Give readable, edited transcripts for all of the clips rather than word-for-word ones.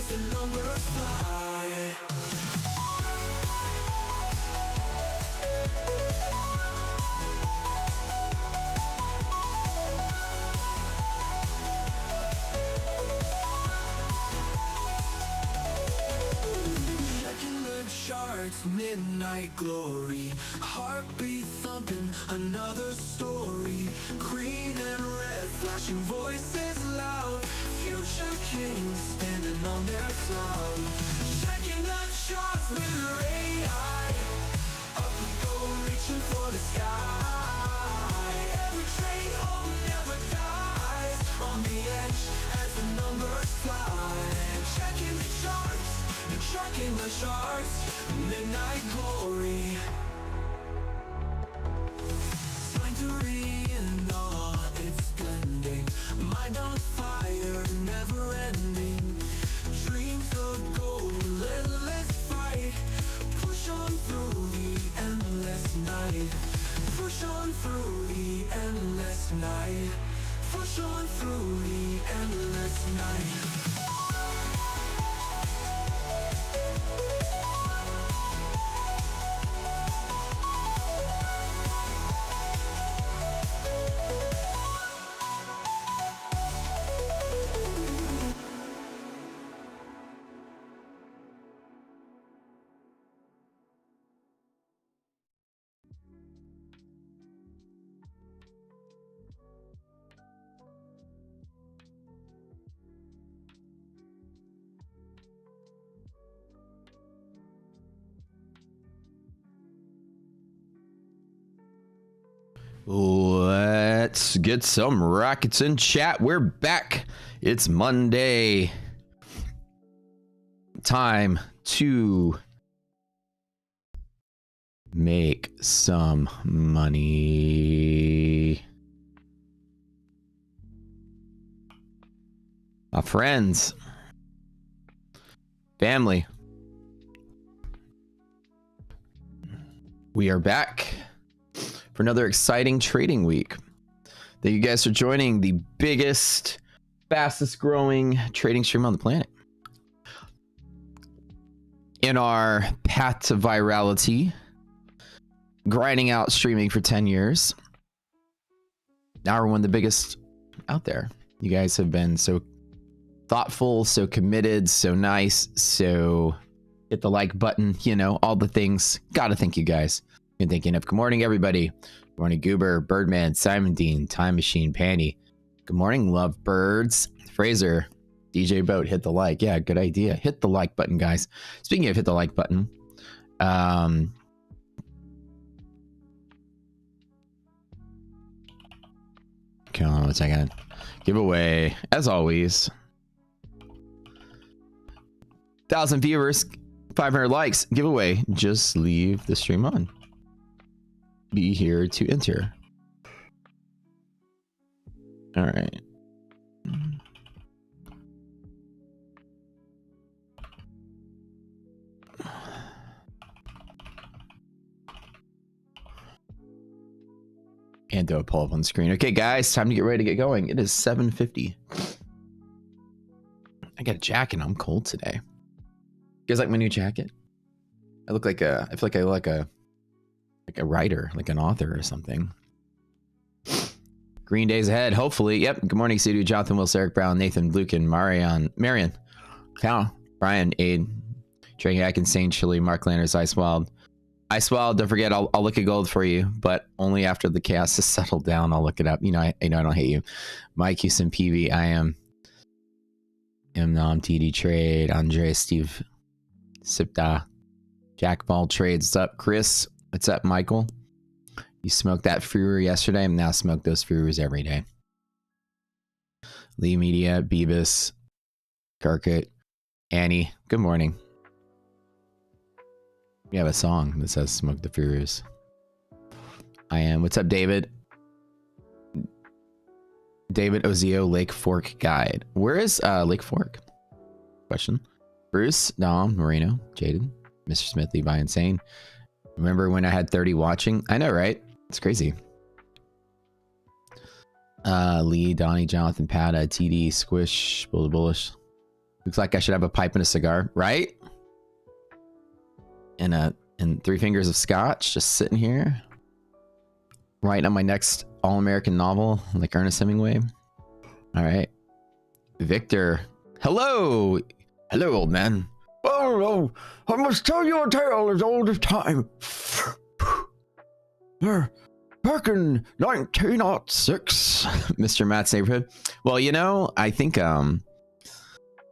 as the numbers fly. Checking the charts, midnight glory, heartbeat thumping, another story. Green and red, flashing voices loud, future kings standing on their throne. Checking the charts with AI, up we go, reaching for the sky. Every trade home never dies, on the edge as the numbers fly. Checking the charts, tracking the charts, midnight glory. Splintering in all its blending, mind on fire, never ending. Dreams of gold, relentless fight, push on through the endless night. Push on through the endless night. Push on through the endless night. Let's get some rockets in chat. We're back. It's Monday. Time to make some money. My friends, family, we are back for another exciting trading week. Thank you guys for joining the biggest, fastest growing trading stream on the planet. In our path to virality, grinding out streaming for 10 years. Now we're one of the biggest out there. You guys have been so thoughtful, so committed, so nice, so hit the like button, you know, all the things. Gotta thank you guys. Been thinking of. Good morning, everybody. Good morning, Goober, Birdman, Simon Dean, Time Machine, Pandy. Good morning, Lovebirds. Fraser, DJ Boat, hit the like. Yeah, good idea. Hit the like button, guys. Speaking of hit the like button, come on, 1 second. Giveaway, as always. 1,000 viewers, 500 likes. Giveaway. Just leave the stream on. Be here to enter. All right. And do a pull up on the screen. Okay, guys, time to get ready to get going. It is 7:50. I got a jacket. I'm cold today. You guys like my new jacket? I look like a. I feel like I look like a writer, like an author or something. Green days ahead, hopefully. Yep. Good morning, Sudu, Jonathan Wills, Eric Brown, Nathan Lucan, Marion, Cal, Brian, Aid, Trey Insane, Chili, Mark Landers, Ice Wild, don't forget, I'll look at gold for you, but only after the chaos has settled down. I'll look it up. You know, I know I don't hate you. Mike Houston, PV, I am Nom, TD Trade, Andre, Steve, Sipta, Jack Ball Trades. What's up, Chris? What's up, Michael? You smoked that Freer yesterday. I'm now smoke those Freers every day. Lee Media, Beavis, Kirkut, Annie. Good morning. We have a song that says "Smoke the Freers." I am. What's up, David? David Ozio, Lake Fork Guide. Where is Lake Fork? Question. Bruce, Dom, Marino, Jaden, Mr. Smith, Levi, Insane. Remember when I had 30 watching? I know, right? It's crazy. Lee, Donnie, Jonathan, Pata, TD, Squish, Bullish. Looks like I should have a pipe and a cigar, right? And 3 fingers of scotch, just sitting here, writing on my next all-American novel, like Ernest Hemingway. All right, Victor. Hello, hello, old man. Oh, I must tell you a tale as old as time. Back in 1906, Mr. Matt's neighborhood. Well, you know, I think at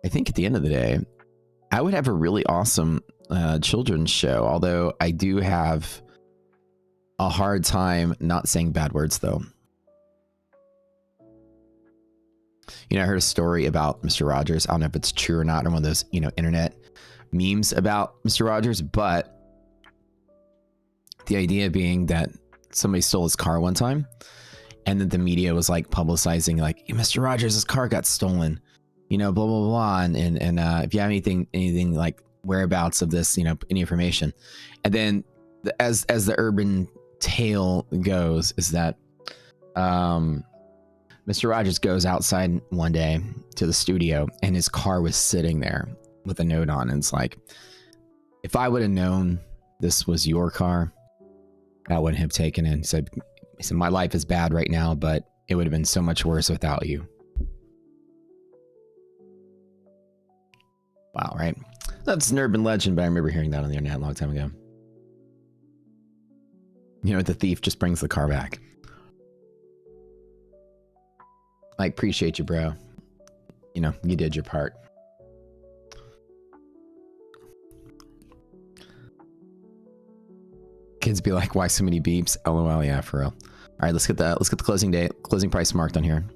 the end of the day, I would have a really awesome children's show. Although I do have a hard time not saying bad words, though. You know, I heard a story about Mr. Rogers. I don't know if it's true or not, or one of those, you know, internet memes about Mr. Rogers, but the idea being that somebody stole his car one time, and then the media was like publicizing, like, Mr. Rogers' car got stolen, you know, blah blah blah, and if you have anything like whereabouts of this, you know, any information. And then as the urban tale goes, is that Mr. Rogers goes outside one day to the studio, and his car was sitting there with a note on, and it's like, if I would have known this was your car, I wouldn't have taken it. He said, my life is bad right now, but it would have been so much worse without you. Wow, right? That's an urban legend, but I remember hearing that on the internet a long time ago. You know, the thief just brings the car back. I appreciate you, bro. You know, you did your part. Kids be like, why so many beeps? LOL, yeah, for real. All right, let's get the closing price marked on here.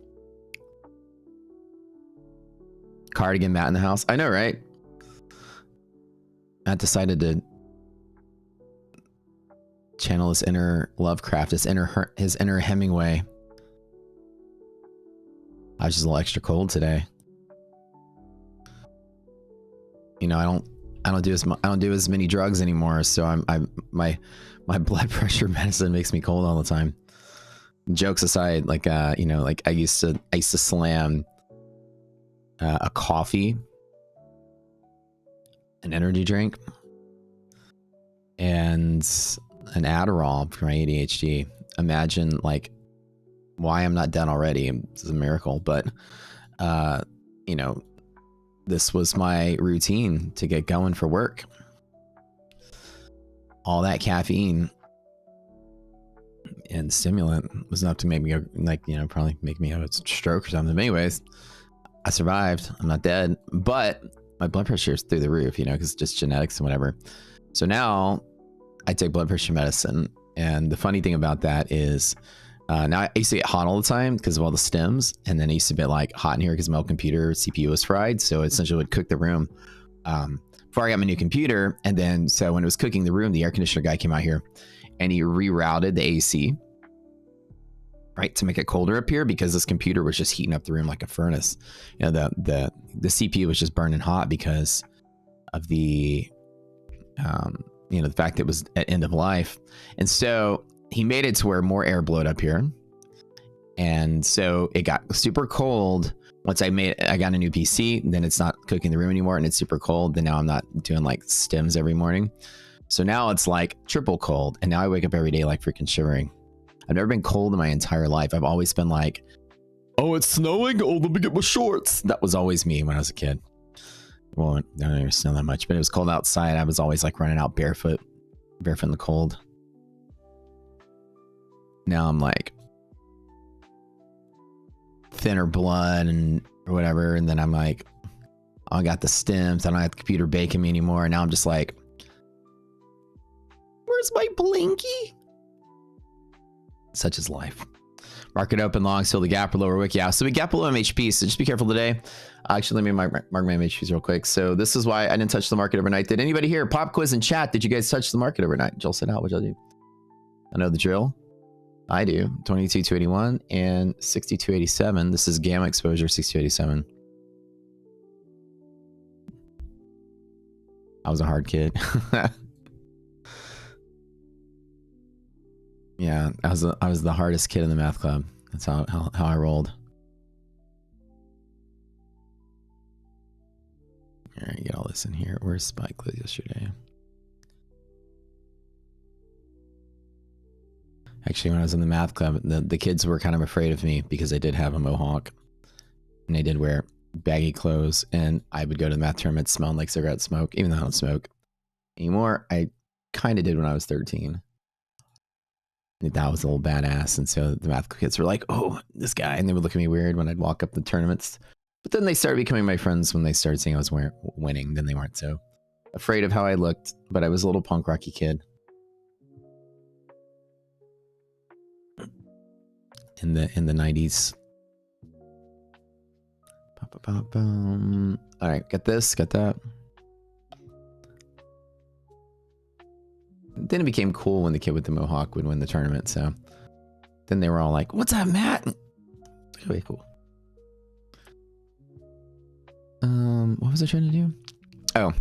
Cardigan Matt in the house. I know, right? Matt decided to channel his inner Lovecraft, his inner Hemingway. I was just a little extra cold today. You know, I don't do as many drugs anymore, so my blood pressure medicine makes me cold all the time. Jokes aside, like you know, like I used to slam a coffee, an energy drink, and an Adderall for my ADHD. Imagine like why I'm not dead already. It's a miracle, but you know, this was my routine to get going for work. All that caffeine and stimulant was enough to make me go, like, you know, probably make me have a stroke or something. But anyways, I survived. I'm not dead, but my blood pressure is through the roof, you know, because it's just genetics and whatever. So now I take blood pressure medicine. And the funny thing about that is now I used to get hot all the time because of all the stems. And then I used to get like hot in here because my old computer CPU was fried. So it essentially would cook the room before I got my new computer. And then so when it was cooking the room, the air conditioner guy came out here and he rerouted the AC, right, to make it colder up here because this computer was just heating up the room like a furnace. You know, the CPU was just burning hot because of the you know, the fact that it was at end of life. And so he made it to where more air blowed up here. And so it got super cold. Once I got a new PC, then it's not cooking the room anymore and it's super cold. Then now I'm not doing like stems every morning. So now it's like triple cold. And now I wake up every day like freaking shivering. I've never been cold in my entire life. I've always been like, oh, it's snowing. Oh, let me get my shorts. That was always me when I was a kid. Well, I don't even snow that much, but it was cold outside. I was always like running out barefoot in the cold. Now I'm like thinner blood and or whatever. And then I'm like, oh, I got the stems. I don't have the computer baking me anymore. And now I'm just like, where's my blinky? Such is life. Market open, long, still the gap or lower wick. Yeah, so we gap below MHP, so just be careful today. Actually, let me mark my MHPs real quick. So this is why I didn't touch the market overnight. Did anybody here? Pop quiz in chat. Did you guys touch the market overnight? Joel said, how would y'all do? I know the drill. I do. 22.281 and 62.87. This is gamma exposure, 62.87. I was a hard kid. Yeah, I was the hardest kid in the math club. That's how I rolled. get all this in here. Where's Spike yesterday? Actually, when I was in the math club, the kids were kind of afraid of me because I did have a mohawk. And I did wear baggy clothes. And I would go to the math tournament smelling like cigarette smoke, even though I don't smoke anymore. I kind of did when I was 13. That was a little badass. And so the math kids were like, oh, this guy. And they would look at me weird when I'd walk up the tournaments. But then they started becoming my friends when they started seeing I was winning. Then they weren't so afraid of how I looked. But I was a little punk rocky kid. In the 90s. All right, got this, got that. Then it became cool when the kid with the mohawk would win the tournament. So then they were all like, "What's up, Matt?" Really cool. What was I trying to do? Oh,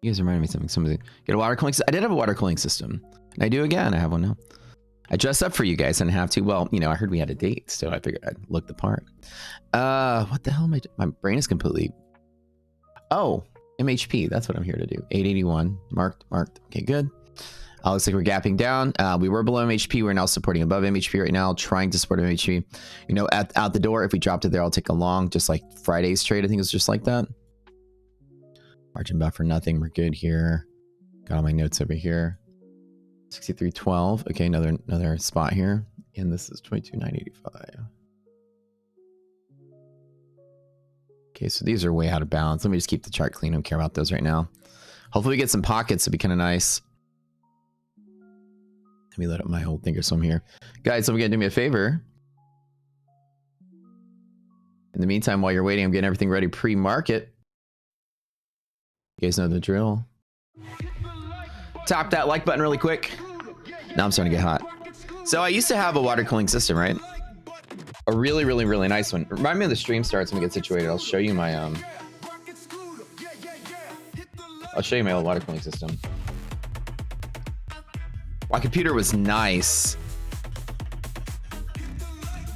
you guys reminded me of something. Somebody get a water cooling. I did have a water cooling system, and I do again. I have one now. I dressed up for you guys. I didn't have to. Well, you know, I heard we had a date, so I figured I'd look the part. What the hell am I doing? My brain is completely... Oh, MHP. That's what I'm here to do. 881. Marked. Okay, good. Looks like we're gapping down. We were below MHP. We're now supporting above MHP right now, trying to support MHP. You know, out the door, if we dropped it there, I'll take a long, just like Friday's trade. I think it was just like that. Margin buffer, nothing. We're good here. Got all my notes over here. 63.12. Okay, another spot here. And this is 22.985. Okay, so these are way out of balance. Let me just keep the chart clean. I don't care about those right now. Hopefully we get some pockets. It'd be kind of nice. Let me load up my whole thinkorswim here. Guys, don't forget to do me a favor. In the meantime, while you're waiting, I'm getting everything ready pre-market. You guys know the drill. Tap that like button really quick. Now I'm starting to get hot. So I used to have a water cooling system, right? A really, really, really nice one. Remind me when the stream starts when we get situated. I'll show you my old water cooling system. My computer was nice.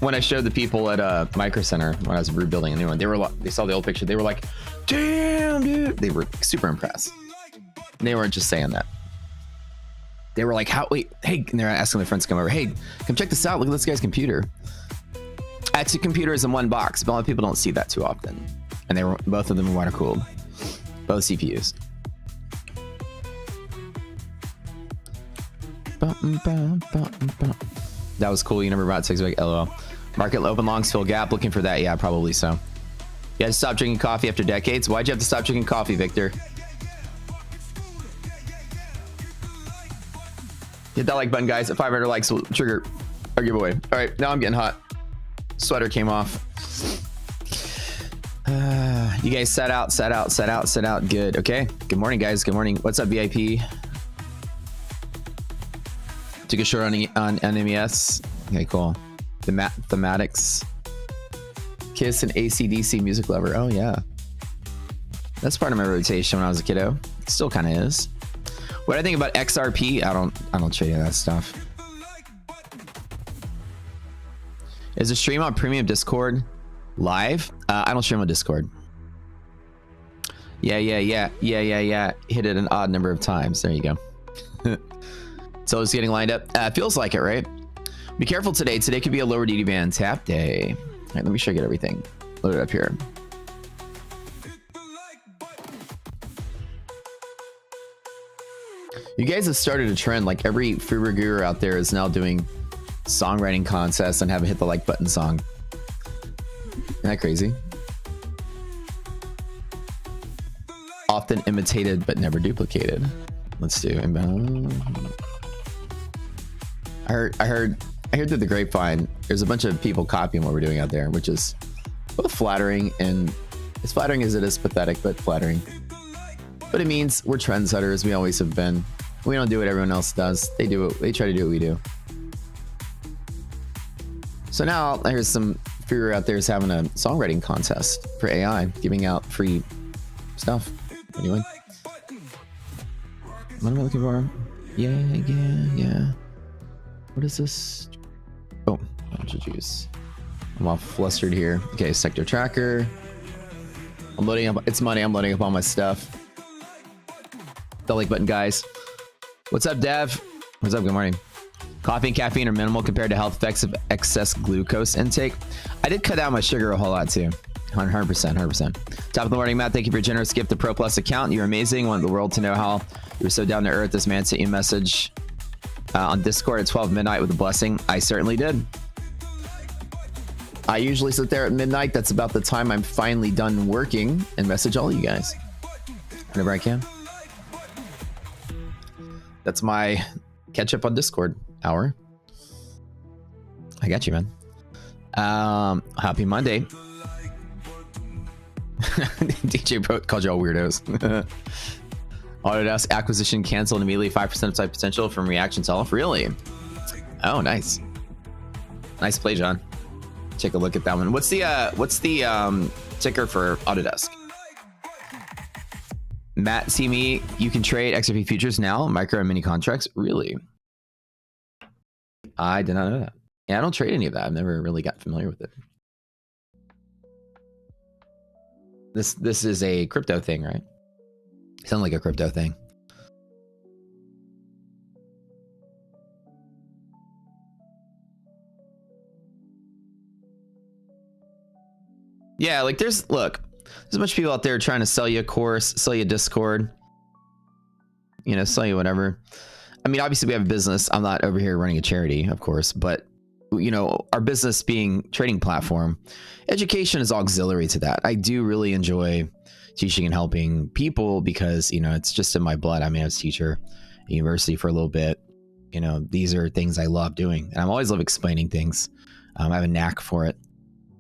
When I showed the people at Micro Center when I was rebuilding a new one, they saw the old picture. They were like, "Damn, dude!" They were super impressed. And they weren't just saying that. They were like, wait, hey, and they're asking their friends to come over. Hey, come check this out. Look at this guy's computer. I had 2 computers in one box, but a lot of people don't see that too often. And both of them were water cooled. Both CPUs. That was cool. You never brought 6 back. LOL. Market open longs fill gap. Looking for that. Yeah, probably so. You had to stop drinking coffee after decades. Why'd you have to stop drinking coffee, Victor? Hit that like button, guys. At 500 likes, will trigger our giveaway. All right, now I'm getting hot. Sweater came off. You guys set out. Good. Okay. Good morning, guys. Good morning. What's up, VIP? Took a short on MES. Okay, cool. Thematics. Kiss and AC/DC music lover. Oh yeah. That's part of my rotation when I was a kiddo. Still kind of is. What I think about XRP, I don't trade any of that stuff. Is the stream on premium Discord live? I don't stream on Discord. Yeah. Hit it an odd number of times. There you go. So it's getting lined up. Feels like it, right? Be careful today. Today could be a lower DD band tap day. All right, let me sure I get everything loaded up here. You guys have started a trend. Like every free reviewer out there is now doing songwriting contests and have a hit the like button song. Isn't that crazy? Often imitated but never duplicated. Let's do inbound. I heard through the grapevine there's a bunch of people copying what we're doing out there, which is both flattering and as flattering as it is pathetic, but flattering. But it means we're trendsetters. We always have been. We don't do what everyone else does. They try to do what we do. So now there's some figure out there is having a songwriting contest for AI, giving out free stuff. Anyway, what am I looking for? Yeah. What is this? Oh, bunch of juice. I'm all flustered here. Okay, sector tracker. I'm loading up. It's Monday. I'm loading up all my stuff. The like button, guys. What's up, Dev? What's up? Good morning. Coffee and caffeine are minimal compared to health effects of excess glucose intake. I did cut down my sugar a whole lot too. 100%. Top of the morning, Matt. Thank you for your generous gift to Pro Plus account. You're amazing. Want the world to know how you're so down to earth. This man sent you a message on Discord at 12 midnight with a blessing. I certainly did. I usually sit there at midnight. That's about the time I'm finally done working and message all you guys whenever I can. That's my catch up on Discord hour. I got you, man. Happy Monday. DJ Pro called you all weirdos. Autodesk acquisition canceled immediately. 5% upside potential from reaction to off. Really? Oh, nice. Nice play, John. Take a look at that one. What's the ticker for Autodesk? Matt, see me. You can trade XRP futures now, micro and mini contracts. Really? I did not know that. Yeah, I don't trade any of that. I've never really got familiar with it. This is a crypto thing, right? Sounds like a crypto thing. Yeah, like there's a bunch of people out there trying to sell you a course, sell you Discord, you know, sell you whatever. I mean, obviously we have a business. I'm not over here running a charity, of course, but you know, our business being trading platform, education is auxiliary to that. I do really enjoy teaching and helping people because, you know, it's just in my blood. I mean, I was a teacher at university for a little bit. You know, these are things I love doing, and I always love explaining things. I have a knack for it.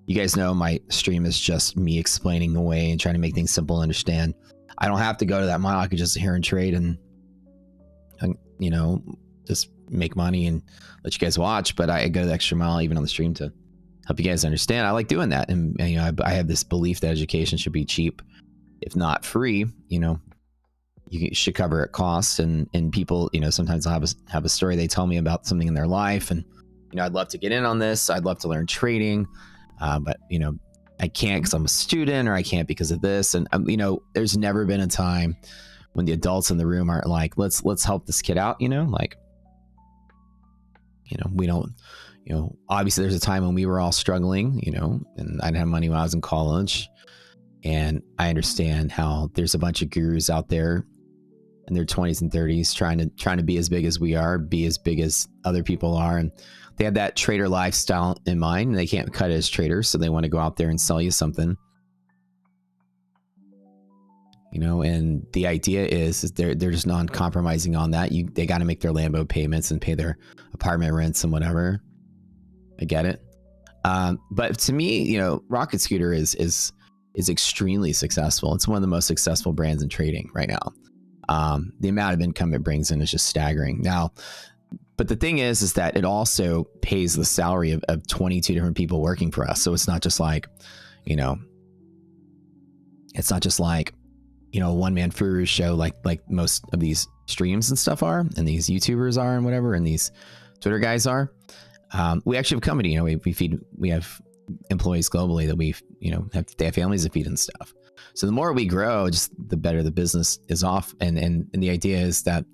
You guys know my stream is just me explaining away and trying to make things simple to understand. I don't have to go to that mile. I could just sit here and trade and you know, just make money and let you guys watch. But I go the extra mile even on the stream to help you guys understand. I like doing that. And you know, I have this belief that education should be cheap, if not free. You know, you should cover at cost. And people, you know, sometimes I'll have a story they tell me about something in their life. And, you know, I'd love to get in on this. I'd love to learn trading. But, you know, I can't because I'm a student, or I can't because of this. And, you know, there's never been a time when the adults in the room aren't like, let's help this kid out, you know, like, you know, we don't, you know, obviously there's a time when we were all struggling, you know, and I didn't have money when I was in college. And I understand how there's a bunch of gurus out there in their 20s and 30s trying to be as big as we are, be as big as other people are. And they have that trader lifestyle in mind, and they can't cut it as traders. So they want to go out there and sell you something, you know, and the idea is they're just non-compromising on that. They got to make their Lambo payments and pay their apartment rents and whatever. I get it. But to me, you know, Rocket Scooter is extremely successful. It's one of the most successful brands in trading right now. The amount of income it brings in is just staggering. Now, but the thing is that it also pays the salary of 22 different people working for us. So it's not just like, you know, a one-man Furu show like most of these streams and stuff are, and these YouTubers are, and whatever, and these Twitter guys are. We actually have a company, you know, we have employees globally that they have families to feed and stuff. So the more we grow, just the better the business is off. And the idea is that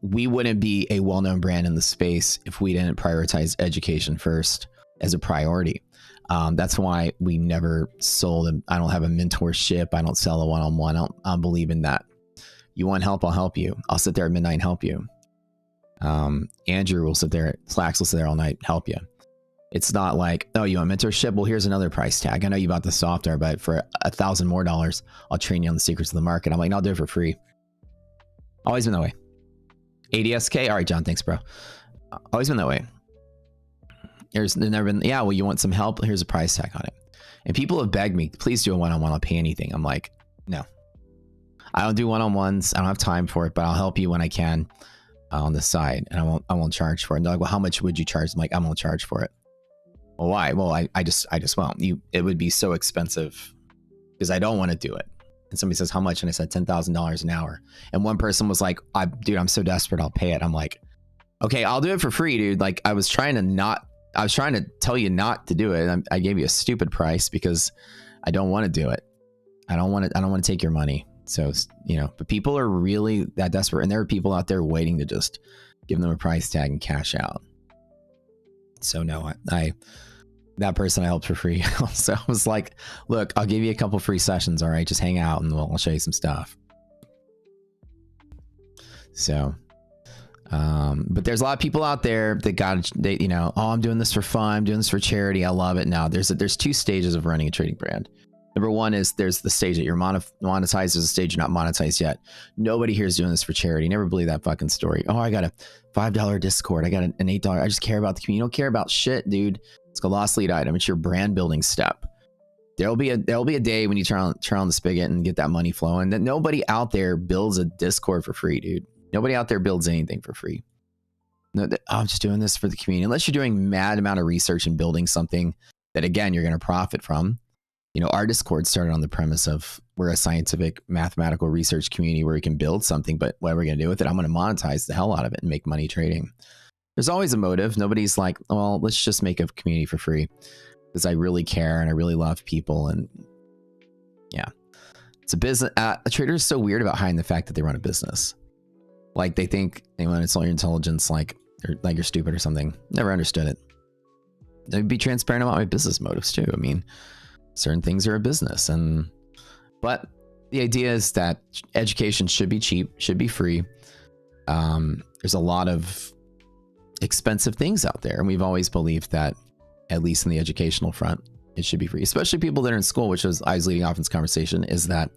we wouldn't be a well-known brand in the space if we didn't prioritize education first as a priority. That's why we never sold. I don't have a mentorship. I don't sell a one-on-one. I don't believe in that. You want help? I'll help you. I'll sit there at midnight and help you. Andrew will sit there. Slacks will sit there all night, help you. It's not like, oh, you want mentorship? Well, here's another price tag. I know you bought the software, but for $1,000 more, I'll train you on the secrets of the market. I'm like, no, I'll do it for free. Always been that way. ADSK. All right, John. Thanks, bro. Always been that way. There's never been, yeah, well, you want some help? Here's a price tag on it. And people have begged me, please do a one-on-one. I'll pay anything. I'm like, no, I don't do one-on-ones. I don't have time for it, but I'll help you when I can on the side. And I won't charge for it. And they're like, well, how much would you charge? I'm like, I won't charge for it. Well, why? Well, I just won't. It would be so expensive because I don't want to do it. And somebody says, how much? And I said, $10,000 an hour. And one person was like, dude, I'm so desperate, I'll pay it. I'm like, okay, I'll do it for free, dude. Like I was trying to tell you not to do it. And I gave you a stupid price because I don't want to do it. I don't want to take your money. So, you know, but people are really that desperate, and there are people out there waiting to just give them a price tag and cash out. So no, that person I helped for free. So I was like, look, I'll give you a couple free sessions. All right, just hang out and I'll show you some stuff. So, but there's a lot of people out there that you know, oh, I'm doing this for fun. I'm doing this for charity. I love it. Now there's 2 stages of running a trading brand. Number one is there's the stage that you're monetized. There's a stage you're not monetized yet. Nobody here is doing this for charity. Never believe that fucking story. Oh, I got a $5 Discord. I got an $8. I just care about the community. You don't care about shit, dude. It's a lost lead item. It's your brand building step. There'll be a day when you turn on the spigot and get that money flowing. That nobody out there builds a Discord for free, dude. Nobody out there builds anything for free. No, I'm just doing this for the community. Unless you're doing mad amount of research and building something that, again, you're going to profit from. You know, our Discord started on the premise of we're a scientific mathematical research community where we can build something, but what are we going to do with it? I'm going to monetize the hell out of it and make money trading. There's always a motive. Nobody's like, well, let's just make a community for free because I really care and I really love people. And yeah, it's a business. A trader is so weird about hiding the fact that they run a business. Like they think they want to insult your intelligence, like you're stupid or something. Never understood it. I'd be transparent about my business motives too. I mean, certain things are a business, but the idea is that education should be cheap, should be free. There's a lot of expensive things out there, and we've always believed that, at least in the educational front, it should be free. Especially people that are in school, which was I was leading off in this conversation, is that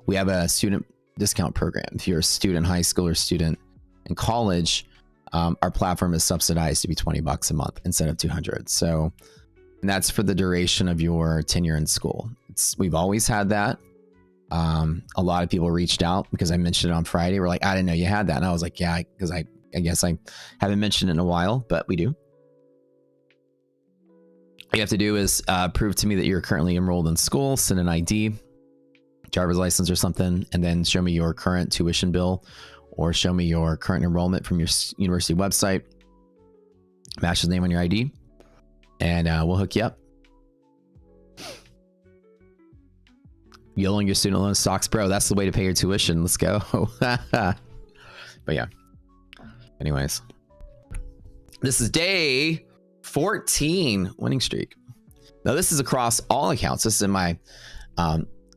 we have a student discount program. If you're a student in high school or student in college, our platform is subsidized to be $20 a month instead of $200. So. And that's for the duration of your tenure in school. We've always had that. A lot of people reached out because I mentioned it on Friday. We're like, I didn't know you had that. And I was like, yeah, because I guess I haven't mentioned it in a while, but we do. All you have to do is prove to me that you're currently enrolled in school, send an ID, driver's license or something, and then show me your current tuition bill or show me your current enrollment from your university website. Match the name on your ID. And we'll hook you up. Yelling your student loan stocks, bro. That's the way to pay your tuition. Let's go. But yeah. Anyways, this is day 14 winning streak. Now this is across all accounts. This is in my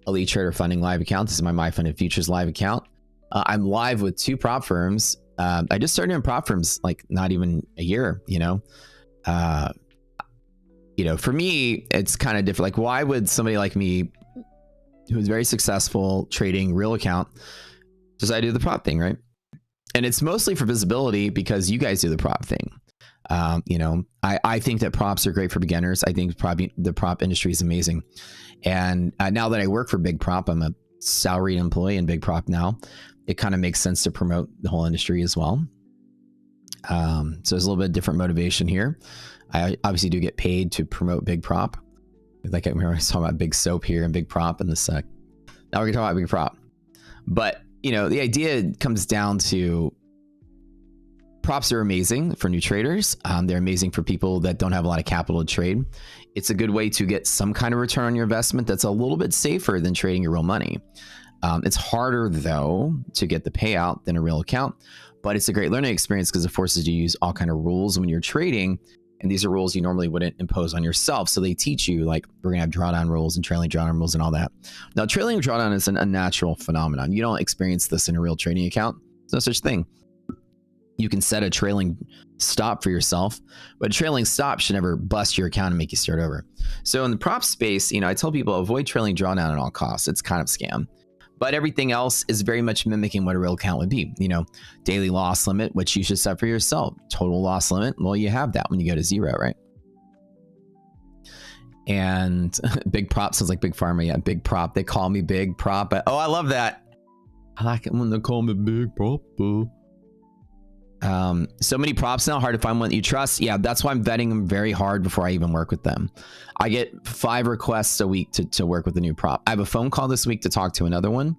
Elite Trader Funding live account. This is my MyFunded Futures live account. I'm live with 2 prop firms. I just started doing prop firms like not even a year. You know, for me, it's kind of different. Like, why would somebody like me, who's very successful trading real account, decide to do the prop thing, right? And it's mostly for visibility because you guys do the prop thing. You know, I think that props are great for beginners. I think the prop industry is amazing. And now that I work for Big Prop, I'm a salaried employee in Big Prop now. It kind of makes sense to promote the whole industry as well. So there's a little bit different motivation here. I obviously do get paid to promote Big Prop. Like I remember I was talking about Big Soap here and Big Prop in the sec. Now we're gonna talk about Big Prop. But you know, the idea comes down to props are amazing for new traders. They're amazing for people that don't have a lot of capital to trade. It's a good way to get some kind of return on your investment that's a little bit safer than trading your real money. It's harder though to get the payout than a real account, but it's a great learning experience because it forces you to use all kind of rules when you're trading. And these are rules you normally wouldn't impose on yourself. So they teach you, like, we're going to have drawdown rules and trailing drawdown rules and all that. Now, trailing drawdown is an unnatural phenomenon. You don't experience this in a real trading account. There's no such thing. You can set a trailing stop for yourself, but a trailing stop should never bust your account and make you start over. So in the prop space, you know, I tell people avoid trailing drawdown at all costs. It's kind of a scam. But everything else is very much mimicking what a real account would be. You know, daily loss limit, which you should set for yourself. Total loss limit, well, you have that when you go to 0, right? And Big Prop sounds like Big Pharma. Yeah, Big Prop. They call me Big Prop. But, oh, I love that. I like it when they call me Big Prop. So many props now, hard to find one that you trust. Yeah, that's why I'm vetting them very hard before I even work with them. I get 5 requests a week to work with a new prop. I have a phone call this week to talk to another one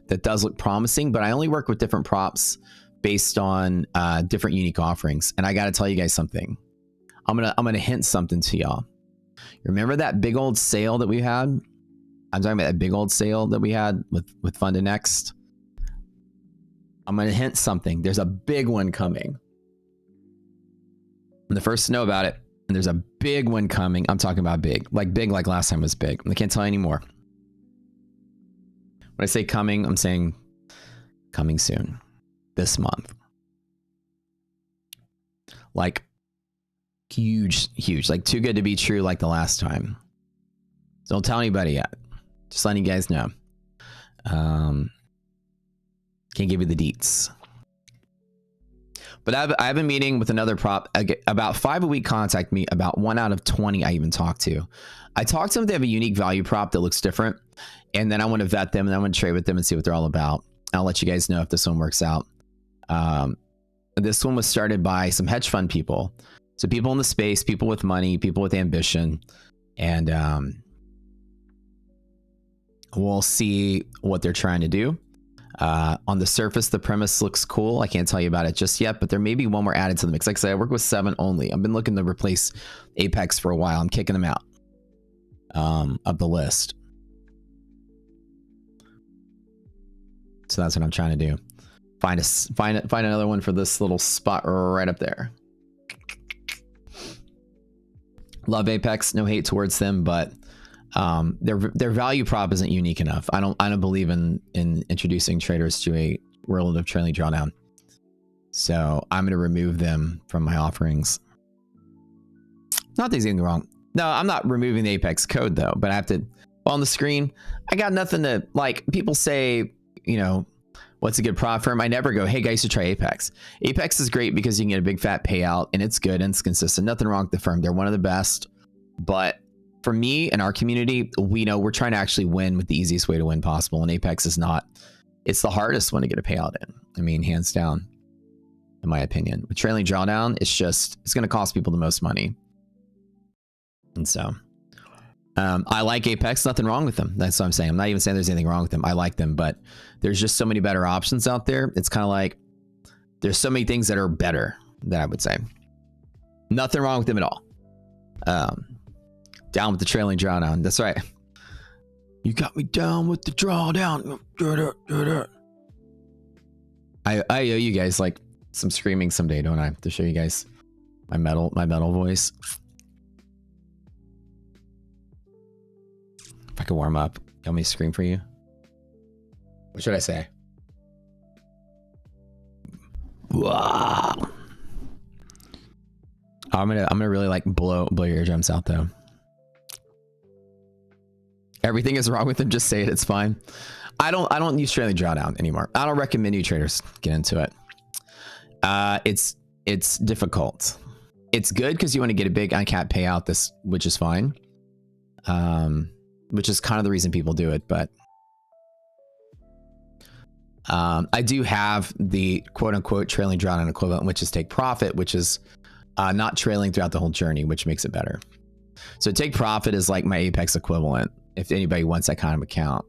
that does look promising, but I only work with different props based on different unique offerings. And I got to tell you guys something. I'm gonna hint something to y'all. Remember that big old sale that we had I'm talking about that big old sale that we had with Fund Next. I'm going to hint something. There's a big one coming. I'm the first to know about it. And there's a big one coming. I'm talking about big like last time was big. I can't tell you anymore. When I say coming, I'm saying coming soon. This month. Like huge, like too good to be true like the last time. So don't tell anybody yet. Just letting you guys know. Can't give you the deets. But I have a meeting with another prop. About 5 a week contact me. About 1 out of 20 I even talk to. I talk to them. They have a unique value prop that looks different. And then I want to vet them and I want to trade with them and see what they're all about. I'll let you guys know if this one works out. This one was started by some hedge fund people. So people in the space, people with money, people with ambition. And we'll see what they're trying to do. On the surface, the premise looks cool. I can't tell you about it just yet, but there may be one more added to the mix. Like I said, I work with 7 only. I've been looking to replace Apex for a while. I'm kicking them out of the list. So that's what I'm trying to do. Find another one for this little spot right up there. Love Apex, no hate towards them, but their value prop isn't unique enough. I don't believe in introducing traders to a world of trailing drawdown. So I'm going to remove them from my offerings. Not that there's anything wrong. No, I'm not removing the Apex code though, but I have to on the screen. I got nothing to like. People say, you know, what's a good prop firm? I never go, hey guys, you should try Apex. Apex is great because you can get a big fat payout and it's good and it's consistent. Nothing wrong with the firm. They're one of the best. But for me and our community, we know we're trying to actually win with the easiest way to win possible. And Apex is not. It's the hardest one to get a payout in. I mean, hands down, in my opinion. With trailing drawdown, it's going to cost people the most money. And so I like Apex, nothing wrong with them. That's what I'm saying. I'm not even saying there's anything wrong with them. I like them, but there's just so many better options out there. It's kind of like there's so many things that are better that I would say. Nothing wrong with them at all. Down with the trailing drawdown. That's right. You got me down with the drawdown. I owe you guys like some screaming someday, don't I? To show you guys my metal voice. If I could warm up, you want me to scream for you? What should I say? Wow. I'm gonna really like blow your eardrums out though. Everything is wrong with them. Just say it. It's fine. I don't use trailing drawdown anymore. I don't recommend new traders get into it. It's difficult. It's good because you want to get a big uncapped payout. Which is fine. Which is kind of the reason people do it, but I do have the quote-unquote trailing drawdown equivalent, which is take profit, which is not trailing throughout the whole journey, which makes it better. So take profit is like my Apex equivalent, if anybody wants that kind of account.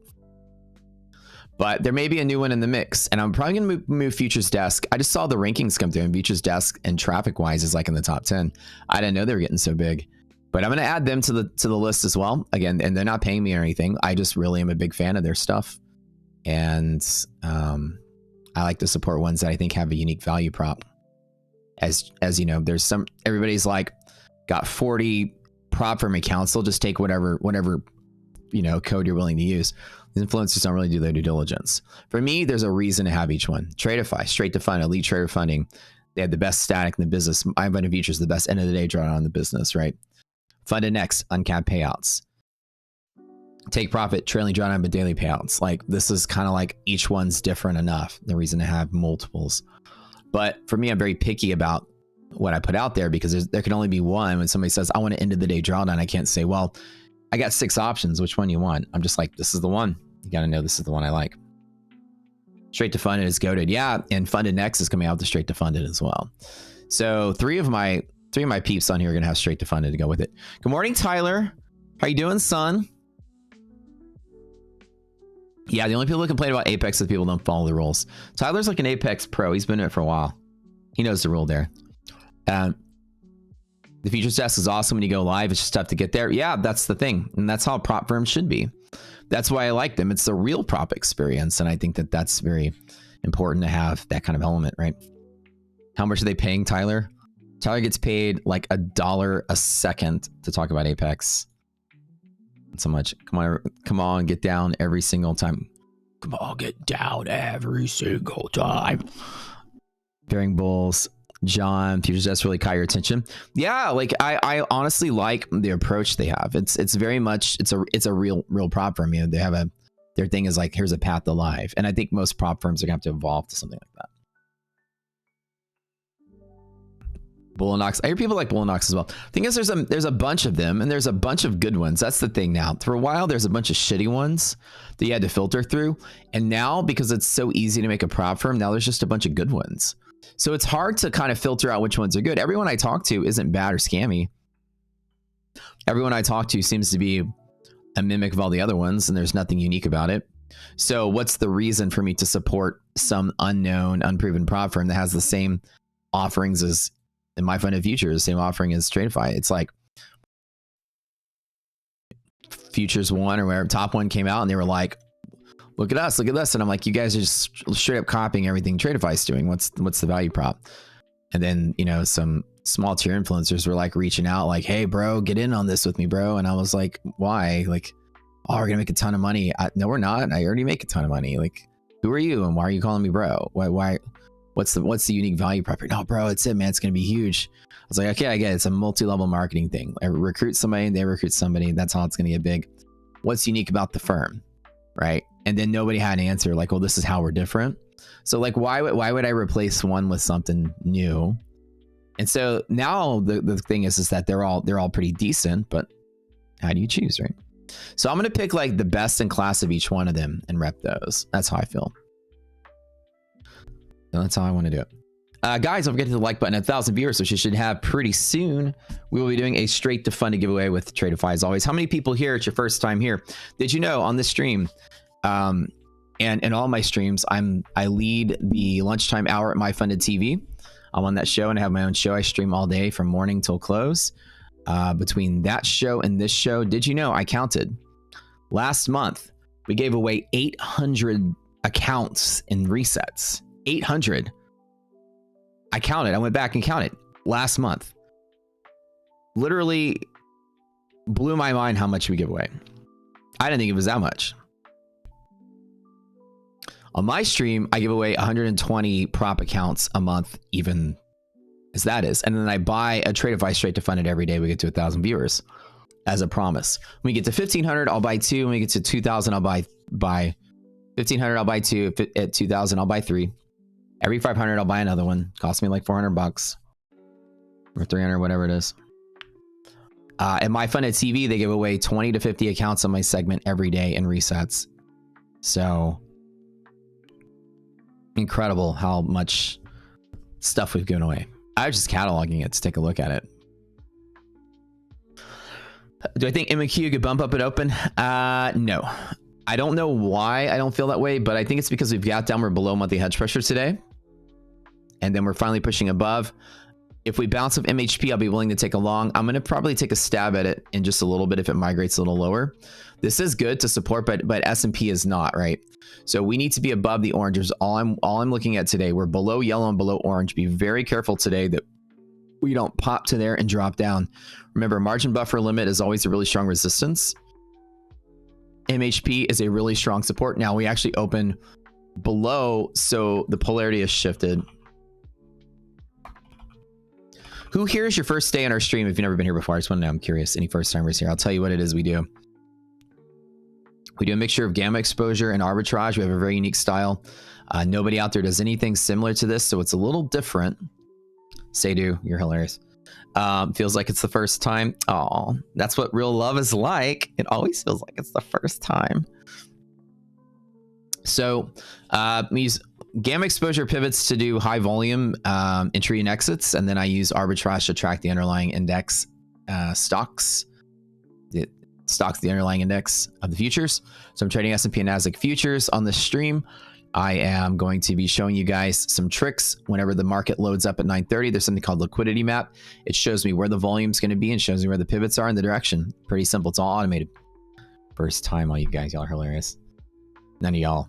But there may be a new one in the mix, and I'm probably going to move Futures Desk. I just saw the rankings come through, and Futures Desk and traffic-wise is like in the top 10. I didn't know they were getting so big. But I'm going to add them to the list as well. Again, and they're not paying me or anything. I just really am a big fan of their stuff. And I like to support ones that I think have a unique value prop. As you know, everybody's like got 40 prop firm accounts. They'll just take whatever you know code you're willing to use. The influencers don't really do their due diligence. For me, there's a reason to have each one. Tradeify, straight to fund, elite trader funding. They have the best static in the business. I'm Fund Futures, the best end of the day drawdown in the business, right? Fund Next, uncapped payouts. Take profit, trailing drawdown, but daily payouts. Like this is kind of like each one's different enough. The reason to have multiples. But for me, I'm very picky about what I put out there because there can only be one. When somebody says, I want an end of the day drawdown, I can't say, well, I got 6 options. Which one you want? I'm just like, this is the one. You got to know this is the one I like. Straight to funded is goated. Yeah. And Funded Next is coming out with the straight to funded as well. So three of my peeps on here are going to have straight to funded to go with it. Good morning, Tyler. How you doing, son? Yeah, the only people who complain about Apex is people who don't follow the rules. Tyler's like an Apex pro. He's been in it for a while. He knows the rule there. The Futures Desk is awesome when you go live. It's just tough to get there. Yeah, that's the thing. And that's how prop firms should be. That's why I like them. It's the real prop experience. And I think that that's very important to have that kind of element, right? How much are they paying Tyler? Tyler gets paid like $1 a second to talk about Apex. Not so much. Come on, get down every single time. Come on, get down every single time. Pairing bulls. John, futures just really caught your attention. Yeah, like I honestly like the approach they have. It's very much it's a real prop firm. You know, they have their thing is like, here's a path to live. And I think most prop firms are gonna have to evolve to something like that. Bull and Ox. I hear people like Bull and Ox as well. Thing is, there's a bunch of them, and there's a bunch of good ones. That's the thing now. For a while, there's a bunch of shitty ones that you had to filter through, and now because it's so easy to make a prop firm, now there's just a bunch of good ones. So it's hard to kind of filter out which ones are good. Everyone I talk to isn't bad or scammy. Everyone I talk to seems to be a mimic of all the other ones, and there's nothing unique about it. So what's the reason for me to support some unknown, unproven prop firm that has the same offerings as in my funded futures, same offering as Tradeify? It's like Futures One or whatever, top one came out and they were like, look at us, look at this. And I'm like, you guys are just straight up copying everything Tradeify is doing. What's the value prop? And then, you know, some small tier influencers were like reaching out like, hey bro, get in on this with me, bro. And I was like, why? Like, oh, we're gonna make a ton of money. No, we're not. I already make a ton of money. Like, who are you? And why are you calling me bro? Why? What's the unique value prop? No, bro, it's it, man. It's going to be huge. I was like, okay, I get it. It's a multi-level marketing thing. I recruit somebody, they recruit somebody. That's how it's going to get big. What's unique about the firm, right? And then nobody had an answer like, well, this is how we're different. So like, why would I replace one with something new? And so now the thing is that they're all pretty decent, but how do you choose, right? So I'm going to pick like the best in class of each one of them and rep those. That's how I feel. So that's how I want to do it. Guys, don't forget to hit the like button at 1,000 viewers, which you should have pretty soon. We will be doing a straight to funded giveaway with Tradeify as always. How many people here? It's your first time here. Did you know on this stream, and in all my streams, I lead the lunchtime hour at My Funded TV. I'm on that show and I have my own show. I stream all day from morning till close. Between that show and this show, did you know I counted last month? We gave away 800 accounts in resets. 800. I counted. I went back and counted last month. Literally blew my mind how much we give away. I didn't think it was that much. On my stream, I give away 120 prop accounts a month, even as that is. And then I buy a Tradeify straight to fund it every day. We get to 1,000 viewers as a promise. When we get to 1,500, I'll buy 2. When we get to 2,000, I'll buy 1,500, I'll buy 2. At 2,000, I'll buy 3. Every 500, I'll buy another one. Cost me like $400 or 300, whatever it is. And My Funded TV, they give away 20 to 50 accounts on my segment every day in resets. So incredible how much stuff we've given away. I was just cataloging it to take a look at it. Do I think MQ could bump up at open? No. I don't know why I don't feel that way, but I think it's because we've got down, we're below monthly hedge pressure today. And then we're finally pushing above. If we bounce up MHP, I'll be willing to take a long. I'm going to probably take a stab at it in just a little bit if it migrates a little lower. This is good to support, but S&P is not, right? So we need to be above the oranges. All I'm looking at today, we're below yellow and below orange. Be very careful today that we don't pop to there and drop down. Remember, margin buffer limit is always a really strong resistance. MHP is a really strong support. Now we actually open below, so the polarity has shifted. Who here is your first day on our stream? If you've never been here before, I just want to know. I'm curious. Any first timers here? I'll tell you what it is we do. We do a mixture of gamma exposure and arbitrage. We have a very unique style. Nobody out there does anything similar to this, so it's a little different. Seydu, you're hilarious. Feels like it's the first time. Oh, that's what real love is like. It always feels like it's the first time. So we use gamma exposure pivots to do high volume entry and exits, and then I use arbitrage to track the underlying index stocks. It stocks the underlying index of the futures. So I'm trading S&P and Nasdaq futures on this stream. I am going to be showing you guys some tricks whenever the market loads up at 9:30. There's something called liquidity map. It shows me where the volume is going to be and shows me where the pivots are in the direction. Pretty simple. It's all automated. First time, all you guys, y'all are hilarious. None of y'all.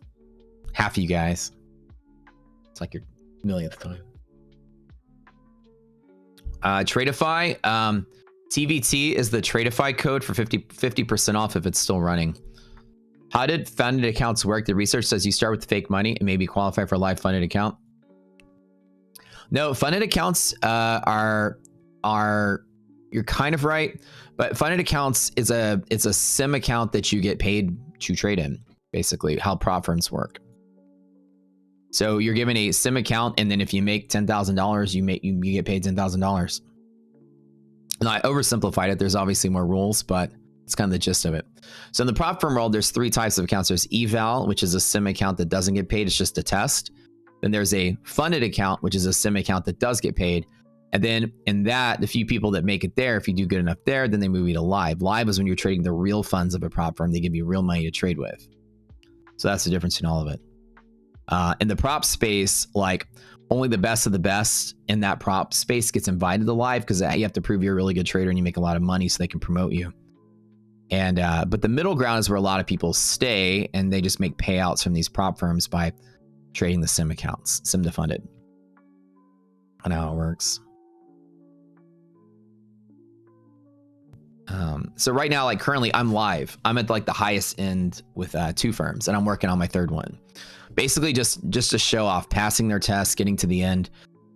Half of you guys. It's like your millionth time. Tradeify. TVT is the Tradeify code for 50% off if it's still running. How did funded accounts work? The research says you start with fake money and maybe qualify for a live funded account. No, funded accounts are you're kind of right, but funded accounts is it's a sim account that you get paid to trade in. Basically, how prop firms work. So you're given a sim account, and then if you make $10,000, you get paid $10,000. Now, I oversimplified it. There's obviously more rules, but it's kind of the gist of it. So in the prop firm world, there's three types of accounts. There's eval, which is a sim account that doesn't get paid. It's just a test. Then there's a funded account, which is a sim account that does get paid. And then in that, the few people that make it there, if you do good enough there, then they move you to live. Live is when you're trading the real funds of a prop firm. They give you real money to trade with. So that's the difference in all of it. In the prop space, like only the best of the best in that prop space gets invited to live because you have to prove you're a really good trader and you make a lot of money so they can promote you. And but the middle ground is where a lot of people stay and they just make payouts from these prop firms by trading the sim accounts, sim to funded. I know how it works. So right now, like currently I'm live. I'm at like the highest end with two firms and I'm working on my third one. Basically just to show off, passing their tests, getting to the end,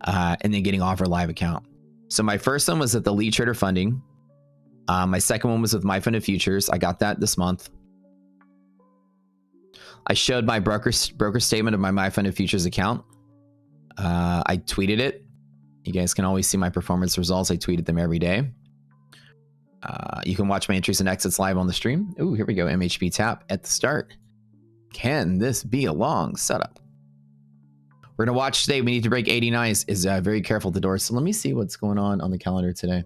and then getting offered live account. So my first one was at the Lead Trader Funding. My second one was with My Funded Futures. I got that this month. I showed my broker statement of my Funded Futures account. I tweeted it. You guys can always see my performance results. I tweeted them every day. You can watch my entries and exits live on the stream. Ooh, here we go. MHP tap at the start. Can this be a long setup? We're going to watch today. We need to break 89 is very careful at the door. So let me see what's going on the calendar today.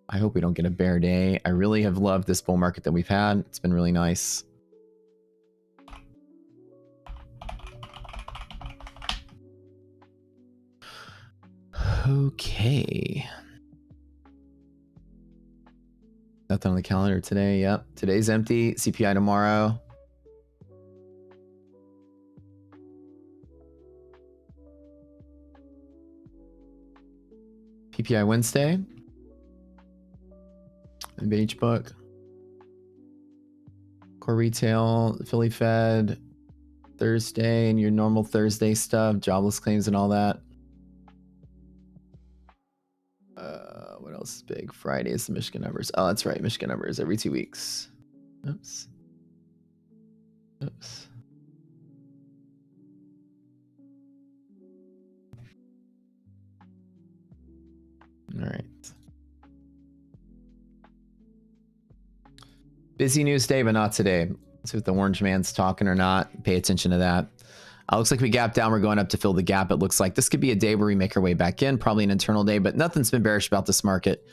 I hope we don't get a bear day. I really have loved this bull market that we've had. It's been really nice. Okay. Nothing on the calendar today. Yep. Today's empty. CPI tomorrow. PPI Wednesday. And Beige Book. Core Retail. Philly Fed. Thursday and your normal Thursday stuff. Jobless claims and all that. What else is big? Friday is the Michigan numbers. Oh, that's right. Michigan numbers every 2 weeks. Oops. Oops. All right. Busy news day, but not today. Let's see if the orange man's talking or not. Pay attention to that. Looks like we gapped down. We're going up to fill the gap. It looks like this could be a day where we make our way back in, probably an internal day, but nothing's been bearish about this market.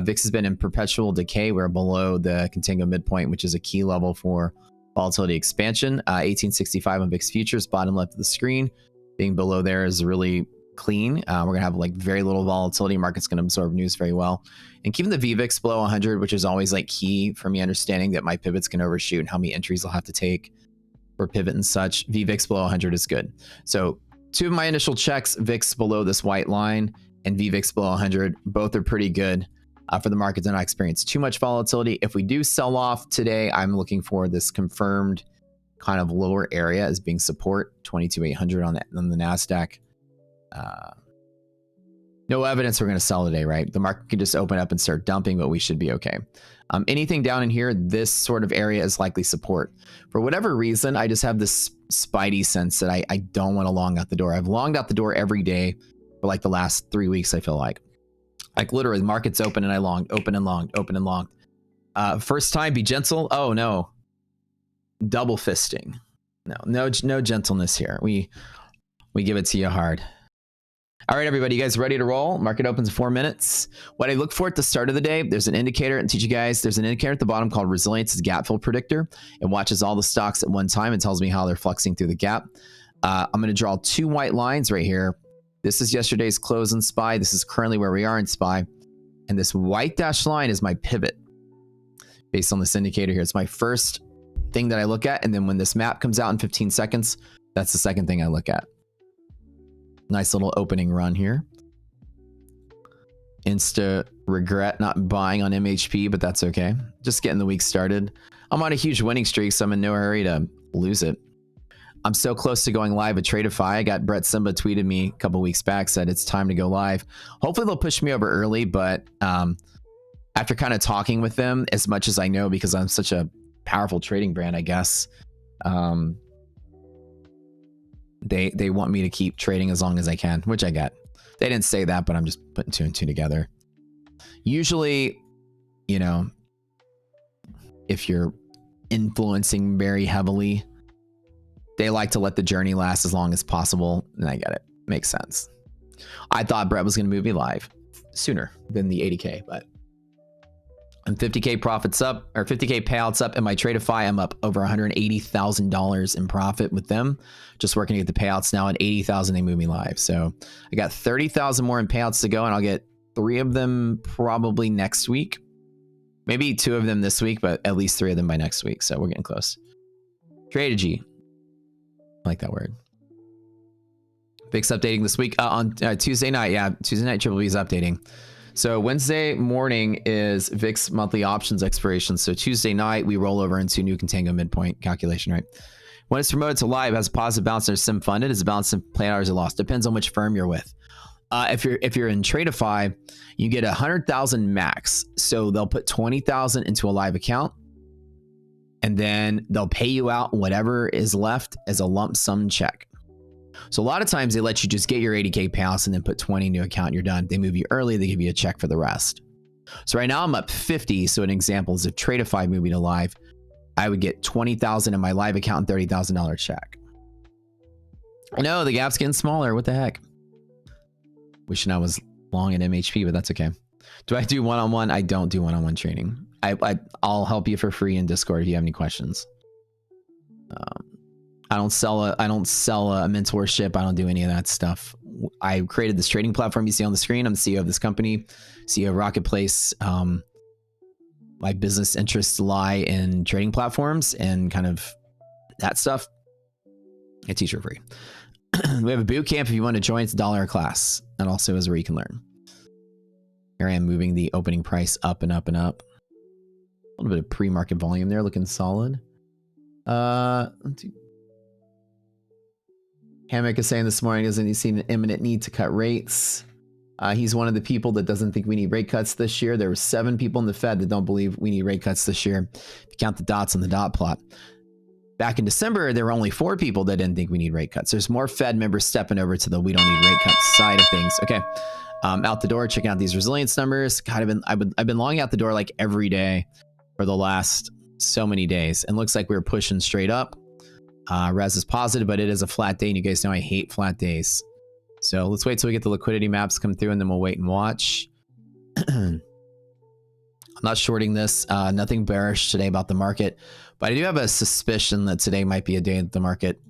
VIX has been in perpetual decay. We're below the contango midpoint, which is a key level for volatility expansion. 1865 on VIX futures, bottom left of the screen. Being below there is really clean. We're going to have like very little volatility. Market's going to absorb news very well. And keeping the VVIX below 100, which is always like key for me understanding that my pivots can overshoot and how many entries I'll have to take for pivot and such. VVIX below 100 is good. So two of my initial checks, VIX below this white line and VVIX below 100, both are pretty good for the market to not experience too much volatility. If we do sell off today, I'm looking for this confirmed kind of lower area as being support, 22,800 on the NASDAQ. No evidence we're going to sell today, right? The market can just open up and start dumping, but we should be okay. Anything down in here, this sort of area is likely support. For whatever reason, I just have this spidey sense that I don't want to long out the door. I've longed out the door every day for like the last 3 weeks, I feel like. Like literally, the market's open and I longed, open and longed, open and longed. First time, be gentle. Oh no. Double fisting. No gentleness here. We give it to you hard. All right, everybody, you guys ready to roll? Market opens in 4 minutes. What I look for at the start of the day, there's an indicator, and teach you guys, there's an indicator at the bottom called resilience. It's a gap fill predictor. It watches all the stocks at one time and tells me how they're fluxing through the gap. I'm going to draw two white lines right here. This is yesterday's close in SPY. This is currently where we are in SPY. And this white dashed line is my pivot. based on this indicator here. It's my first thing that I look at. And then when this map comes out in 15 seconds, that's the second thing I look at. Nice little opening run here. Insta regret not buying on MHP, but that's okay. Just getting the week started. I'm on a huge winning streak, so I'm in no hurry to lose it. I'm so close to going live at Tradeify. I got Brett Simba tweeted me a couple weeks back, said it's time to go live. Hopefully they'll push me over early, but after kind of talking with them as much as I know, because I'm such a powerful trading brand, I guess, they want me to keep trading as long as I can, which I get. They didn't say that, but I'm just putting two and two together. Usually, you know, if you're influencing very heavily, they like to let the journey last as long as possible. And I get it. Makes sense. I thought Brett was going to move me live sooner than the 80K, but I'm 50K profits up, or 50K payouts up in my Tradeify. I'm up over $180,000 in profit with them. Just working to get the payouts now, and 80,000 they move me live. So I got 30,000 more in payouts to go, and I'll get 3 of them probably next week. Maybe 2 of them this week, but at least 3 of them by next week. So we're getting close. Strategy. I like that word. VIX updating this week on Tuesday night. Yeah, Tuesday night Triple B is updating. So Wednesday morning is VIX monthly options expiration. So Tuesday night we roll over into new contango midpoint calculation, right? When it's promoted to live, has a positive bounce and sim funded, is a balance in play hours or loss. Depends on which firm you're with. If you're in Tradeify, you get 100,000 max. So they'll put 20,000 into a live account, and then they'll pay you out whatever is left as a lump sum check. So a lot of times they let you just get your 80K payouts and then put 20 in your account and you're done. They move you early, they give you a check for the rest. So right now I'm up 50. So an example is if Tradeify moved me to live, I would get 20,000 in my live account and $30,000 check. No, the gap's getting smaller. What the heck? Wishing I was long at MHP, but that's okay. Do I do one-on-one? I don't do one-on-one training. I'll help you for free in Discord if you have any questions. I don't sell a mentorship. I don't do any of that stuff. I created this trading platform you see on the screen. I'm the CEO of this company, CEO of Rocketplace. My business interests lie in trading platforms and kind of that stuff. I teach for free. We have a boot camp if you want to join. It's $1 a class. That also is where you can learn. Here I am moving the opening price up and up and up. A little bit of pre-market volume there, looking solid. Hammock is saying this morning, doesn't he see an imminent need to cut rates? He's one of the people that doesn't think we need rate cuts this year. There were 7 people in the Fed that don't believe we need rate cuts this year. If you count the dots on the dot plot. Back in December, there were only 4 people that didn't think we need rate cuts. There's more Fed members stepping over to the we don't need rate cuts side of things. Okay, out the door, checking out these resilience numbers. God, I've been longing out the door like every day for the last so many days. And looks like we're pushing straight up. Res is positive, but it is a flat day, and you guys know I hate flat days. So let's wait till we get the liquidity maps come through, and then we'll wait and watch. I'm not shorting this. Nothing bearish today about the market, but I do have a suspicion that today might be a day that the market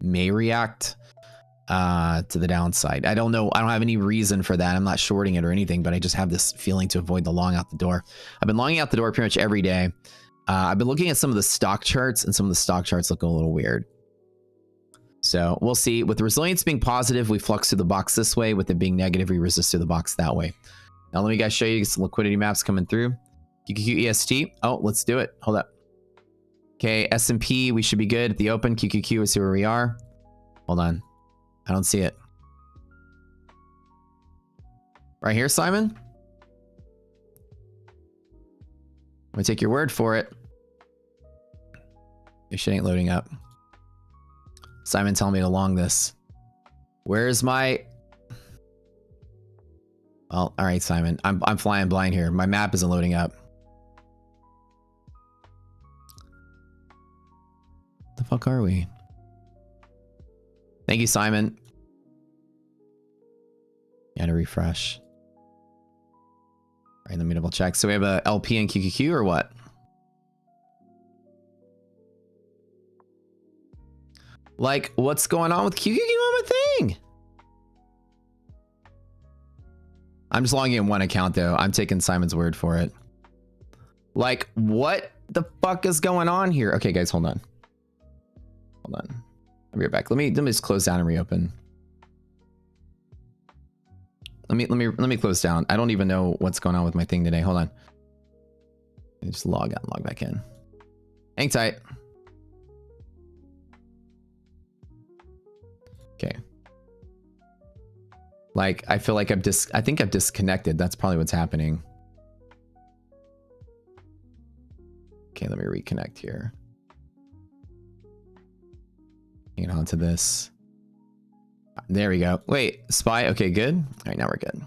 may react to the downside. I don't know. I don't have any reason for that. I'm not shorting it or anything, but I just have this feeling to avoid the long out the door. I've been longing out the door pretty much every day. I've been looking at some of the stock charts, and some of the stock charts look a little weird. So we'll see. With resilience being positive, we flux through the box this way. With it being negative, we resist through the box that way. Now let me guys show you some liquidity maps coming through. QQQ EST. Oh, let's do it. Hold up. Okay, S&P, we should be good at the open. QQQ, let's see where we are. Hold on. I don't see it. Right here, Simon? I'm gonna take your word for it. This shit ain't loading up. Simon telling me to long this. Where's my... Well, all right, Simon. I'm flying blind here. My map isn't loading up. The fuck are we? Thank you, Simon. Gotta refresh. All right, let me double check. So we have a LP and QQQ or what? Like, what's going on with QQQ on my thing? I'm just logging in one account though. I'm taking Simon's word for it. Like, what the fuck is going on here? Okay, guys, hold on. Hold on. I'll be right back. Let me just close down and reopen. Let me close down. I don't even know what's going on with my thing today. Hold on. Let me just log out and log back in. Hang tight. Okay. Like, I feel like I think I've disconnected. That's probably what's happening. Okay, let me reconnect here. Hang on to this. There we go. Wait, spy. Okay, good. All right, now we're good.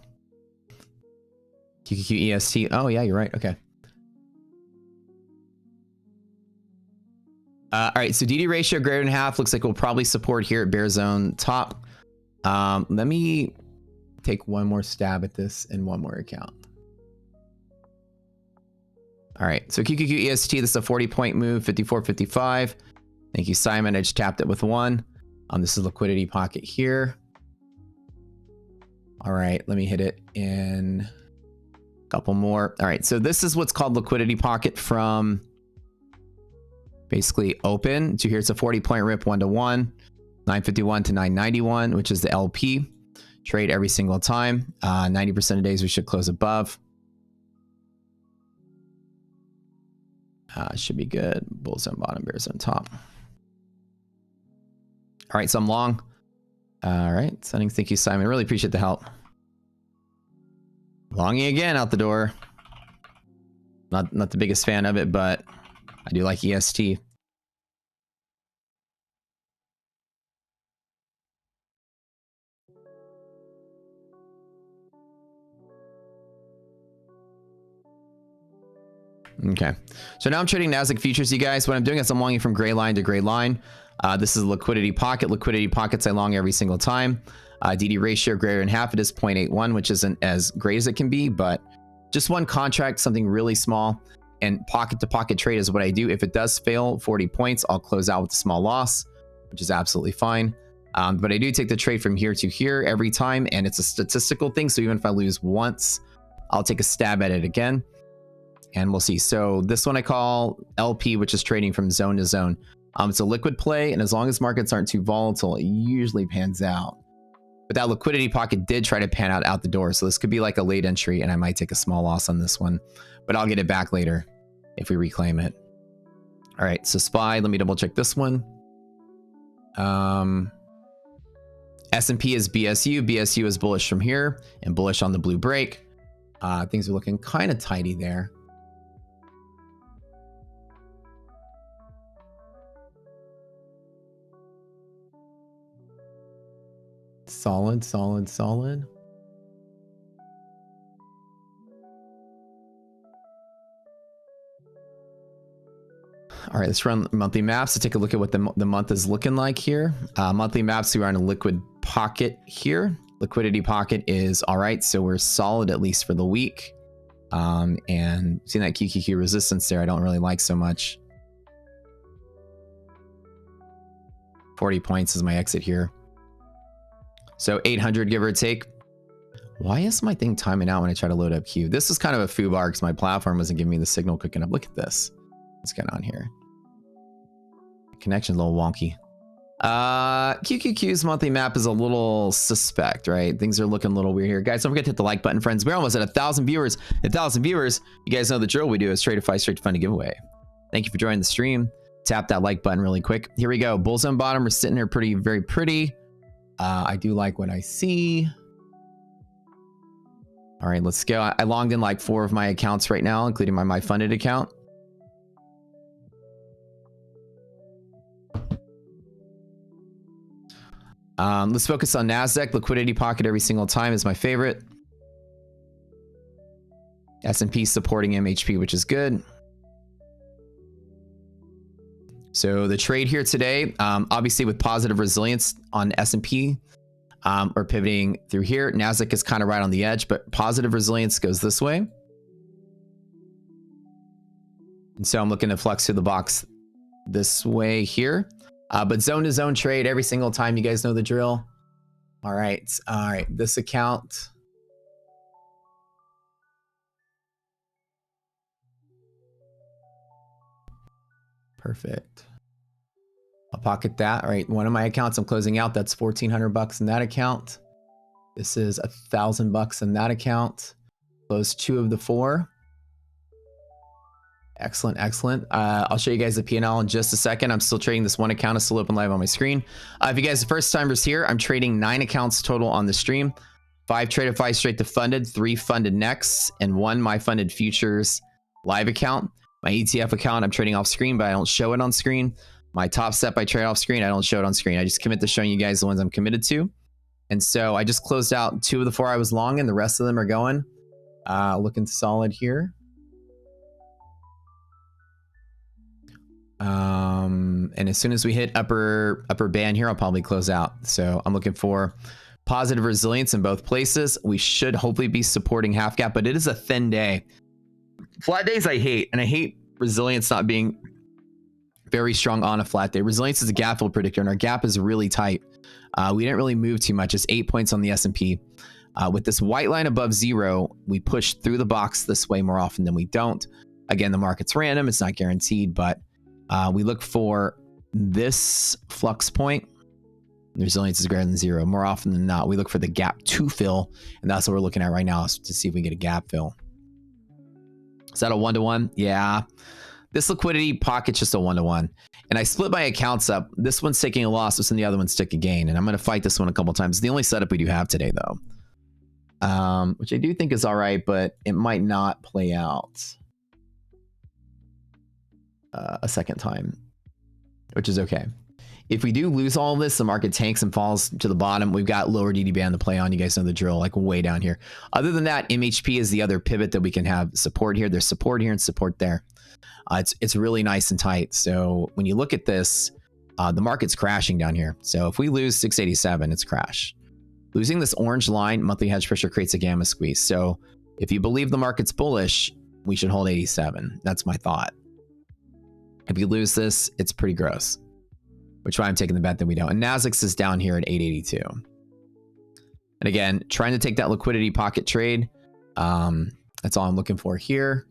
QQQ EST. Oh, yeah, you're right. Okay. All right, so DD ratio greater than half looks like we'll probably support here at bear zone top. Let me take one more stab at this in one more account. All right, so QQQ EST, this is a 40-point move, 54.55. Thank you, Simon. I just tapped it with one. This is liquidity pocket here. All right, let me hit it in a couple more. All right, so this is what's called liquidity pocket from basically open to here. It's a 40-point rip 1-to-1, 951 to 991, which is the LP. Trade every single time. 90% of days we should close above. Should be good. Bull zone bottom, bear zone top. All right, so I'm long. All right, settings. Thank you, Simon. Really appreciate the help. Longing again out the door. Not the biggest fan of it, but I do like EST. Okay, so now I'm trading Nasdaq futures, you guys. What I'm doing is I'm longing from gray line to gray line. This is a liquidity pocket. Liquidity pockets I long every single time. DD ratio greater than half. It is 0.81, which isn't as great as it can be, but just one contract, something really small. And pocket to pocket trade is what I do. If it does fail 40 points, I'll close out with a small loss, which is absolutely fine. But I do take the trade from here to here every time, and it's a statistical thing. So even if I lose once, I'll take a stab at it again, and we'll see. So this one I call LP, which is trading from zone to zone. It's a liquid play, and as long as markets aren't too volatile, it usually pans out. But that liquidity pocket did try to pan out the door, so this could be like a late entry, and I might take a small loss on this one, but I'll get it back later if we reclaim it. All right, so SPY, let me double check this one. S&P is BSU. BSU is bullish from here and bullish on the blue break. Things are looking kind of tidy there. Solid, solid, solid. All right, let's run monthly maps to take a look at what the month is looking like here. Monthly maps, we are in a liquid pocket here. Liquidity pocket is all right, so we're solid at least for the week. And seeing that QQQ resistance there, I don't really like so much. 40 points is my exit here. So 800, give or take. Why is my thing timing out when I try to load up Q? This is kind of a foobar because my platform wasn't giving me the signal quick enough. Look at this. What's going on here? Connection's a little wonky. QQQ's monthly map is a little suspect, right? Things are looking a little weird here. Guys, don't forget to hit the like button, friends. We're almost at 1,000 viewers. 1,000 viewers. You guys know the drill. We do a straight to fight, straight to fund a giveaway. Thank you for joining the stream. Tap that like button really quick. Here we go. Bulls on bottom. We're sitting here pretty, very pretty. I do like what I see. All right, let's go. I logged in like 4 of my accounts right now, including my funded account. Let's focus on NASDAQ. Liquidity pocket every single time is my favorite. S&P supporting MHP, which is good. So the trade here today, obviously with positive resilience on S&P, we're pivoting through here. NASDAQ is kind of right on the edge, but positive resilience goes this way. And so I'm looking to flex through the box this way here. But zone to zone trade every single time. You guys know the drill. All right. All right. This account. Perfect. I'll pocket that. All right, one of my accounts I'm closing out. That's $1,400 in that account. This is $1,000 in that account. Close 2 of the 4. Excellent, excellent. I'll show you guys the P&L in just a second. I'm still trading this one account. It's still open live on my screen. If you guys are first timers here, I'm trading 9 accounts total on the stream. 5 traded, 5 straight to funded, 3 funded next, and 1 my funded futures live account. My ETF account, I'm trading off screen, but I don't show it on screen. My top step, I trade off screen. I don't show it on screen. I just commit to showing you guys the ones I'm committed to. And so I just closed out 2 of the 4 I was long in. The rest of them are going. Looking solid here. And as soon as we hit upper band here, I'll probably close out. So I'm looking for positive resilience in both places. We should hopefully be supporting half gap, but it is a thin day. Flat days I hate, and I hate resilience not being very strong on a flat day. Resilience is a gap fill predictor, and our gap is really tight. We didn't really move too much. It's 8 points on the S&P. With this white line above 0, we push through the box this way more often than we don't. Again, the market's random. It's not guaranteed, but we look for this flux point. Resilience is greater than 0. More often than not, we look for the gap to fill, and that's what we're looking at right now, is to see if we get a gap fill. Is that a 1-to-1? Yeah. This liquidity pocket's just a 1-to-1. And I split my accounts up. This one's taking a loss, and the other one's taking a gain. And I'm going to fight this one a couple times. It's the only setup we do have today, though. Which I do think is all right, but it might not play out a second time, which is okay. If we do lose all of this, the market tanks and falls to the bottom. We've got lower DD band to play on. You guys know the drill, like way down here. Other than that, MHP is the other pivot that we can have support here. There's support here and support there. It's really nice and tight. So when you look at this, the market's crashing down here. So if we lose 687, it's crash. Losing this orange line, monthly hedge pressure, creates a gamma squeeze. So if you believe the market's bullish, we should hold 87. That's my thought. If you lose this, it's pretty gross, which is why I'm taking the bet that we don't. And Nasdaq is down here at 882. And again, trying to take that liquidity pocket trade. That's all I'm looking for here.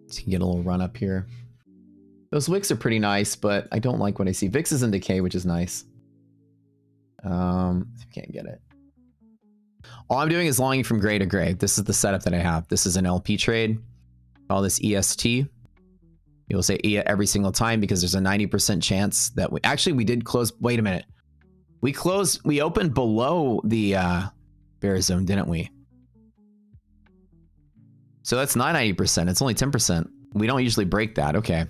So you can get a little run up here. Those wicks are pretty nice, but I don't like what I see. VIX is in decay, which is nice. Can't get it. All I'm doing is longing from gray to gray. This is the setup that I have. This is an LP trade. Call this EST. You'll say E every single time because there's a 90% chance that we did close. Wait a minute. We opened below the bear zone, didn't we? So that's not 90%. It's only 10%. We don't usually break that. Okay.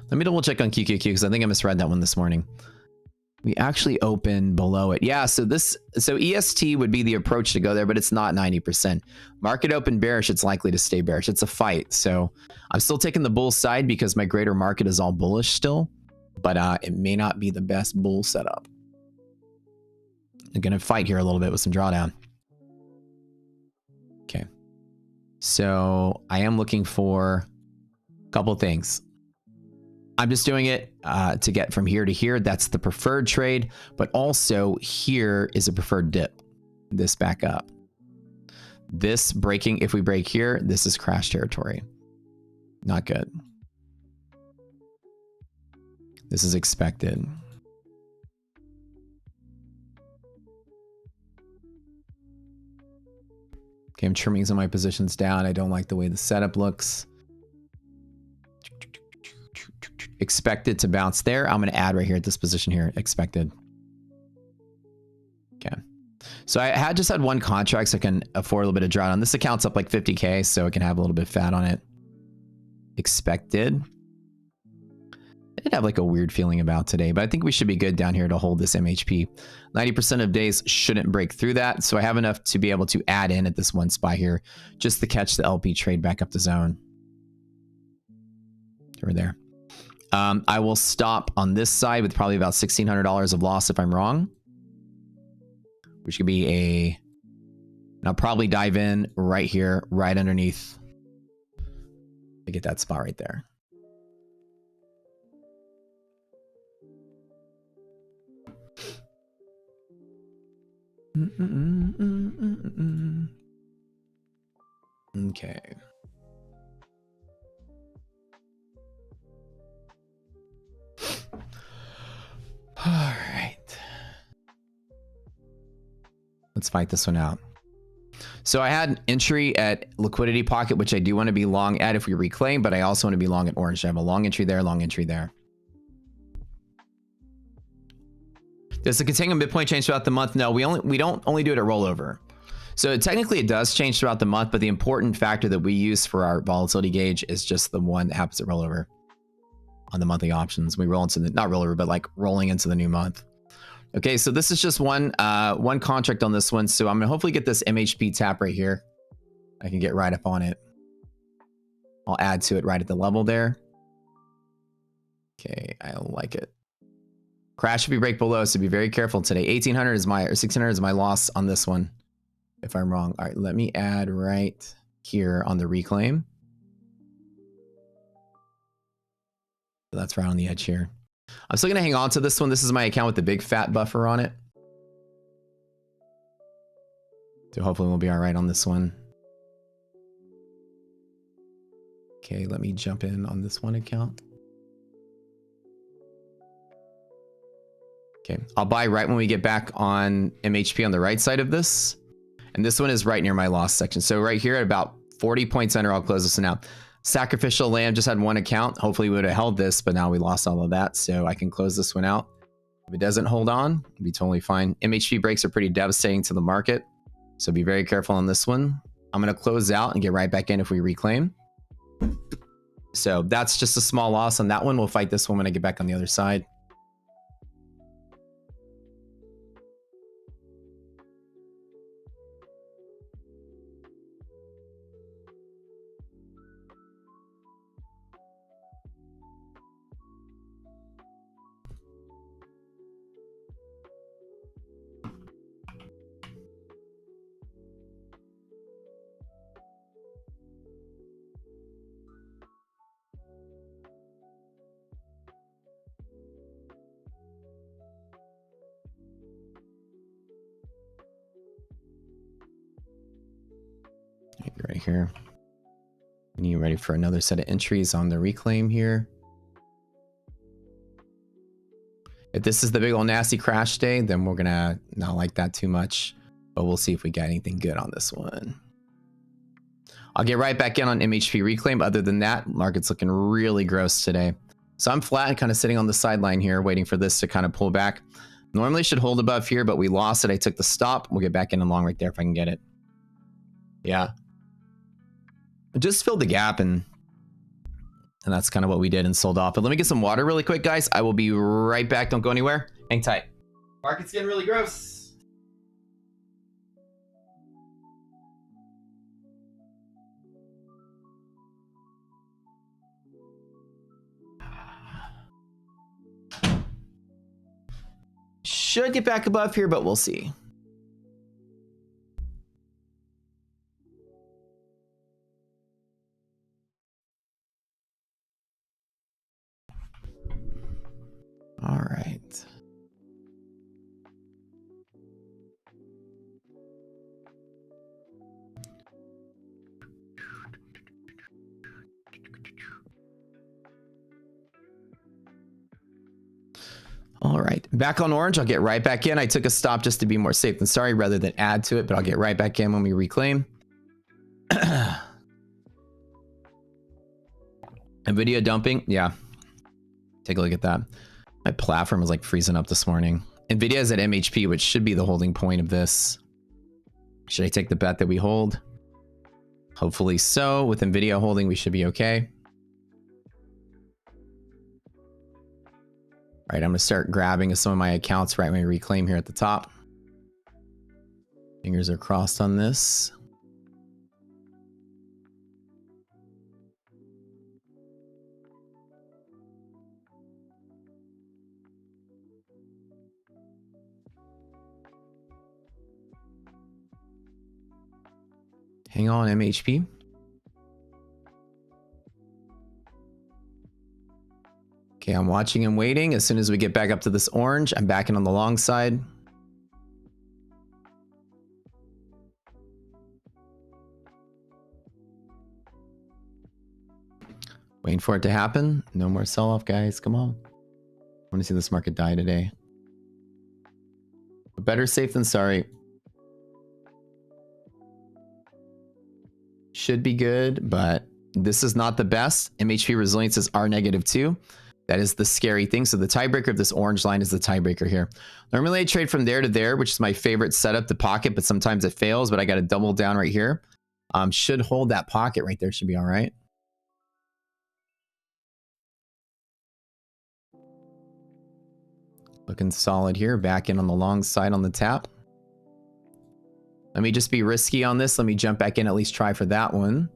Let me double check on QQQ because I think I misread that one this morning. We actually opened below it. Yeah, so EST would be the approach to go there, but it's not 90%. Market open bearish, it's likely to stay bearish. It's a fight. So I'm still taking the bull side because my greater market is all bullish still, but it may not be the best bull setup. I'm going to fight here a little bit with some drawdown. Okay. So I am looking for a couple things. I'm just doing it to get from here to here. That's the preferred trade, but also here is a preferred dip. This back up. This breaking, if we break here, this is crash territory. Not good. This is expected. Okay, I'm trimming some of my positions down. I don't like the way the setup looks. Expected to bounce there. I'm going to add right here at this position here. Expected. Okay. So I just had one contract, so I can afford a little bit of drawdown. This account's up like 50K, so it can have a little bit of fat on it. Expected. I did have like a weird feeling about today, but I think we should be good down here to hold this MHP. 90% of days shouldn't break through that, so I have enough to be able to add in at this one spot here just to catch the LP trade back up the zone. Over there. I will stop on this side with probably about $1,600 of loss if I'm wrong. Which could be and I'll probably dive in right here, right underneath to get that spot right there. Okay. All right. Let's fight this one out. So I had an entry at liquidity pocket, which I do want to be long at if we reclaim, but I also want to be long at orange. I have a long entry there, long entry there. Does the contango midpoint change throughout the month? No, we don't only do it at rollover. So technically it does change throughout the month, but the important factor that we use for our volatility gauge is just the one that happens at rollover on the monthly options. We roll into the, not rollover, but like rolling into the new month. Okay, so this is just one contract on this one. So I'm gonna hopefully get this MHP tap right here. I can get right up on it. I'll add to it right at the level there. Okay, I like it. Crash if we break below, so be very careful today. 1800 is my, or 1600 is my loss on this one, if I'm wrong. All right, let me add right here on the reclaim. So that's right on the edge here. I'm still gonna hang on to this one. This is my account with the big fat buffer on it. So hopefully we'll be all right on this one. Okay, let me jump in on this one account. Okay, I'll buy right when we get back on MHP on the right side of this. And this one is right near my loss section. So right here at about 40 points under, I'll close this one out. Sacrificial lamb just had one account. Hopefully we would have held this, but now we lost all of that. So I can close this one out. If it doesn't hold on, it'll be totally fine. MHP breaks are pretty devastating to the market. So be very careful on this one. I'm going to close out and get right back in if we reclaim. So that's just a small loss on that one. We'll fight this one when I get back on the other side. Right here. And you ready for another set of entries on the reclaim here? If this is the big old nasty crash day, then we're gonna not like that too much, but we'll see if we got anything good on this one. I'll get right back in on MHP reclaim. Other than that, market's looking really gross today. So I'm flat and kind of sitting on the sideline here, waiting for this to kind of pull back. Normally should hold above here, but we lost it. I took the stop. We'll get back in and long right there if I can get it. Yeah. Just filled the gap and that's kind of what we did and sold off. But let me get some water really quick, guys. I will be right back. Don't go anywhere. Hang tight. Market's getting really gross. Should get back above here, but we'll see. All right. All right, back on orange. I'll get right back in. I took a stop just to be more safe than sorry rather than add to it, but I'll get right back in when we reclaim. Nvidia dumping. Yeah. Take a look at that. My platform was like freezing up this morning. Nvidia is at MHP, which should be the holding point of this. Should I take the bet that we hold? Hopefully so. With Nvidia holding, we should be okay. All right, I'm going to start grabbing some of my accounts right when we reclaim here at the top. Fingers are crossed on this. Hang on, MHP. Okay, I'm watching and waiting. As soon as we get back up to this orange, I'm backing on the long side. Waiting for it to happen. No more sell-off, guys. Come on. I want to see this market die today. But better safe than sorry. Should be good, but this is not the best. MHP resiliences are -2. That is the scary thing. So the tiebreaker of this orange line is the tiebreaker here. Normally I trade from there to there, which is my favorite setup to pocket, but sometimes it fails, but I got to double down right here. Should hold that pocket right there. Should be all right. Looking solid here. Back in on the long side on the tap. Let me just be risky on this. Let me jump back in, at least try for that one.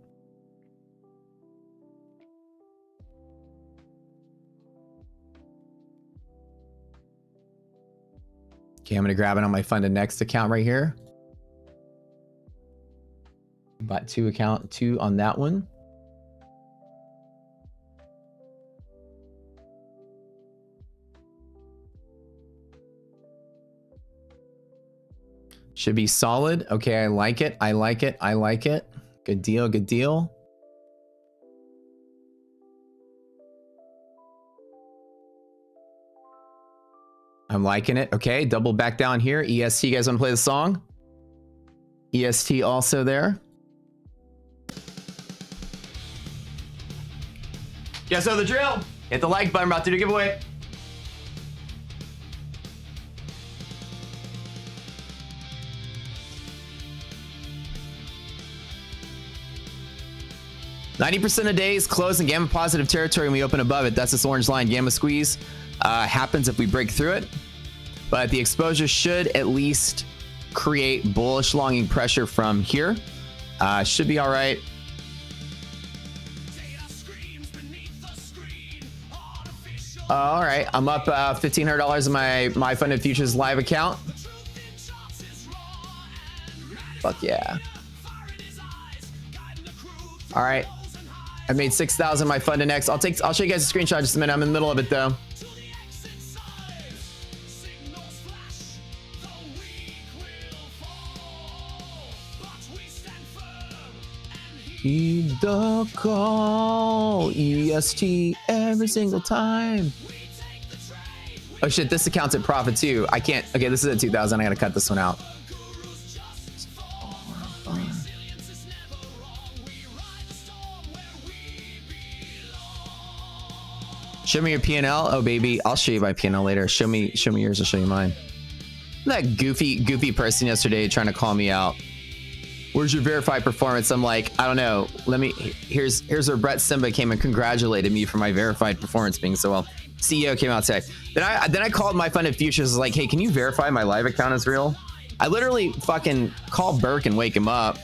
Okay, I'm going to grab it on my funded next account right here. Bought two on that one. Should be solid. Okay, I like it. I like it. I like it. Good deal. Good deal. I'm liking it. Okay, double back down here. EST, you guys want to play the song? EST also there. You guys know the drill. Hit the like button. I'm about to do a giveaway. %90 of days close in gamma positive territory and we open above it. That's this orange line. Gamma squeeze happens if we break through it. But the exposure should at least create bullish longing pressure from here. Should be all right. All right, I'm up $1,500 in my funded futures live account. Fuck yeah. All right, I made 6,000 my funded next. I'll show you guys a screenshot in just a minute. I'm in the middle of it though. Heed the call, EST every single time. Oh shit, this account's at profit too. I can't. Okay, this is at 2,000. I gotta cut this one out. Show me your P&L. Oh baby, I'll show you my P&L later. Show me yours. I'll show you mine. That goofy person yesterday trying to call me out. Where's your verified performance? I'm like, I don't know. Here's where Brett Simba came and congratulated me for my verified performance being so well. CEO came out today. Then I called my funded futures. Was like, hey, can you verify my live account is real? I literally fucking call Burke and wake him up.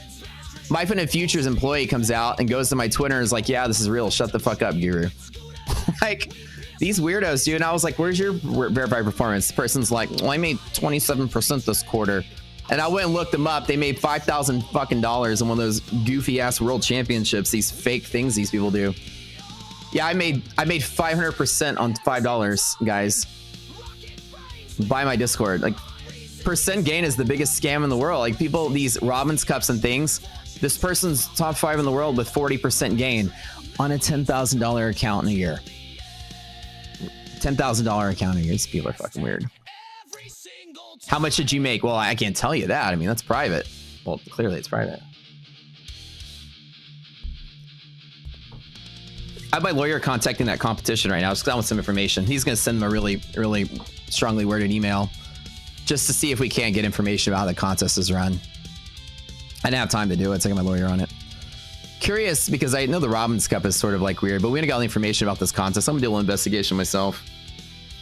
My funded futures employee comes out and goes to my Twitter and is like, yeah, this is real. Shut the fuck up, guru. Like these weirdos, dude. And I was like, where's your verified performance? The person's like, well, I made 27% this quarter. And I went and looked them up. They made $5,000 fucking dollars in one of those goofy ass world championships. These fake things these people do. Yeah, I made 500% on $5, guys. Buy my Discord. Like, percent gain is the biggest scam in the world. Like people, these Robbins cups and things. This person's top 5 in the world with 40% gain on a $10,000 account in a year. $10,000 account in a year. These people are fucking weird. How much did you make? Well, I can't tell you that. I mean, that's private. Well, clearly it's private. I have my lawyer contacting that competition right now just because I want some information. He's going to send them a really, really strongly worded email just to see if we can't get information about how the contest is run. I didn't have time to do it, so I got my lawyer on it. Curious because I know the Robbins Cup is sort of like weird, but we haven't got all the information about this contest. I'm going to do a little investigation myself.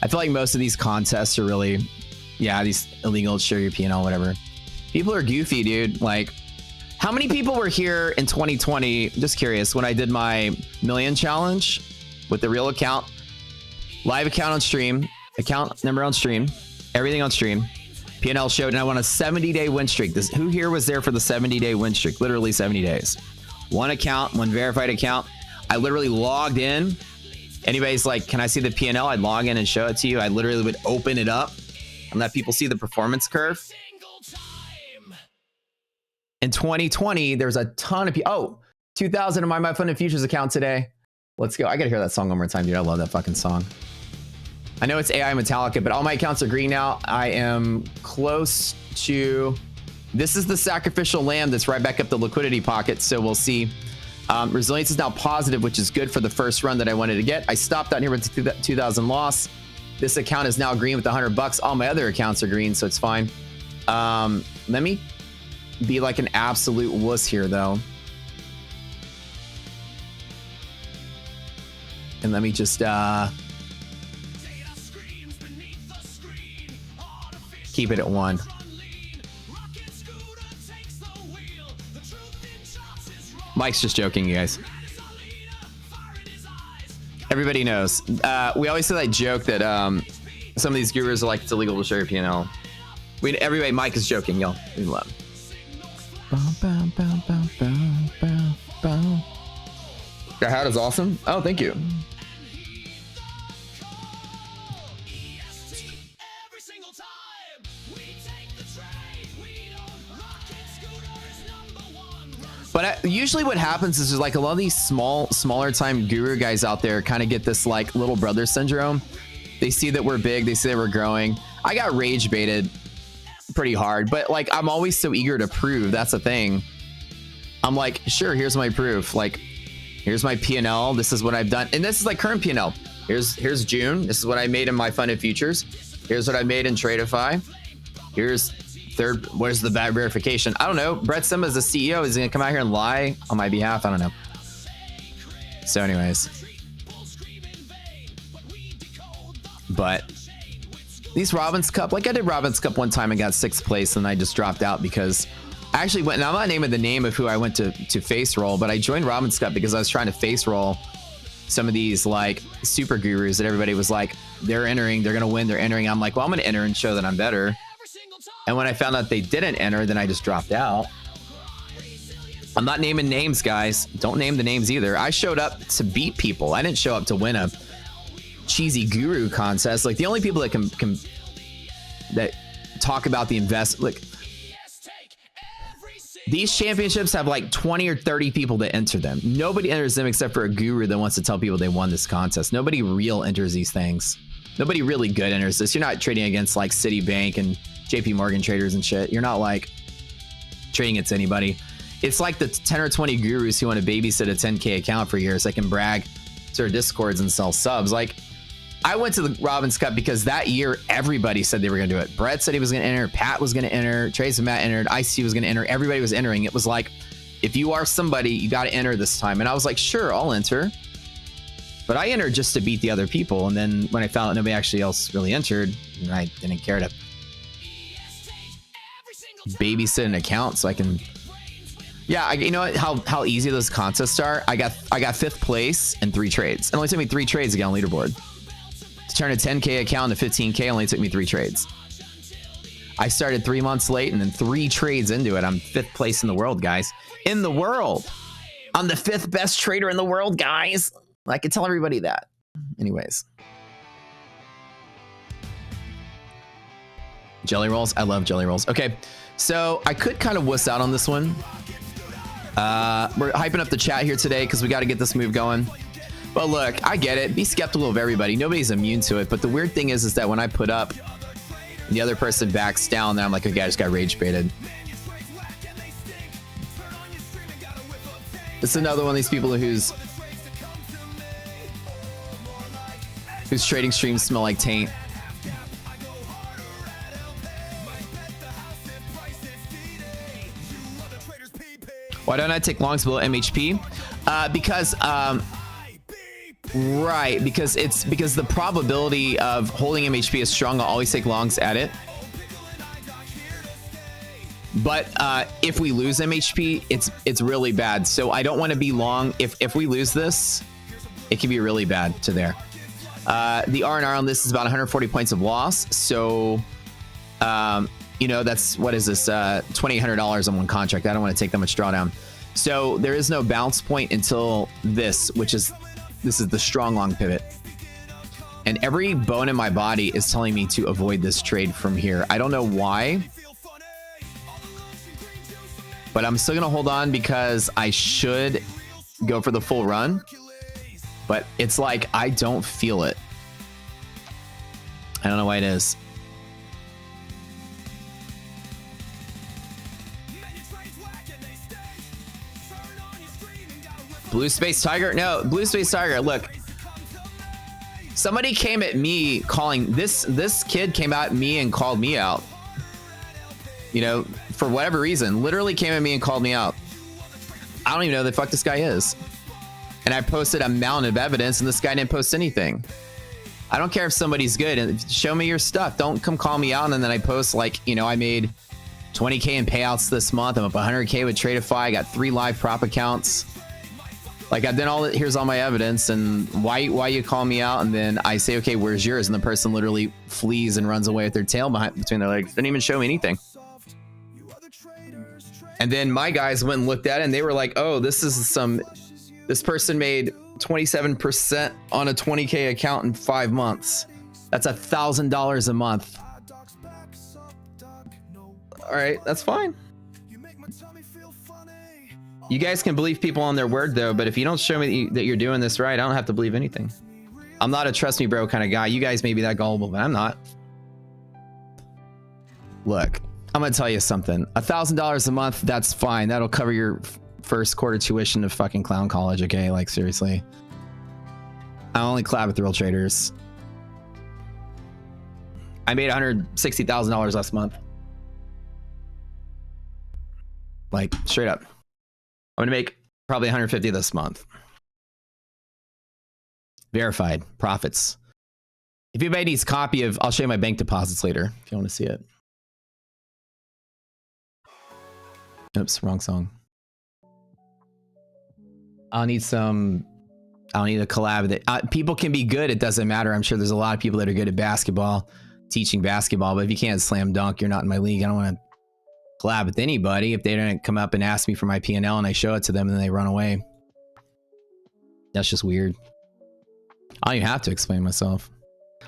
I feel like most of these contests are really... yeah, these illegal, share your P&L, whatever. People are goofy, dude. Like, how many people were here in 2020? Just curious, when I did my million challenge with the real account, live account on stream, account number on stream, everything on stream, P&L showed, and I won a 70-day win streak. Who here was there for the 70-day win streak? Literally 70 days. One account, one verified account. I literally logged in. Anybody's like, can I see the P&L? I'd log in and show it to you. I literally would open it up and let people see the performance curve. In 2020, there's a ton of people. Oh, 2,000 in my funded futures account today. Let's go. I gotta hear that song one more time, dude. I love that fucking song. I know it's AI Metallica, but all my accounts are green now. I am close to... This is the sacrificial lamb that's right back up the liquidity pocket, so we'll see. Resilience is now positive, which is good for the first run that I wanted to get. I stopped out here with 2,000 loss. This account is now green with $100. All my other accounts are green, so it's fine. Let me be like an absolute wuss here, though. And let me just keep it at 1. Mike's just joking, you guys. Everybody knows. We always say that joke that some of these gurus are like, it's illegal to share your P&L. Everybody, Mike is joking, y'all. We love him. That hat is awesome. Oh, thank you. But usually what happens is like a lot of these smaller time guru guys out there kind of get this like little brother syndrome. They see that we're big. They see that we're growing. I got rage baited pretty hard, but like I'm always so eager to prove. That's the thing. I'm like, sure, here's my proof. Like, here's my P&L. This is what I've done. And this is like current P&L. Here's June. This is what I made in my funded futures. Here's what I made in Tradeify. Here's third. Where's the bad verification? I don't know. Brett Simba is the CEO. Is he gonna come out here and lie on my behalf? I don't know. So anyways, but these Robbins Cup, like I did Robbins Cup one time and got 6th place, and I just dropped out because I actually went, and I'm not naming the name of who I went to face roll, but I joined Robbins Cup because I was trying to face roll some of these like super gurus that everybody was like, they're entering, they're gonna win, they're entering. I'm like, well, I'm gonna enter and show that I'm better. And when I found out they didn't enter, then I just dropped out. I'm not naming names, guys. Don't name the names either. I showed up to beat people. I didn't show up to win a cheesy guru contest. Like the only people that can that talk about the like these championships have like 20 or 30 people that enter them. Nobody enters them except for a guru that wants to tell people they won this contest. Nobody real enters these things. Nobody really good enters this. You're not trading against like Citibank and JP Morgan traders and shit. You're not like trading against anybody. It's like the 10 or 20 gurus who want to babysit a 10K account for years. They can brag to their discords and sell subs. Like I went to the Robbins Cup because that year everybody said they were going to do it. Brett said he was going to enter. Pat was going to enter. Trace and Matt entered. IC was going to enter. Everybody was entering. It was like, if you are somebody, you got to enter this time. And I was like, sure, I'll enter. But I entered just to beat the other people. And then when I found out nobody actually else really entered, and I didn't care to babysit an account so I can... Yeah, you know how easy those contests are? I got 5th place in 3 trades. It only took me 3 trades to get on leaderboard. To turn a 10K account to 15K only took me 3 trades. I started 3 months late, and then 3 trades into it, I'm 5th place in the world, guys. In the world! I'm the 5th best trader in the world, guys! I can tell everybody that. Anyways. Jelly rolls? I love jelly rolls. Okay, so I could kind of wuss out on this one. We're hyping up the chat here today because we got to get this move going. But look, I get it. Be skeptical of everybody. Nobody's immune to it. But the weird thing is that when I put up, the other person backs down, then I'm like, okay, I just got rage baited. It's another one of these people whose trading streams smell like taint. Why don't I take longs below MHP? Because the probability of holding MHP is strong. I'll always take longs at it. But if we lose MHP, it's really bad. So I don't want to be long. If we lose this, it can be really bad to there. The R&R on this is about 140 points of loss. So, you know, that's, what is this? $2,800 on one contract. I don't want to take that much drawdown. So there is no bounce point until this is the strong long pivot. And every bone in my body is telling me to avoid this trade from here. I don't know why, but I'm still going to hold on because I should go for the full run. but it's like I don't feel it. I don't know why it is. Blue Space Tiger? No, Blue Space Tiger, look. Somebody came at me calling, this kid came at me and called me out. You know, for whatever reason, literally came at me and called me out. I don't even know who the fuck this guy is. And I posted a mountain of evidence and this guy didn't post anything. I don't care if somebody's good, and show me your stuff. Don't come call me out and then I post like, you know, I made 20K in payouts this month. I'm up 100K with Tradeify. I got 3 live prop accounts. Like I've done all that. Here's all my evidence, and why you call me out, and then I say, okay, where's yours? And the person literally flees and runs away with their tail between their legs. Didn't even show me anything. And then my guys went and looked at it, and they were like, oh, this person made 27% on a 20K account in 5 months. That's $1,000 a month. All right, that's fine. You guys can believe people on their word though, but if you don't show me that you're doing this right, I don't have to believe anything. I'm not a trust me bro kind of guy. You guys may be that gullible, but I'm not. Look, I'm gonna tell you something. $1,000 a month, that's fine. That'll cover your first quarter tuition of fucking clown college, okay? Like seriously. I only collab with real traders. I made $160,000 last month. Like straight up. I'm gonna make probably 150 this month. Verified profits. If anybody needs a copy of, I'll show you my bank deposits later if you want to see it. Oops, wrong song. I'll need a collab that people can be good. It doesn't matter. I'm sure there's a lot of people that are good at basketball, teaching basketball, but if you can't slam dunk, you're not in my league. I don't want to collab with anybody if they don't come up and ask me for my P&L and I show it to them and then they run away. That's just weird. I don't even have to explain myself.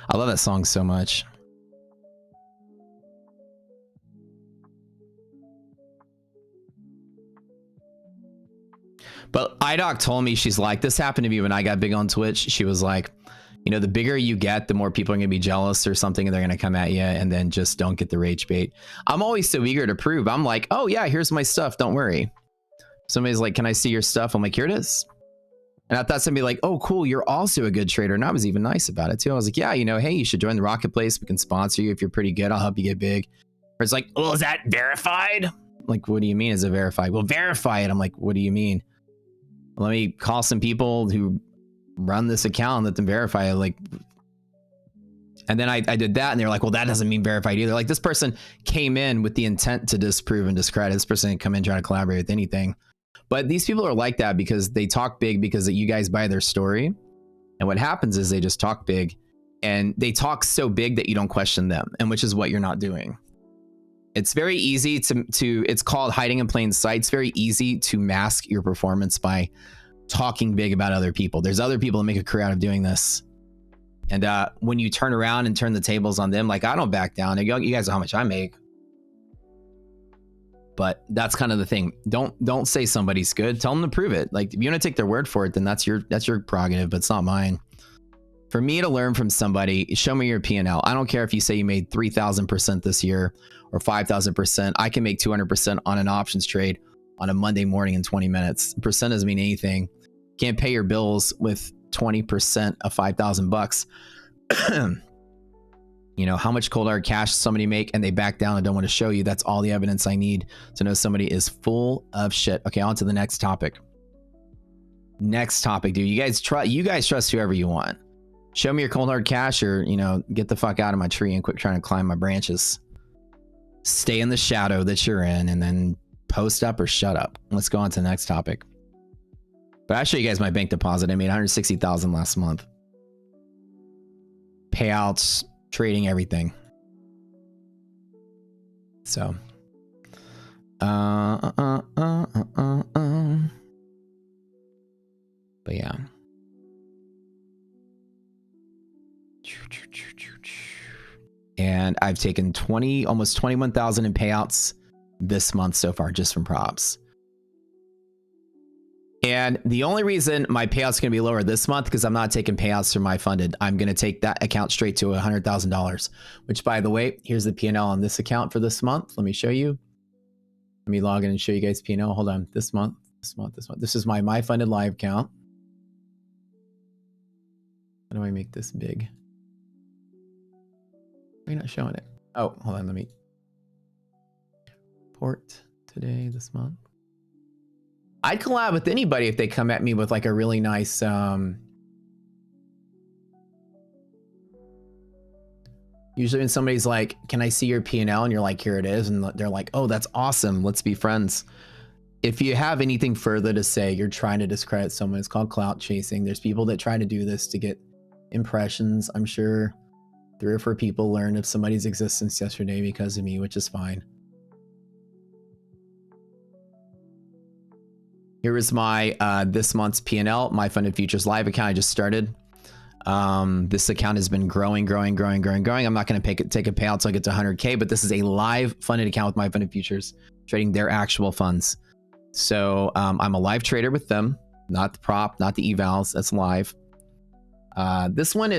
I love that song so much. But iDoc told me, she's like, this happened to me when I got big on Twitch. She was like, you know, the bigger you get, the more people are going to be jealous or something, and they're going to come at you, and then just don't get the rage bait. I'm always so eager to prove. I'm like, oh yeah, here's my stuff. Don't worry. Somebody's like, can I see your stuff? I'm like, here it is. And I thought somebody like, oh, cool, you're also a good trader. And I was even nice about it too. I was like, yeah, you know, hey, you should join the Rocket Place. We can sponsor you if you're pretty good. I'll help you get big. Or it's like, oh, is that verified? I'm like, what do you mean is it verified? Well, verify it. I'm like, what do you mean? Let me call some people who run this account and let them verify it. Like, and then I did that, and they're like, well, that doesn't mean verified either. Like, this person came in with the intent to disprove and discredit. This person didn't come in trying to collaborate with anything. But these people are like that because they talk big because you guys buy their story. And what happens is they just talk big, and they talk so big that you don't question them, and which is what you're not doing. It's very easy to it's called hiding in plain sight. It's very easy to mask your performance by talking big about other people. There's other people that make a career out of doing this. And when you turn around and turn the tables on them, like, I don't back down. You guys know how much I make. But that's kind of the thing. Don't say somebody's good. Tell them to prove it. Like, if you want to take their word for it, then that's your prerogative, but it's not mine. For me to learn from somebody, show me your P&L. I don't care if you say you made 3,000% this year or 5,000%. I can make 200% on an options trade on a Monday morning in 20 minutes. Percent doesn't mean anything. Can't pay your bills with 20% of 5,000 bucks. You know, how much cold hard cash does somebody make and they back down and don't want to show you? That's all the evidence I need to know somebody is full of shit. Okay, on to the next topic. Next topic, dude. You guys trust whoever you want. Show me your cold hard cash, or, you know, get the fuck out of my tree and quit trying to climb my branches. Stay in the shadow that you're in, and then post up or shut up. Let's go on to the next topic. But I'll show you guys my bank deposit. I made $160,000 last month. Payouts, trading, everything. So, but yeah. And I've taken almost 21,000 in payouts this month so far, just from props. And the only reason my payout's going to be lower this month, because I'm not taking payouts from my funded. I'm going to take that account straight to $100,000, which, by the way, here's the P&L on this account for this month. Let me show you. Let me log in and show you guys P&L. Hold on. This month. This is my funded live account. How do I make this big? Why are you not showing it? Oh, hold on. Let me port today, this month. I'd collab with anybody if they come at me with like a really nice usually when somebody's like, can I see your P&L? And you're like, here it is. And they're like, oh, that's awesome. Let's be friends. If you have anything further to say, you're trying to discredit someone. It's called clout chasing. There's people that try to do this to get impressions. I'm sure 3 or 4 people learned of somebody's existence yesterday because of me, which is fine. Here is my this month's P&L, my funded futures live account. I just started. This account has been growing. I'm not going to take a payout until I get to 100K, but this is a live funded account with my funded futures, trading their actual funds. So I'm a live trader with them, not the prop, not the evals. That's live. This one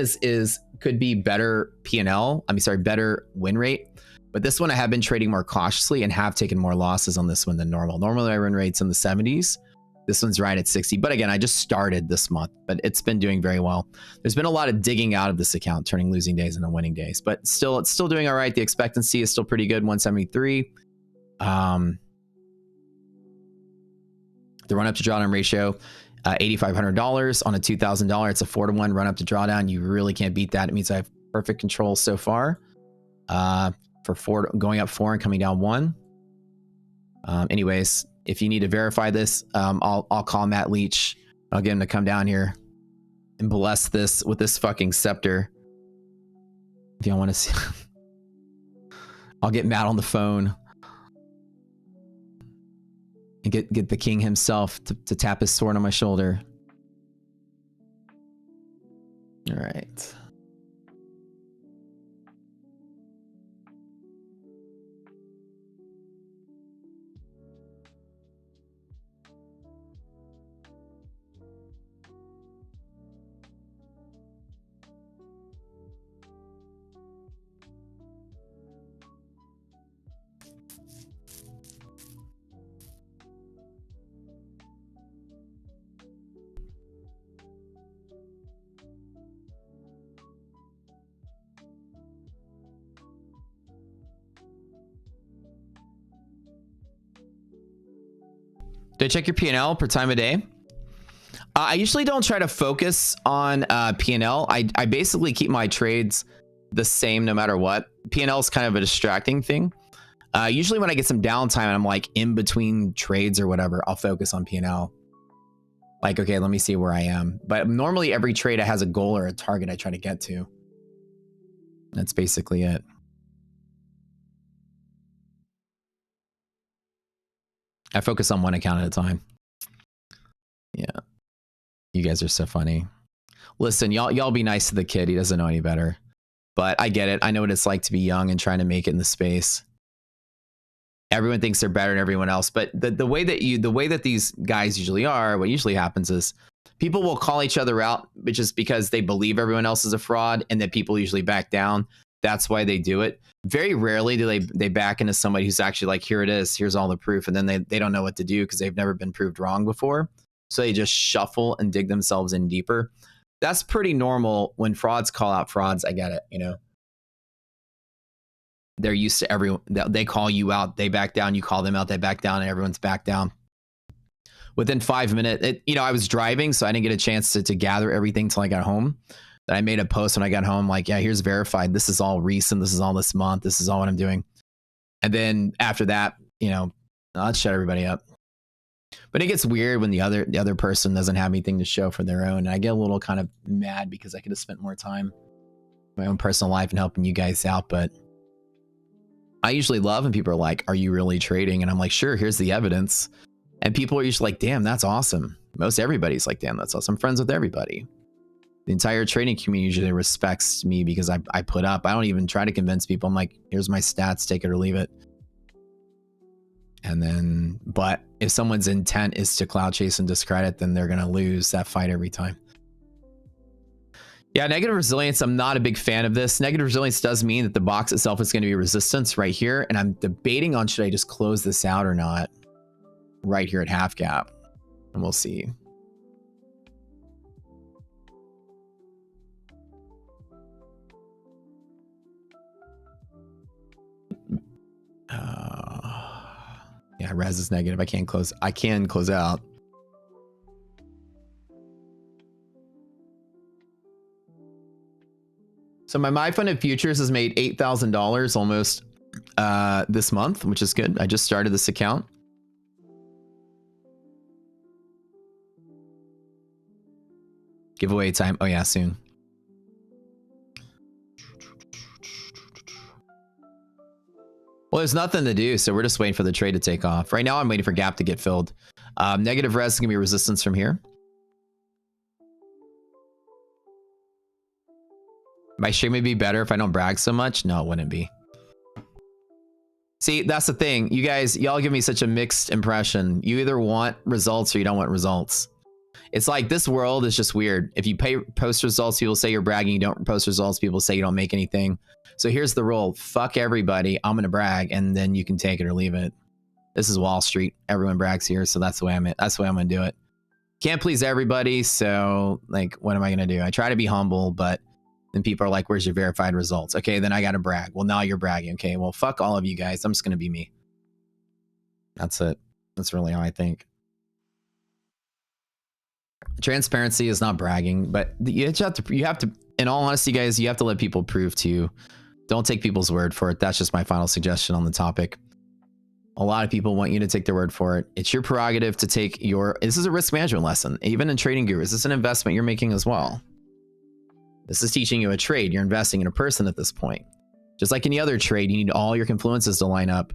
could be better P&L. Better win rate. But this one I have been trading more cautiously and have taken more losses on this one than normal. Normally I run rates in the 70s. This one's right at 60. But again, I just started this month, but it's been doing very well. There's been a lot of digging out of this account, turning losing days into winning days. But still, it's still doing all right. The expectancy is still pretty good, 173. The run up to drawdown ratio, $8,500 on a $2,000. It's a 4-to-1 run up to drawdown. You really can't beat that. It means I have perfect control so far. For 4 going up 4 and coming down 1. Anyways, if you need to verify this, I'll call Matt Leach. I'll get him to come down here and bless this with this fucking scepter. If y'all want to see, I'll get Matt on the phone and get the king himself to tap his sword on my shoulder. All right. Do I check your P&L per time of day? I usually don't try to focus on P&L. I basically keep my trades the same no matter what. P&L is kind of a distracting thing. Usually when I get some downtime and I'm like in between trades or whatever, I'll focus on P&L. Like, okay, let me see where I am. But normally every trade has a goal or a target I try to get to. That's basically it. I focus on one account at a time. Yeah. You guys are so funny. Listen, y'all be nice to the kid. He doesn't know any better. But I get it. I know what it's like to be young and trying to make it in the space. Everyone thinks they're better than everyone else. But the way that these guys usually are, what usually happens is people will call each other out, which is because they believe everyone else is a fraud, and that people usually back down. That's why they do it. Very rarely do they back into somebody who's actually like, here it is, here's all the proof. And then they don't know what to do because they've never been proved wrong before. So they just shuffle and dig themselves in deeper. That's pretty normal when frauds call out frauds. I get it, you know. They're used to everyone. They call you out, they back down, you call them out, they back down, and everyone's back down. Within 5 minutes, I was driving, so I didn't get a chance to gather everything till I got home. Then I made a post when I got home, like, yeah, here's verified. This is all recent. This is all this month. This is all what I'm doing. And then after that, I'll shut everybody up. But it gets weird when the other person doesn't have anything to show for their own. And I get a little kind of mad because I could have spent more time in my own personal life and helping you guys out. But I usually love when people are like, are you really trading? And I'm like, sure, here's the evidence. And people are usually like, damn, that's awesome. Most everybody's like, damn, that's awesome. I'm friends with everybody. The entire trading community usually respects me because I put up. I don't even try to convince people. I'm like, here's my stats, take it or leave it. And then, but if someone's intent is to cloud chase and discredit, then they're going to lose that fight every time. Yeah, negative resilience, I'm not a big fan of this. Negative resilience does mean that the box itself is going to be resistance right here. And I'm debating on should I just close this out or not right here at half gap. And we'll see. Yeah, res is negative. I can close out. So my MyFunded Futures has made $8,000 almost this month, which is good. I just started this account. Giveaway time. Oh yeah, soon. Well, there's nothing to do, so we're just waiting for the trade to take off. Right now, I'm waiting for gap to get filled. Negative res is going to be resistance from here. My stream would be better if I don't brag so much. No, it wouldn't be. See, that's the thing. You guys, y'all give me such a mixed impression. You either want results or you don't want results. It's like this world is just weird. If you post results, people say you're bragging. You don't post results, people say you don't make anything. So here's the rule. Fuck everybody. I'm going to brag, and then you can take it or leave it. This is Wall Street. Everyone brags here, so that's the way I'm going to do it. Can't please everybody, so like, what am I going to do? I try to be humble, but then people are like, where's your verified results? Okay, then I got to brag. Well, now you're bragging. Okay, well, fuck all of you guys. I'm just going to be me. That's it. That's really how I think. Transparency is not bragging, but you have to, in all honesty, guys, you have to let people prove to you. Don't take people's word for it. That's just my final suggestion on the topic. A lot of people want you to take their word for it. It's your prerogative to take this is a risk management lesson. Even in Trading Gurus, this is an investment you're making as well. This is teaching you a trade. You're investing in a person at this point. Just like any other trade, you need all your confluences to line up.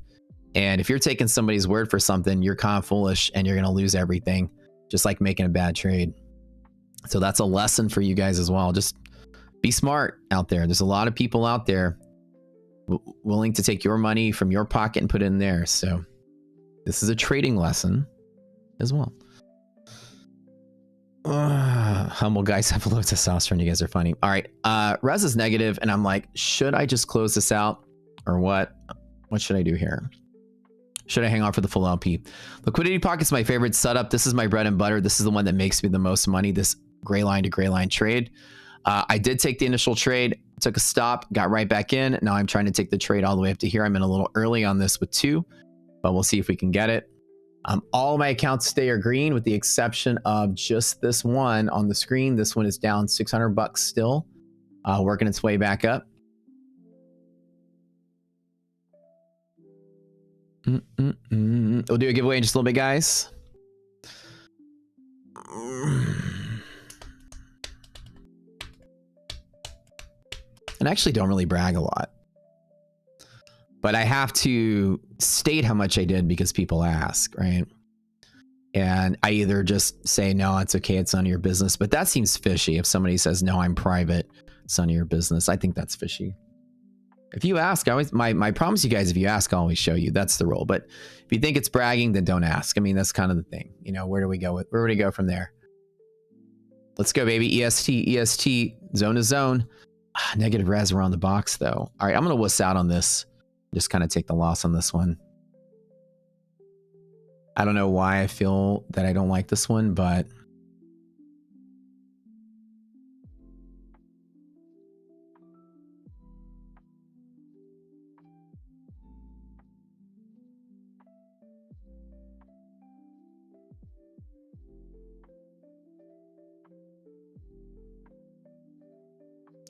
And if you're taking somebody's word for something, you're kind of foolish and you're going to lose everything, just like making a bad trade. So that's a lesson for you guys as well. Just be smart out there. There's a lot of people out there willing to take your money from your pocket and put it in there. So this is a trading lesson as well. Humble guys have low testosterone. You guys are funny. All right. Res is negative, and I'm like, should I just close this out or what? What should I do here? Should I hang on for the full LP? Liquidity pocket's my favorite setup. This is my bread and butter. This is the one that makes me the most money. This gray line to gray line trade. I did take the initial trade, took a stop, got right back in. Now I'm trying to take the trade all the way up to here. I'm in a little early on this with 2, but we'll see if we can get it. All my accounts today are green with the exception of just this one on the screen. This one is down $600 still, working its way back up. We'll do a giveaway in just a little bit, guys. And I actually don't really brag a lot, but I have to state how much I did because people ask, right? And I either just say, no, it's okay, it's none of your business. But that seems fishy. If somebody says, no, I'm private, it's none of your business. I think that's fishy. If you ask, I always, my promise you guys, if you ask, I'll always show you. That's the rule. But if you think it's bragging, then don't ask. I mean, that's kind of the thing. You know, where do we go from there? Let's go, baby. EST, zone to zone. Negative res around the box, though. All right, I'm going to wuss out on this. Just kind of take the loss on this one. I don't know why I feel that I don't like this one, but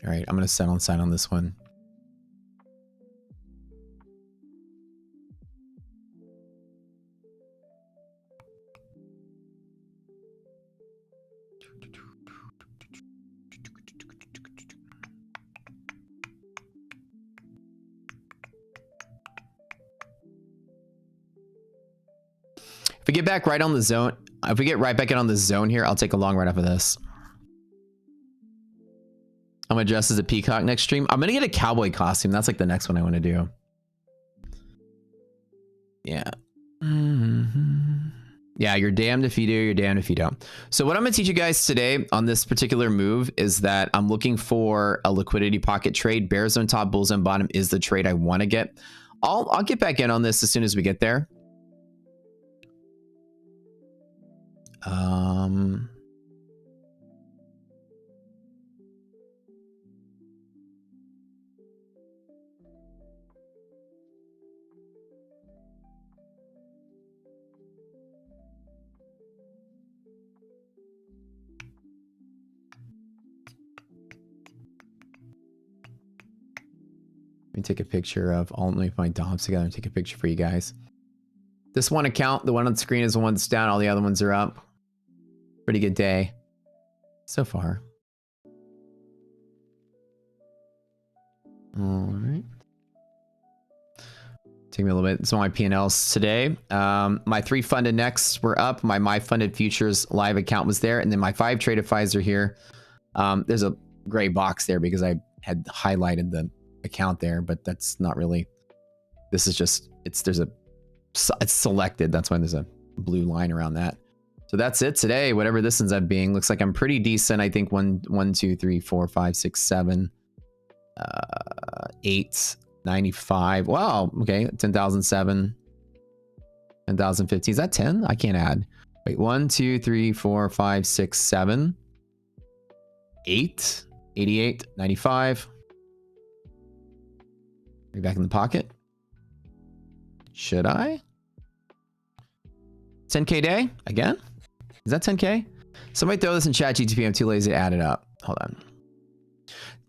all right, I'm going to set on side on this one. If we get back right on the zone, if we get right back in on the zone here, I'll take a long right off of this. I'm going to dress as a peacock next stream. I'm going to get a cowboy costume. That's like the next one I want to do. Yeah. Yeah, you're damned if you do, you're damned if you don't. So what I'm going to teach you guys today on this particular move is that I'm looking for a liquidity pocket trade. Bear zone top, bull zone bottom is the trade I want to get. I'll get back in on this as soon as we get there. Let me take a picture of, I'll make my DOMs together and take a picture for you guys. This one account, the one on the screen is the one that's down. All the other ones are up. Pretty good day so far. All right. Take me a little bit. So my P&Ls today. My 3 funded next were up. My funded futures live account was there. And then my 5 traded-fies are here. There's a gray box there because I had highlighted the account there, but that's not really, this is just, it's selected. That's why there's a blue line around that. So that's it today, whatever this ends up being. Looks like I'm pretty decent. I think 1, 2, 3, 4, 5, 6, 7, 8, 95. Wow. Okay. 10,007, 10,015. Is that 10? I can't add. Wait, 1, 2, 3, 4, 5, 6, 7, 8, 88, 95. Are you back in the pocket? Should I? 10K day again? Is that 10K? Somebody throw this in chat GTP. I'm too lazy to add it up. Hold on.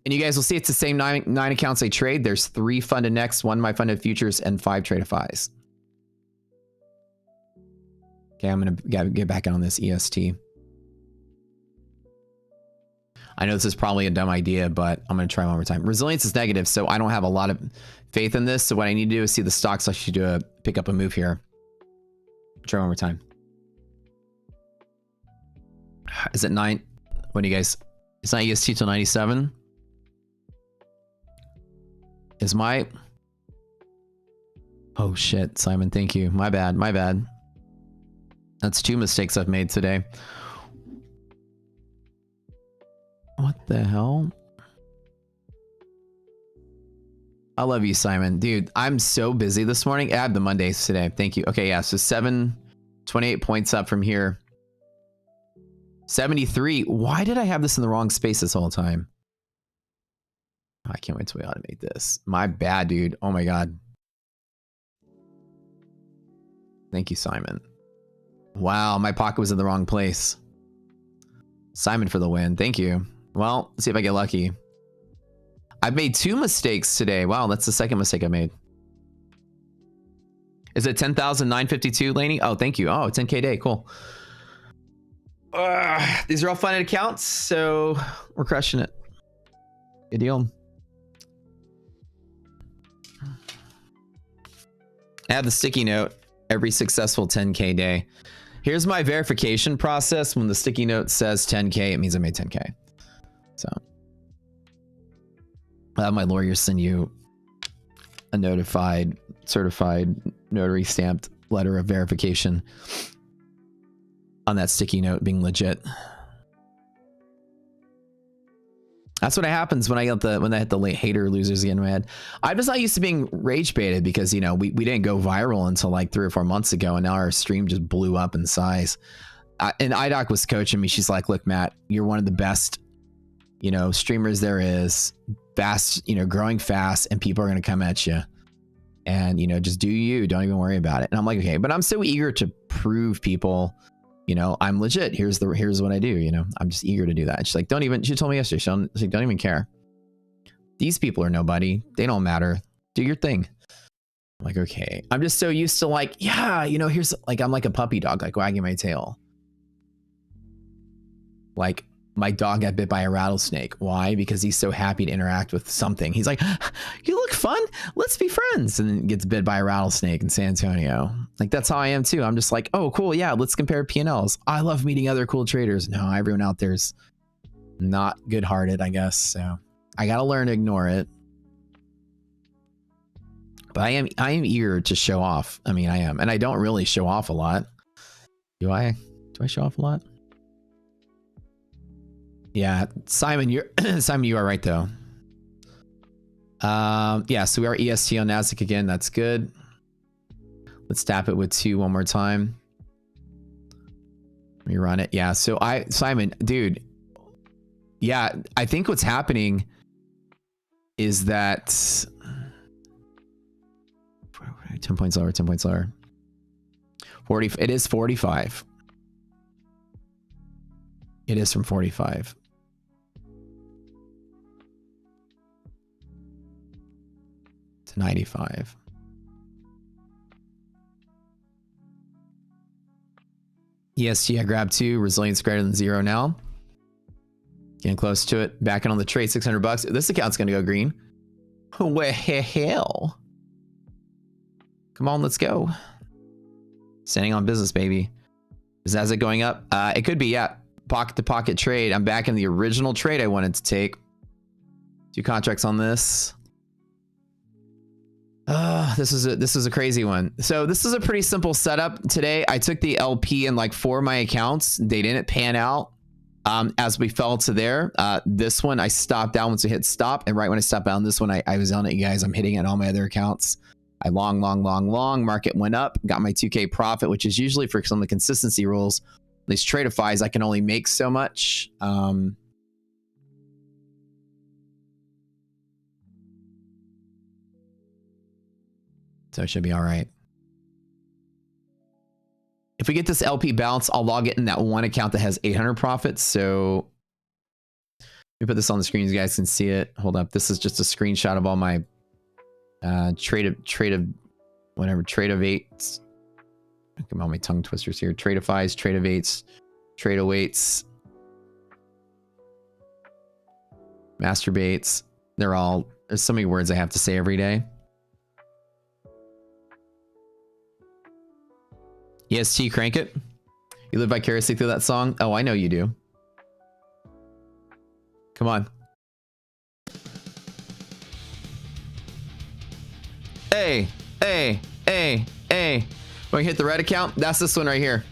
And you guys will see it's the same nine accounts I trade. There's 3 funded next, 1 my funded futures, and 5 traded-fies. Okay, I'm gonna get back on this EST. I know this is probably a dumb idea, but I'm going to try one more time. Resilience is negative, so I don't have a lot of faith in this. So what I need to do is see the stocks. I should pick up a move here. Try one more time. Is it 9? What do you guys? It's not EST till 97. Is my... Oh shit, Simon, thank you. My bad, my bad. That's 2 mistakes I've made today. What the hell? I love you, Simon. Dude, I'm so busy this morning. I have the Mondays today. Thank you. Okay, yeah, so 28 points up from here. 73. Why did I have this in the wrong space this whole time? I can't wait till we automate this. My bad, dude. Oh my God. Thank you, Simon. Wow, my pocket was in the wrong place. Simon for the win. Thank you. Well, let's see if I get lucky. I've made 2 mistakes today. Wow, that's the second mistake I made. Is it 10,952, Laney? Oh, thank you. Oh, 10K day. Cool. These are all funded accounts, so we're crushing it. Good deal. I have the sticky note every successful 10K day. Here's my verification process. When the sticky note says 10K, it means I made 10K. So I'll have my lawyer send you a notified, certified, notary stamped letter of verification on that sticky note being legit. That's what happens when I hit the late hater losers again in my head. I'm just not used to being rage baited because, you know, we didn't go viral until like 3 or 4 months ago, and now our stream just blew up in size. And IDOC was coaching me. She's like, look, Matt, you're one of the best, you know, streamers there is, fast, you know, growing fast, and people are going to come at you. And, you know, just do you, don't even worry about it. And I'm like, okay, but I'm so eager to prove people, you know, I'm legit. Here's what I do. You know, I'm just eager to do that. And she's like, she told me yesterday, she's like, don't even care. These people are nobody. They don't matter. Do your thing. I'm like, okay. I'm just so used to like, yeah, you know, here's like, I'm like a puppy dog, like wagging my tail. Like my dog got bit by a rattlesnake. Why? Because he's so happy to interact with something. He's like, you look fun. Let's be friends. And then gets bit by a rattlesnake in San Antonio. Like, that's how I am too. I'm just like, oh, cool. Yeah, let's compare P&Ls. I love meeting other cool traders. No, everyone out there's not good-hearted, I guess. So I got to learn to ignore it. But I am eager to show off. I mean, I am. And I don't really show off a lot. Do I? Do I show off a lot? Yeah, Simon, Simon, you are right though. Yeah, so we are EST on Nasdaq again. That's good. Let's tap it with 2 one more time. Let me run it. Yeah, so Simon, dude. Yeah, I think what's happening is that 10 points lower, 10 points lower. 40, it is 45. It is from 45. To 95. ESG, I grabbed 2. Resilience greater than 0 now. Getting close to it. Backing on the trade, 600 bucks. This account's going to go green. Well, come on, let's go. Standing on business, baby. Is Nasdaq going up? It could be, yeah. Pocket to pocket trade. I'm back in the original trade I wanted to take. 2 contracts on this. This is a crazy one. So this is a pretty simple setup today. I took the LP in like 4 of my accounts. They didn't pan out as we fell to there. This one I stopped down once we hit stop, and right when I stopped down this one, I was on it, you guys. I'm hitting it on all my other accounts. I long. Market went up, got my 2K profit, which is usually for some of the consistency rules. These tradefies, I can only make so much. So it should be all right. If we get this LP bounce, I'll log it in that one account that has 800 profits. So let me put this on the screen so you guys can see it. Hold up. This is just a screenshot of all my trade of 8s. Come on, my tongue twisters here. Trade of 5s, trade of 8s, trade of 8s, masturbates. There's so many words I have to say every day. EST, crank it. You live vicariously through that song? Oh, I know you do. Come on. Hey. Want to hit the red account? That's this one right here.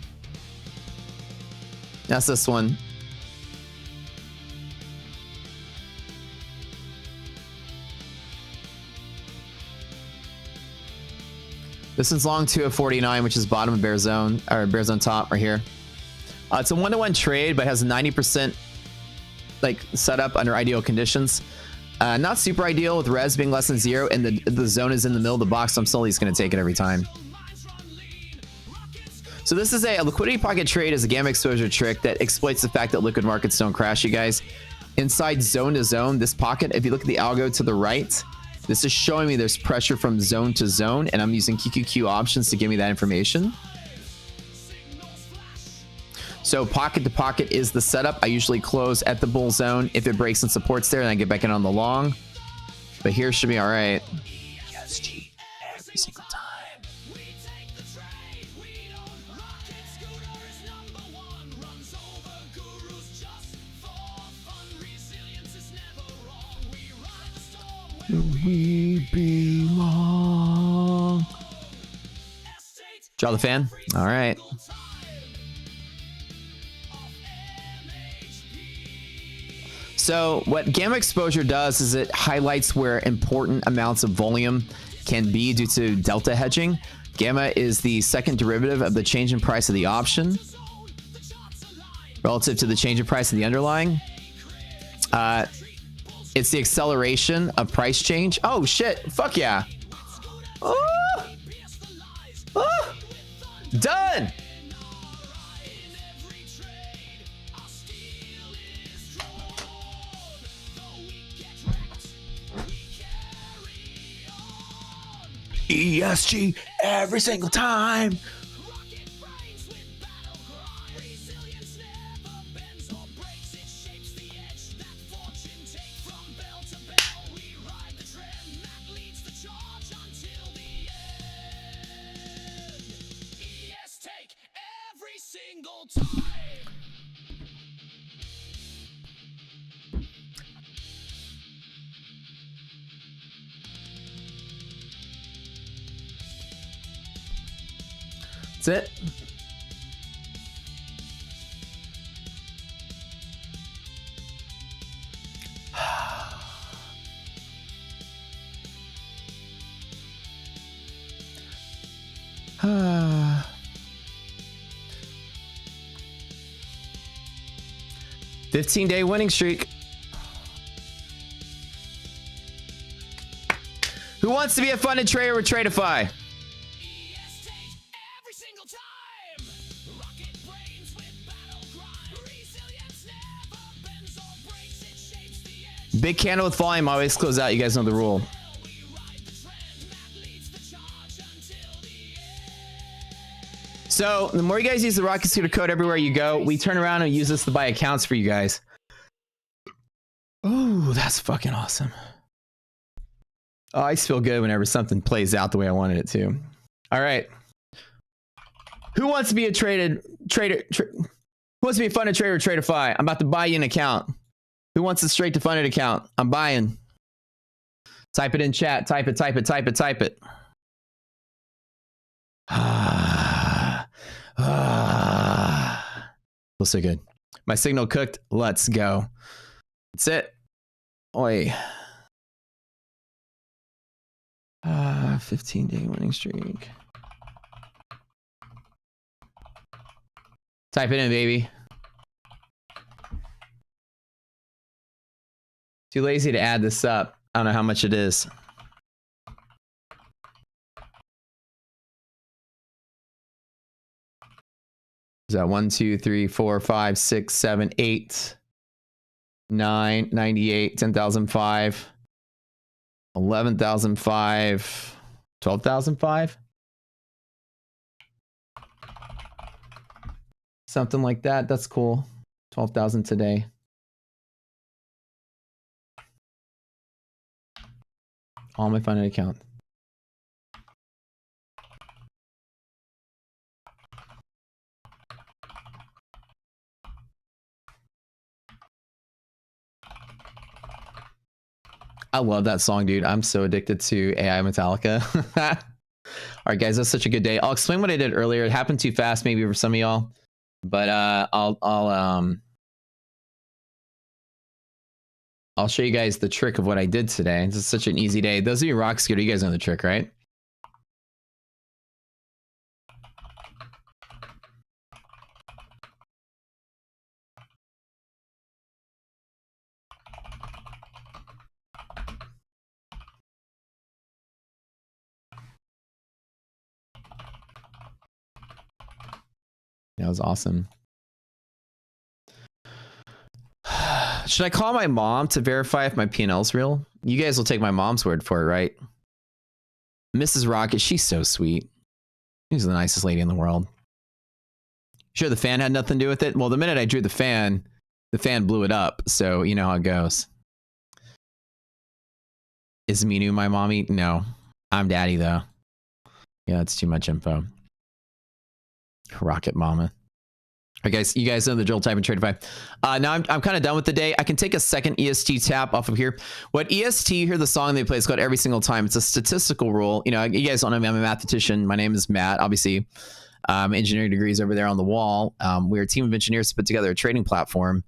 That's this one. This one's long 2 of 49, which is bottom of bear zone, or bear zone top right here. It's a 1-to-1 trade, but has a 90% like setup under ideal conditions. Not super ideal with res being less than 0, and the zone is in the middle of the box, so I'm still at least going to take it every time. So this is a liquidity pocket trade, is a gamma exposure trick that exploits the fact that liquid markets don't crash, you guys. Inside zone to zone, this pocket, if you look at the algo to the right, this is showing me there's pressure from zone to zone, and I'm using QQQ options to give me that information. So pocket to pocket is the setup. I usually close at the bull zone. If it breaks and supports there, then I get back in on the long. But here should be all right. Yes, G, every single time. We belong. Draw the fan. All right. So what gamma exposure does is it highlights where important amounts of volume can be due to delta hedging. Gamma is the second derivative of the change in price of the option relative to the change in price of the underlying. It's the acceleration of price change. Oh shit, fuck yeah. Oh. Oh. Done. ESG every single time. That's it. Ah. 15-day winning streak. Who wants to be a funded trader with Tradeify? Big candle with volume always close out. You guys know the rule. So the more you guys use the Rocket Scooter code everywhere you go, we turn around and use this to buy accounts for you guys. Oh, that's fucking awesome. Oh, I just feel good whenever something plays out the way I wanted it to. All right. Who wants to be a trader? Who wants to be a funded trader with Tradeify? I'm about to buy you an account. Who wants a straight to funded account? I'm buying. Type it in chat. Type it, type it, type it, type it. Feels so good. My signal cooked. Let's go. That's it. Oi. 15-day winning streak. Type it in, baby. Too lazy to add this up. I don't know how much it is. Is that 1, 2, 3, 4, 5, 6, 7, 8, 9, 98, 10,005, 11,005, 12,005? Something like that. That's cool. 12,000 today. On my funded account. I love that song, dude. I'm so addicted to AI Metallica. All right, guys, that's such a good day. I'll explain what I did earlier. It happened too fast, maybe for some of y'all, but I'll show you guys the trick of what I did today. This is such an easy day. Those of you rock scooter, you guys know the trick, right? That was awesome. Should I call my mom to verify if my P&L's real? You guys will take my mom's word for it, right? Mrs. Rocket, she's so sweet. She's the nicest lady in the world. Sure, the fan had nothing to do with it? Well, the minute I drew the fan blew it up. So you know how it goes. Is Minu my mommy? No. I'm daddy, though. Yeah, that's too much info. Rocket mama. All right, guys, you guys know the drill. Type in Tradeify. Now I'm kind of done with the day. I can take a second EST tap off of here. What EST, you hear the song they play, it's called every single time. It's a statistical rule. You know, you guys don't know me. I'm a mathematician. My name is Matt, obviously. Engineering degrees over there on the wall. We're a team of engineers to put together a trading platform.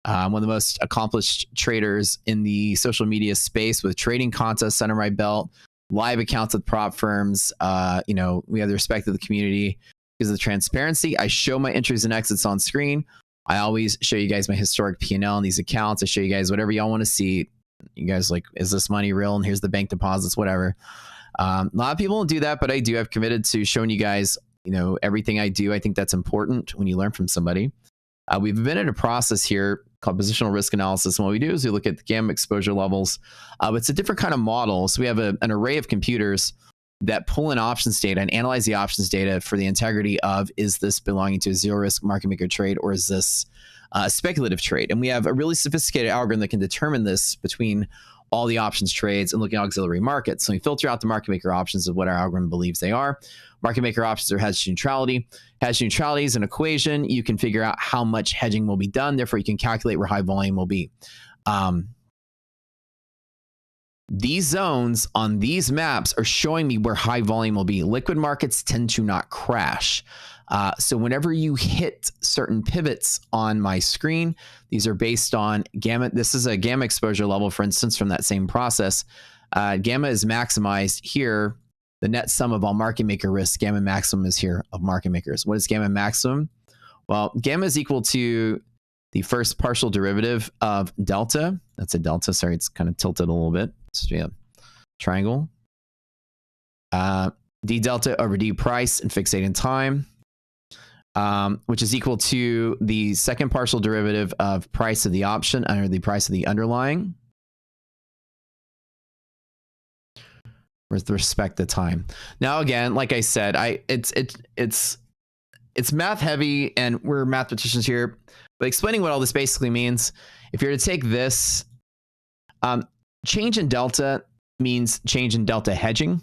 One of the most accomplished traders in the social media space with trading contests under my belt, live accounts with prop firms. You know, we have the respect of the community. Because of the transparency, I show my entries and exits on screen. I always show you guys my historic P&L in these accounts. I show you guys whatever y'all want to see. You guys like, is this money real? And here's the bank deposits, whatever. A lot of people don't do that, but I do. I've committed to showing you guys, you know, everything I do. I think that's important when you learn from somebody. We've invented a process here called Positional Risk Analysis. And what we do is we look at the gamma exposure levels. It's a different kind of model. So we have an array of computers that pull in options data and analyze the options data for the integrity of, is this belonging to a zero risk market maker trade, or is this a speculative trade? And we have a really sophisticated algorithm that can determine this between all the options trades and looking at auxiliary markets. So we filter out the market maker options of what our algorithm believes they are. Market maker options are hedge neutrality. Hedge neutrality is an equation. You can figure out how much hedging will be done. Therefore, you can calculate where high volume will be. These zones on these maps are showing me where high volume will be. Liquid markets tend to not crash. So whenever you hit certain pivots on my screen, these are based on gamma. This is a gamma exposure level, for instance, from that same process. Gamma is maximized here. The net sum of all market maker risks, gamma maximum is here of market makers. What is gamma maximum? Well, gamma is equal to the first partial derivative of delta. That's a delta. Sorry, it's kind of tilted a little bit. So yeah, triangle. D delta over D price and fixating time, which is equal to the second partial derivative of price of the option under the price of the underlying with respect to time. Now, again, like I said, it's math heavy and we're mathematicians here, but explaining what all this basically means, if you're to take this, change in delta means change in delta hedging.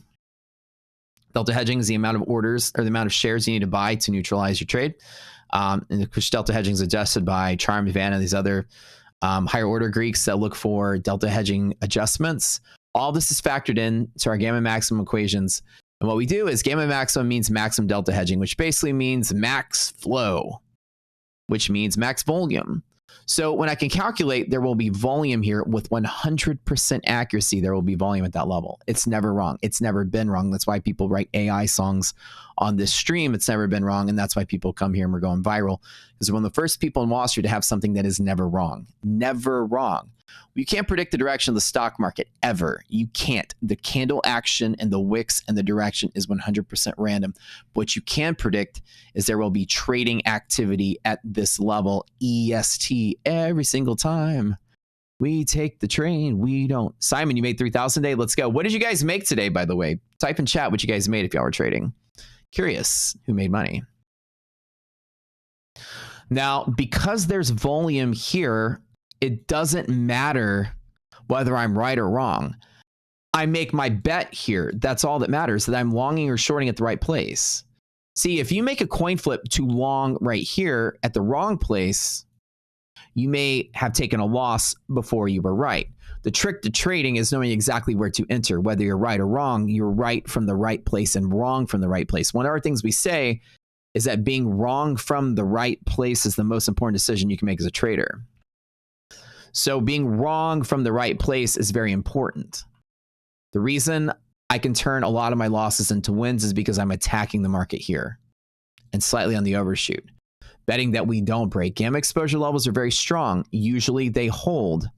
Delta hedging is the amount of orders or the amount of shares you need to buy to neutralize your trade. And which delta hedging is adjusted by Charm, Vanna, these other higher order Greeks that look for delta hedging adjustments. All this is factored in to our gamma maximum equations. And what we do is gamma maximum means maximum delta hedging, which basically means max flow, which means max volume. So when I can calculate, there will be volume here with 100% accuracy. There will be volume at that level. It's never wrong. It's never been wrong. That's why people write AI songs on this stream. It's never been wrong. And that's why people come here and we're going viral. Because we're one of the first people in Wall Street to have something that is never wrong. Never wrong. You can't predict the direction of the stock market ever. You can't. The candle action and the wicks and the direction is 100% random. What you can predict is there will be trading activity at this level, EST, every single time. We take the train. We don't. Simon, you made 3,000 a day. Let's go. What did you guys make today, by the way? Type in chat what you guys made if y'all were trading. Curious who made money. Now, because there's volume here, it doesn't matter whether I'm right or wrong. I make my bet here. That's all that matters, that I'm longing or shorting at the right place. See, if you make a coin flip too long right here at the wrong place, you may have taken a loss before you were right. The trick to trading is knowing exactly where to enter. Whether you're right or wrong, you're right from the right place and wrong from the right place. One of our things we say is that being wrong from the right place is the most important decision you can make as a trader. So being wrong from the right place is very important. The reason I can turn a lot of my losses into wins is because I'm attacking the market here and slightly on the overshoot, betting that we don't break. Gamma exposure levels are very strong. Usually they hold.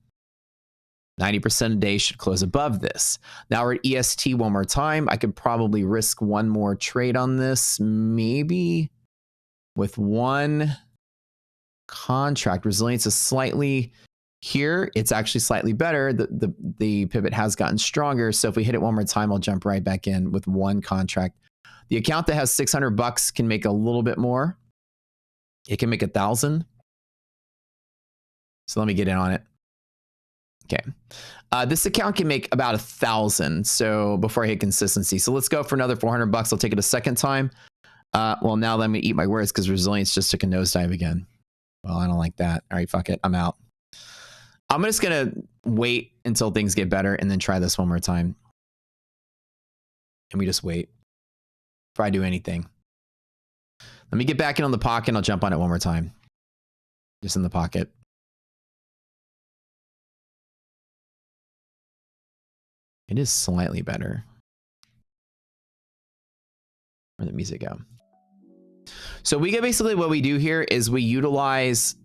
90% a day should close above this. Now we're at EST one more time. I could probably risk one more trade on this, maybe with one contract. Resilience is slightly here. It's actually slightly better. The pivot has gotten stronger. So if we hit it one more time, I'll jump right back in with one contract. The account that has 600 bucks can make a little bit more. It can make 1,000. So let me get in on it. Okay. This account can make about 1,000. So before I hit consistency. So let's go for another 400 bucks. I'll take it a second time. Well, now let me eat my words because resilience just took a nosedive again. Well, I don't like that. All right, fuck it. I'm out. I'm just going to wait until things get better and then try this one more time. And we just wait before I do anything. Let me get back in on the pocket and I'll jump on it one more time. Just in the pocket. It is slightly better. Where'd the music go? So we get basically what we do here is we utilize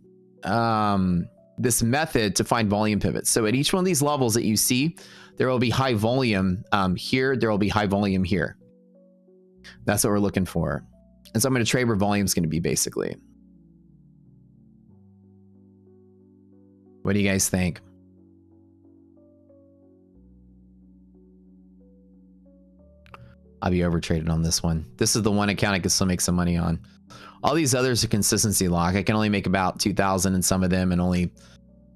this method to find volume pivots. So at each one of these levels that you see, there will be high volume here. There will be high volume here. That's what we're looking for. And so I'm going to trade where volume is going to be basically. What do you guys think? I'll be overtraded on this one. This is the one account I can still make some money on. All these others are consistency lock. I can only make about 2,000 in some of them and only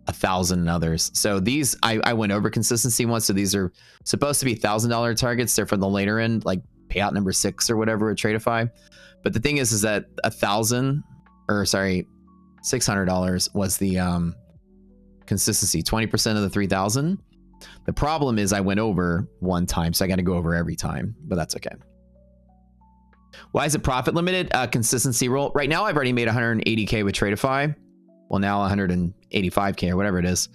1,000 in others. So these, I went over consistency once. So these are supposed to be $1,000 targets. They're from the later end, like payout number 6 or whatever at Tradeify. But the thing is that $600 was the consistency, 20% of the 3,000. The problem is I went over one time, so I got to go over every time, but that's okay. Why is it profit limited? Consistency rule. Right now, I've already made 180K with Tradeify. Well, now 185K or whatever it is.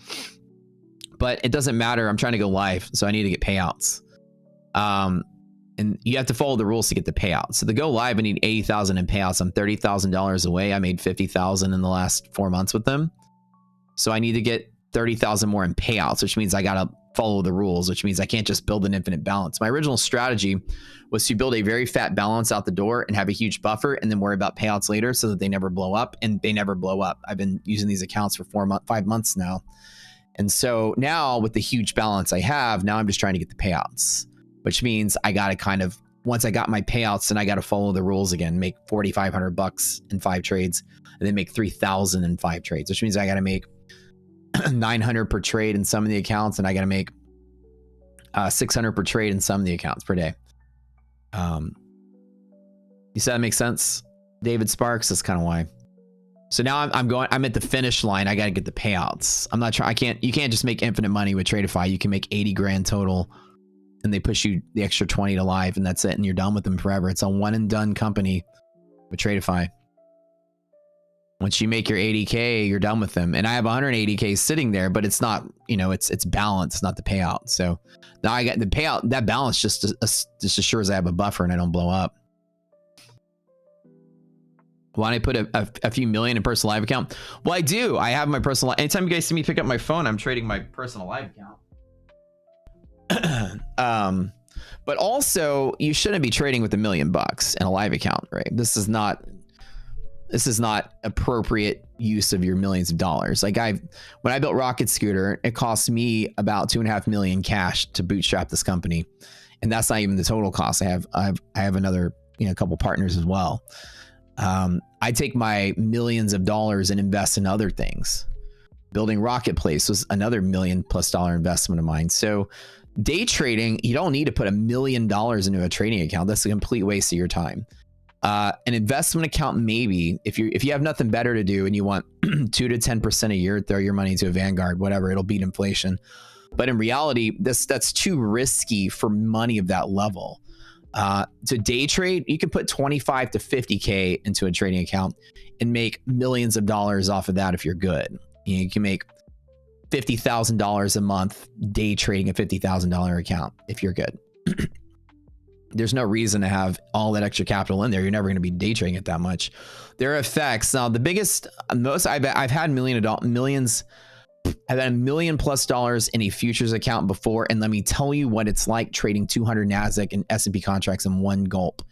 But it doesn't matter. I'm trying to go live, so I need to get payouts. And you have to follow the rules to get the payouts. So to go live, I need 80,000 in payouts. I'm $30,000 away. I made 50,000 in the last 4 months with them. So I need to get 30,000 more in payouts, which means I got to follow the rules, which means I can't just build an infinite balance. My original strategy was to build a very fat balance out the door and have a huge buffer and then worry about payouts later so that they never blow up, and they never blow up. I've been using these accounts for 5 months now. And so now with the huge balance I have, now I'm just trying to get the payouts, which means I got to kind of, once I got my payouts, then I got to follow the rules again, make $4,500 in 5 trades, and then make 3,000 in 5 trades, which means I got to make 900 per trade in some of the accounts, and I got to make 600 per trade in some of the accounts per day. You said that makes sense, David Sparks? That's kind of why. So now I'm at the finish line. I got to get the payouts. I'm not trying. You can't just make infinite money with Tradeify. You can make 80 grand total, and they push you the extra 20 to live, and that's it. And you're done with them forever. It's a one and done company with Tradeify. Once you make your 80K, you're done with them. And I have 180K sitting there, but it's not, you know, it's balanced, not the payout. So now I got the payout. That balance just assures I have a buffer and I don't blow up. Why don't I put a few million in personal live account? Well, I do. I have my personal. Anytime you guys see me pick up my phone, I'm trading my personal live account. But also, you shouldn't be trading with $1 million in a live account, right? This is not appropriate use of your millions of dollars. Like when I built Rocket Scooter, it cost me about $2.5 million cash to bootstrap this company, and that's not even the total cost. I have another, a couple partners as well. I take my millions of dollars and invest in other things. Building Rocket Place was another $1 million+ investment of mine. So day trading, you don't need to put $1 million into a trading account. That's a complete waste of your time. An investment account, maybe if you have nothing better to do and you want 2 to 10% a year, throw your money into a Vanguard, whatever, it'll beat inflation. But in reality, that's too risky for money of that level. To day trade, you can put 25 to 50K into a trading account and make millions of dollars off of that if you're good. You can make $50,000 a month day trading a $50,000 account if you're good. There's no reason to have all that extra capital in there. You're never going to be day trading it that much. There are effects. Now, the biggest, most I've had millions. I've had $1 million+ in a futures account before, and let me tell you what it's like trading 200 NASDAQ and S&P contracts in one gulp.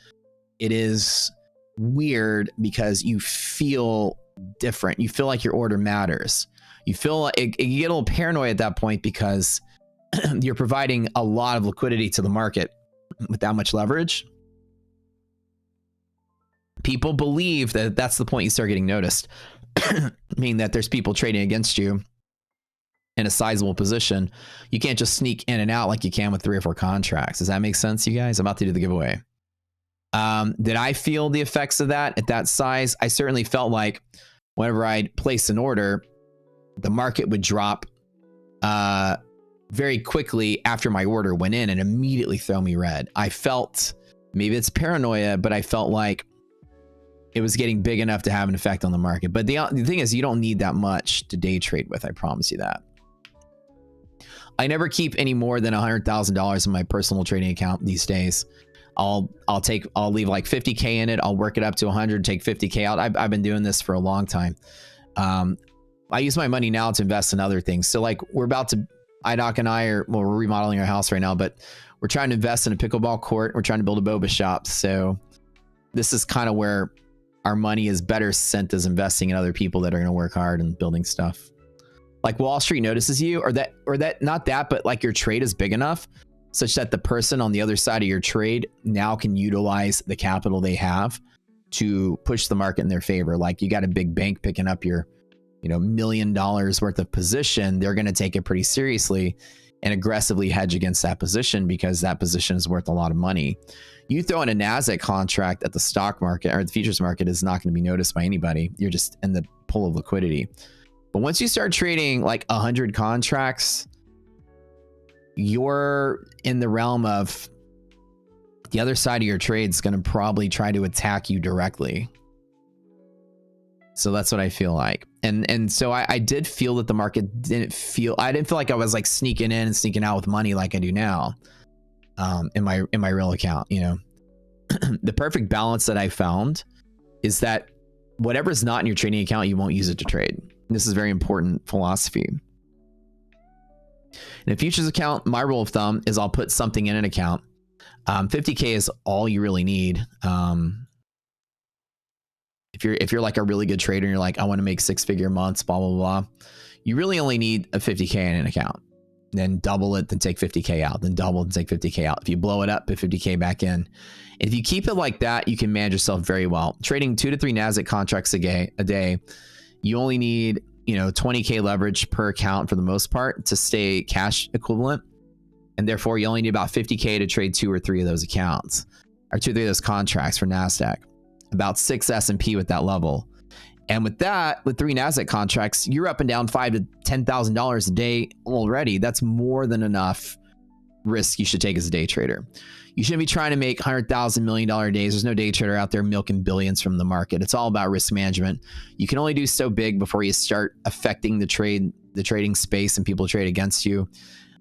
It is weird because you feel different. You feel like your order matters. You feel like you get a little paranoid at that point because you're providing a lot of liquidity to the market with that much leverage. People believe that that's the point you start getting noticed, meaning that there's people trading against you in a sizable position. You can't just sneak in and out like you can with 3 or 4 contracts. Does that make sense, you guys? I'm about to do the giveaway. Did I feel the effects of that at that size? I certainly felt like whenever I'd place an order, the market would drop very quickly after my order went in and immediately throw me red. I felt, maybe it's paranoia, but I felt like it was getting big enough to have an effect on the market. But the thing is, you don't need that much to day trade with. I promise you that. I never keep any more than $100,000 in my personal trading account these days. I'll leave like 50K in it. I'll work it up to 100, take 50K out. I've been doing this for a long time. I use my money now to invest in other things. So like IDOC and I we're remodeling our house right now, but we're trying to invest in a pickleball court. We're trying to build a boba shop. So this is kind of where our money is better sent as investing in other people that are going to work hard and building stuff. Like Wall Street notices you, or that not that, but like your trade is big enough such that the person on the other side of your trade now can utilize the capital they have to push the market in their favor. Like you got a big bank picking up your, $1 million worth of position. They're going to take it pretty seriously and aggressively hedge against that position because that position is worth a lot of money. You throw in a NASDAQ contract at the stock market or the futures market is not going to be noticed by anybody. You're just in the pool of liquidity. But once you start trading like 100 contracts, you're in the realm of the other side of your trade is going to probably try to attack you directly. So that's what I feel like. And so I did feel that the market I didn't feel like I was like sneaking in and sneaking out with money like I do now in my real account, you know. The perfect balance that I found is that whatever's not in your trading account, you won't use it to trade. This is very important philosophy. In a futures account, my rule of thumb is I'll put something in an account. 50K is all you really need. If you're like a really good trader and you're like, I want to make 6-figure months, blah, blah, blah, you really only need a 50K in an account. Then double it, then take 50K out, then double and take 50K out. If you blow it up, put 50K back in. And if you keep it like that, you can manage yourself very well. Trading 2 to 3 NASDAQ contracts a day, you only need, you know, 20K leverage per account for the most part to stay cash equivalent. And therefore, you only need about 50K to trade 2 or 3 of those accounts, or 2 or 3 of those contracts for NASDAQ. About 6 S&P with that level. And with that, with 3 NASDAQ contracts, you're up and down $5,000 to $10,000 a day already. That's more than enough risk you should take as a day trader. You shouldn't be trying to make $100,000, $1 million days. There's no day trader out there milking billions from the market. It's all about risk management. You can only do so big before you start affecting the trading space and people trade against you.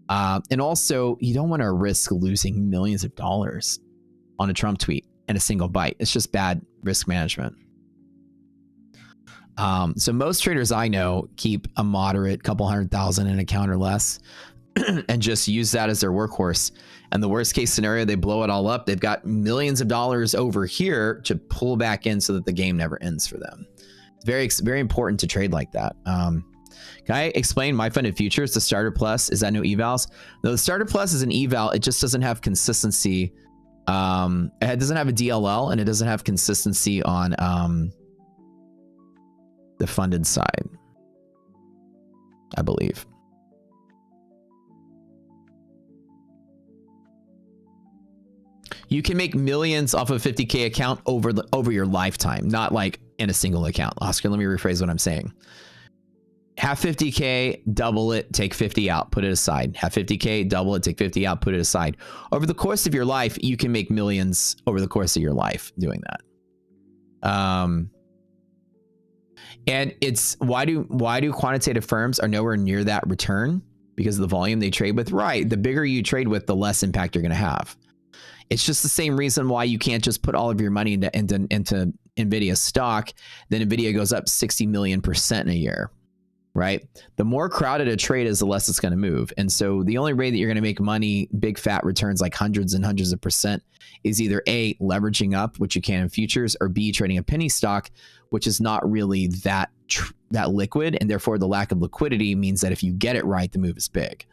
And also, you don't want to risk losing millions of dollars on a Trump tweet and a single bite. It's just bad risk management. So most traders I know keep a moderate couple 100,000 in an account or less and just use that as their workhorse. And the worst case scenario, they blow it all up. They've got millions of dollars over here to pull back in so that the game never ends for them. It's very important to trade like that. Can I explain my funded futures? The Starter Plus, is that no evals? No, the Starter Plus is an eval. It just doesn't have consistency. It doesn't have a DLL, and it doesn't have consistency on the funded side, I believe. You can make millions off of a 50K account over your lifetime, not like in a single account. Oscar, let me rephrase what I'm saying. Have 50K, double it, take 50 out, put it aside. Have 50K, double it, take 50 out, put it aside. Over the course of your life, you can make millions over the course of your life doing that. And it's why do quantitative firms are nowhere near that return? Because of the volume they trade with. Right. The bigger you trade with, the less impact you're going to have. It's just the same reason why you can't just put all of your money into NVIDIA stock. Then NVIDIA goes up 60 million% in a year. Right? The more crowded a trade is, the less it's going to move. And so the only way that you're going to make money, big fat returns like hundreds and hundreds of percent, is either A, leveraging up, which you can in futures, or B, trading a penny stock, which is not really that liquid. And therefore, the lack of liquidity means that if you get it right, the move is big.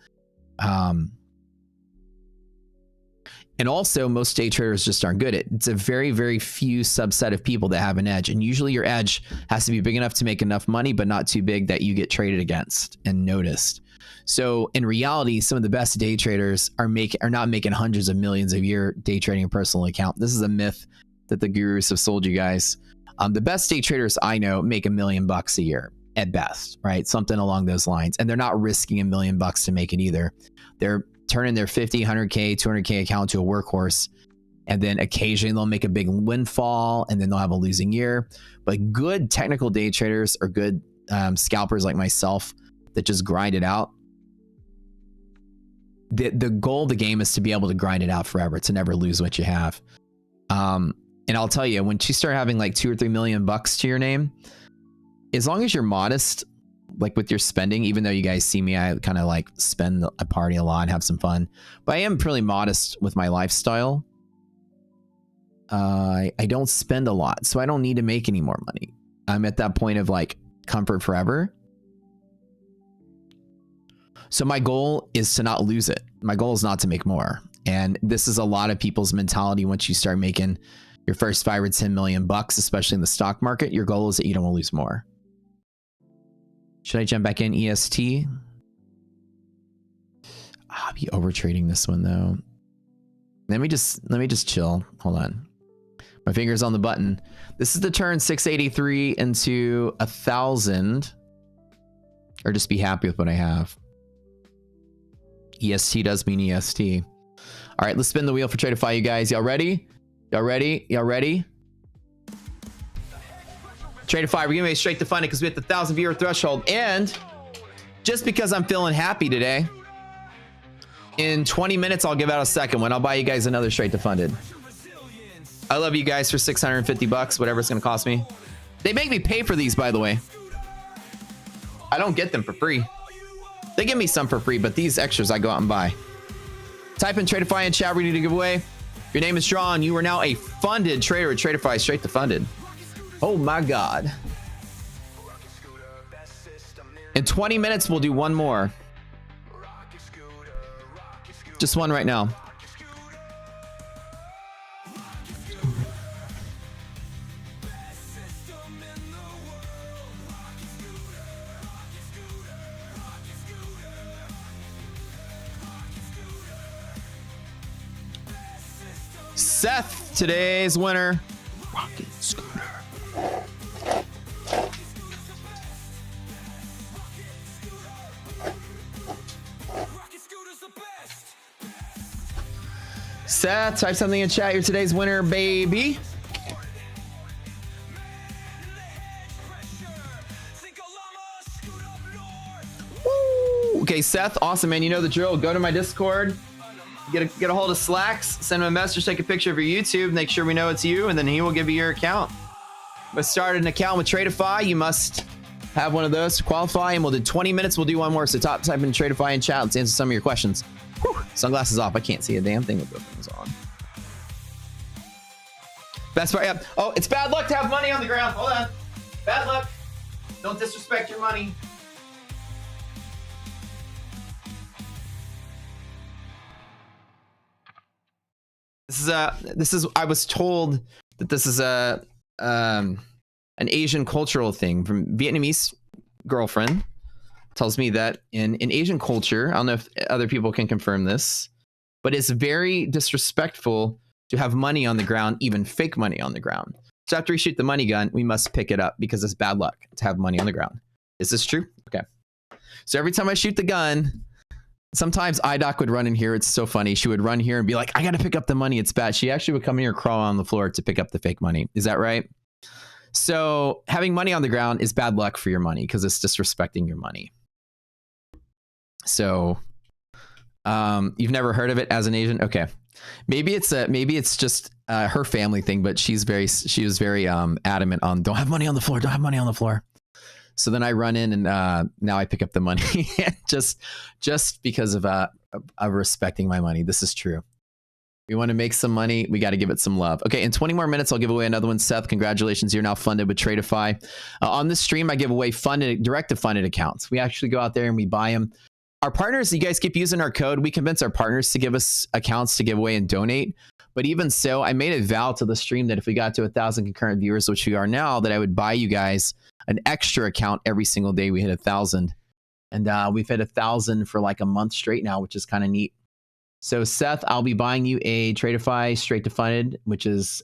And also, most day traders just aren't good at it. It's a very, very few subset of people that have an edge. And usually your edge has to be big enough to make enough money, but not too big that you get traded against and noticed. So in reality, some of the best day traders are not making hundreds of millions a year day trading a personal account. This is a myth that the gurus have sold you guys. The best day traders I know make $1 million a year at best, right? Something along those lines. And they're not risking $1 million to make it either. They're turning their 50, 100K, 200K account to a workhorse. And then occasionally they'll make a big windfall and then they'll have a losing year. But good technical day traders or good scalpers like myself that just grind it out. The goal of the game is to be able to grind it out forever, to never lose what you have. And I'll tell you, when you start having like $2 or $3 million to your name, as long as you're modest, like with your spending, even though you guys see me, I kind of like spend a party a lot and have some fun, but I am pretty modest with my lifestyle. I don't spend a lot, so I don't need to make any more money. I'm at that point of like comfort forever. So my goal is to not lose it. My goal is not to make more. And this is a lot of people's mentality. Once you start making your first 5 or 10 million bucks, especially in the stock market, your goal is that you don't want to lose more. Should I jump back in EST? I'll be over trading this one though. Let me just chill. Hold on. My finger's on the button. This is the turn 683 into 1,000, or just be happy with what I have. EST does mean EST. All right, let's spin the wheel for Tradeify, you guys. Y'all ready? Y'all ready? Y'all ready? Tradeify, we're gonna straight to fund it because we hit the 1,000 viewer threshold. And just because I'm feeling happy today, in 20 minutes, I'll give out a second one. I'll buy you guys another straight to funded. I love you guys for 650 bucks, whatever it's gonna cost me. They make me pay for these, by the way. I don't get them for free. They give me some for free, but these extras I go out and buy. Type in Tradeify in chat, we need to give away. Your name is drawn. You are now a funded trader at Tradeify, straight to funded. Oh my God. In 20 minutes, we'll do one more. Just one right now. Seth, today's winner. Rocket Scooter. Seth, type something in chat. You're today's winner, baby. Woo! Okay, Seth, awesome, man. You know the drill. Go to my Discord. Get a hold of Slacks, send him a message, take a picture of your YouTube, make sure we know it's you, and then he will give you your account. But start an account with Tradeify. You must have one of those to qualify, and we'll do 20 minutes. We'll do one more. So type in Tradeify in chat. Let's answer some of your questions. Whew, sunglasses off. I can't see a damn thing with those things on. Best part, yeah. Oh, it's bad luck to have money on the ground. Hold on. Bad luck. Don't disrespect your money. This is I was told that this is an Asian cultural thing from Vietnamese girlfriend tells me that in Asian culture, I don't know if other people can confirm this, but it's very disrespectful to have money on the ground, even fake money on the ground. So after we shoot the money gun, we must pick it up because it's bad luck to have money on the ground. Is this true? Okay. So every time I shoot the gun, sometimes IDOC would run in here. It's so funny. She would run here and be like, I got to pick up the money. It's bad. She actually would come in here, crawl on the floor to pick up the fake money. Is that right? So having money on the ground is bad luck for your money because it's disrespecting your money. So you've never heard of it as an Asian? Okay. Maybe it's just her family thing, but she was very adamant on don't have money on the floor. Don't have money on the floor. So then I run in and now I pick up the money just because of respecting my money. This is true. We want to make some money. We got to give it some love. Okay, in 20 more minutes, I'll give away another one. Seth, congratulations. You're now funded with Tradeify. On this stream, I give away direct to funded accounts. We actually go out there and we buy them. Our partners, you guys keep using our code. We convince our partners to give us accounts to give away and donate. But even so, I made a vow to the stream that if we got to 1,000 concurrent viewers, which we are now, that I would buy you guys an extra account every single day we hit 1,000. And we've hit 1,000 for like a month straight now, which is kind of neat. So Seth, I'll be buying you a Tradeify straight to funded, which is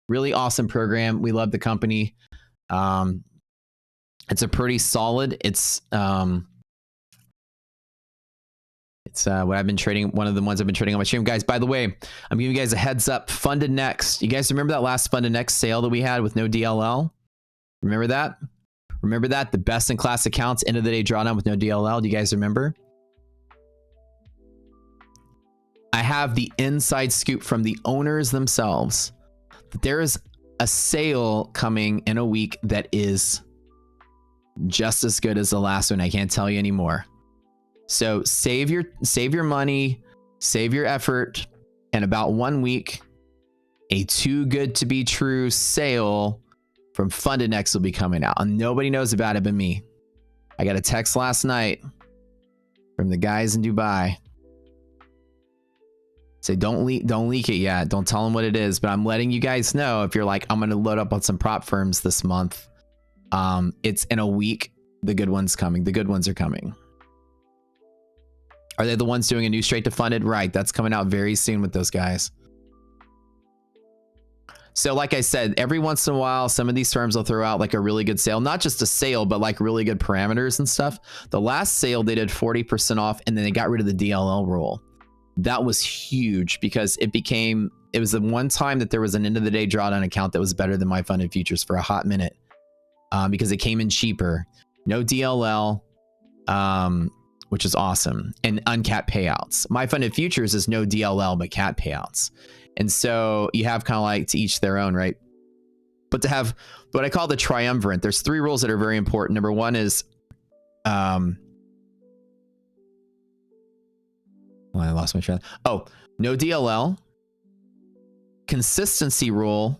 really awesome program. We love the company. It's a pretty solid. It's what I've been trading. One of the ones I've been trading on my stream, guys. By the way, I'm giving you guys a heads up. Funded Next. You guys remember that last Funded Next sale that we had with no DLL? Remember that? Remember that? The best in class accounts, end of the day drawdown with no DLL. Do you guys remember? I have the inside scoop from the owners themselves that there is a sale coming in a week that is just as good as the last one. I can't tell you anymore. So save your money, save your effort, and about 1 week, a too good to be true sale from Funded Next will be coming out. And nobody knows about it but me. I got a text last night from the guys in Dubai. Say don't leak it yet. Don't tell them what it is. But I'm letting you guys know if you're like, I'm gonna load up on some prop firms this month. It's in a week. The good one's coming. The good ones are coming. Are they the ones doing a new straight to funded? Right. That's coming out very soon with those guys. So like I said, every once in a while, some of these firms will throw out like a really good sale, not just a sale, but like really good parameters and stuff. The last sale, they did 40% off, and then they got rid of the DLL rule. That was huge because it was the one time that there was an end of the day drawdown account that was better than my funded futures for a hot minute, because it came in cheaper. No DLL, which is awesome, and uncapped payouts. My funded futures is no DLL, but cap payouts. And so you have kind of like to each their own, right? But to have what I call the triumvirate, there's 3 rules that are very important. Number 1 is, well, I lost my train. Oh, no DLL, consistency rule,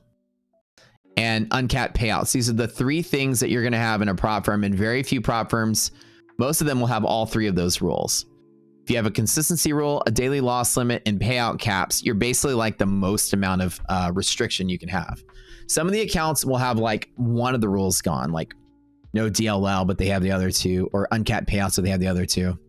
and uncapped payouts. These are the 3 things that you're going to have in a prop firm, and very few prop firms, most of them will have all 3 of those rules. If you have a consistency rule, a daily loss limit, and payout caps, you're basically like the most amount of restriction you can have. Some of the accounts will have like one of the rules gone, like no DLL, but they have the other 2, or uncapped payouts, so they have the other 2.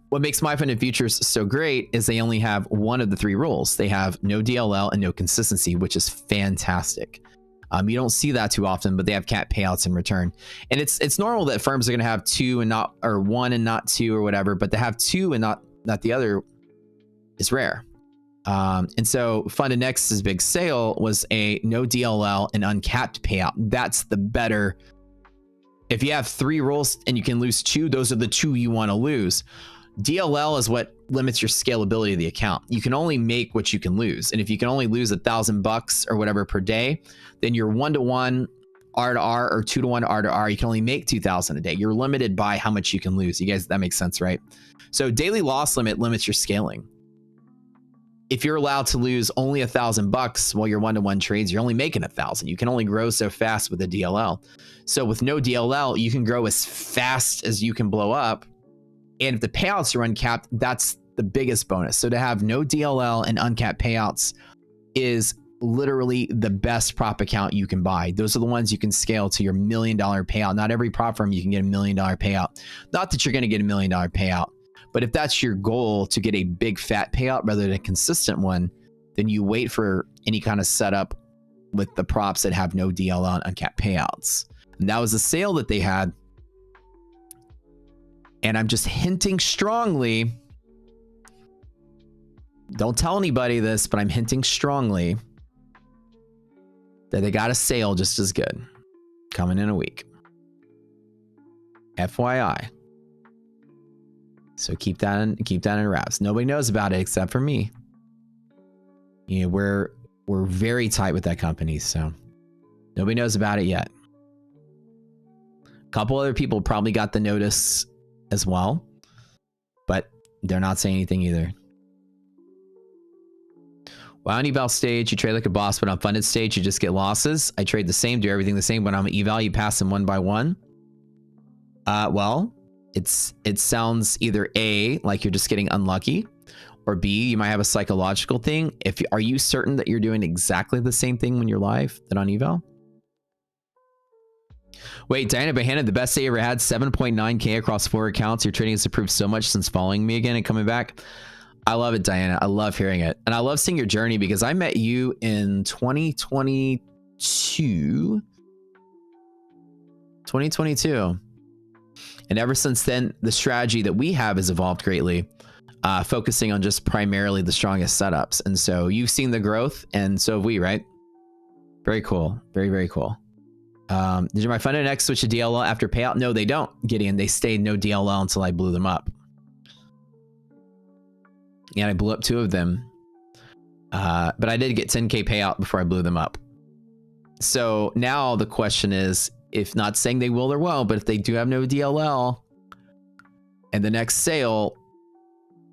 What makes my funded futures so great is they only have one of the 3 rules. They have no DLL and no consistency, which is fantastic. You don't see that too often, but they have cap payouts in return. And it's normal that firms are going to have 2 and not, or 1 and not 2 or whatever, but to have 2 and not the other is rare. And so Funded Nexus's big sale was a no DLL and uncapped payout. That's the better. If you have 3 rules and you can lose 2, those are the 2 you want to lose. DLL is what limits your scalability of the account. You can only make what you can lose. And if you can only lose $1,000 or whatever per day, then you're 1-to-1 R to R or 2-to-1 R to R. You can only make 2,000 a day. You're limited by how much you can lose. You guys, that makes sense, right? So daily loss limit limits your scaling. If you're allowed to lose only $1,000 while you're 1-to-1 trades, you're only making 1,000. You can only grow so fast with a DLL. So with no DLL, you can grow as fast as you can blow up. And if the payouts are uncapped, that's the biggest bonus. So to have no DLL and uncapped payouts is literally the best prop account you can buy. Those are the ones you can scale to your $1 million payout. Not every prop firm you can get $1 million payout. Not that you're going to get $1 million payout, but if that's your goal, to get a big fat payout rather than a consistent one, then you wait for any kind of setup with the props that have no DLL and uncapped payouts. And that was a sale that they had. And I'm just hinting strongly, don't tell anybody this, but I'm hinting strongly that they got a sale just as good coming in a week. FYI. So keep that in wraps. Nobody knows about it except for me. You know, we're very tight with that company, so nobody knows about it yet. A couple other people probably got the notice as well, but they're not saying anything either. Well, on eval stage, you trade like a boss, but on funded stage, you just get losses. I trade the same, do everything the same, but on eval, you pass them 1 by 1. Well, it sounds either A, like you're just getting unlucky, or B, you might have a psychological thing. Are you certain that you're doing exactly the same thing when you're live than on eval? Wait, Diana Bahana, the best day you ever had, 7.9K across 4 accounts. Your trading has improved so much since following me again and coming back. I love it, Diana. I love hearing it. And I love seeing your journey because I met you in 2022. And ever since then, the strategy that we have has evolved greatly, focusing on just primarily the strongest setups. And so you've seen the growth, and so have we, right? Very cool. Very, very cool. Did my funded X switch to DLL after payout? No, they don't, Gideon. They stayed no DLL until I blew them up. And I blew up 2 of them. But I did get 10K payout before I blew them up. So now the question is, if not saying they will or won't, but if they do have no DLL and the next sale,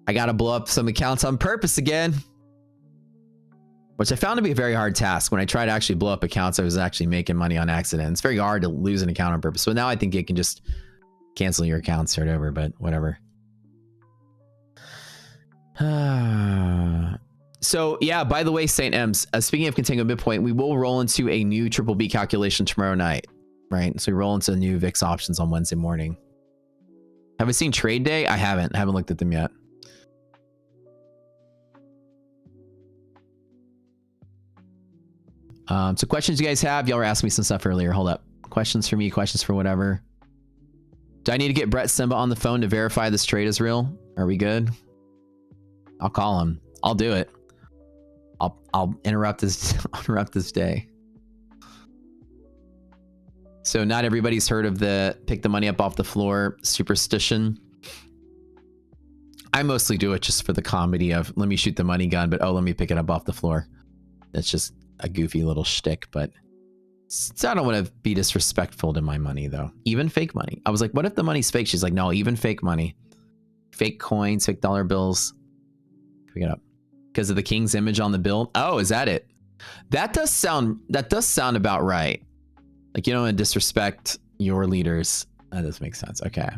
I got to blow up some accounts on purpose again. Which I found to be a very hard task. When I tried to actually blow up accounts, I was actually making money on accident. It's very hard to lose an account on purpose. So now I think it can just cancel your account, start over, but whatever. So yeah, by the way, St. M's, speaking of continuing midpoint, we will roll into a new triple B calculation tomorrow night, right? So we roll into new VIX options on Wednesday morning. Have I seen Trade Day? I haven't looked at them yet. So questions you guys have? Y'all were asking me some stuff earlier. Hold up. Questions for me, questions for whatever. Do I need to get Brett Simba on the phone to verify this trade is real? Are we good? I'll call him. I'll do it. I'll interrupt this interrupt this day. So not everybody's heard of the pick the money up off the floor superstition. I mostly do it just for the comedy of let me shoot the money gun, but oh, let me pick it up off the floor. That's just a goofy little shtick, but I don't want to be disrespectful to my money though. Even fake money. I was like, what if the money's fake? She's like, no, even fake money. Fake coins, fake dollar bills. Pick it up. Because of the king's image on the bill. Oh, is that it? That does sound about right. Like, you don't want to disrespect your leaders. That does make sense. Okay.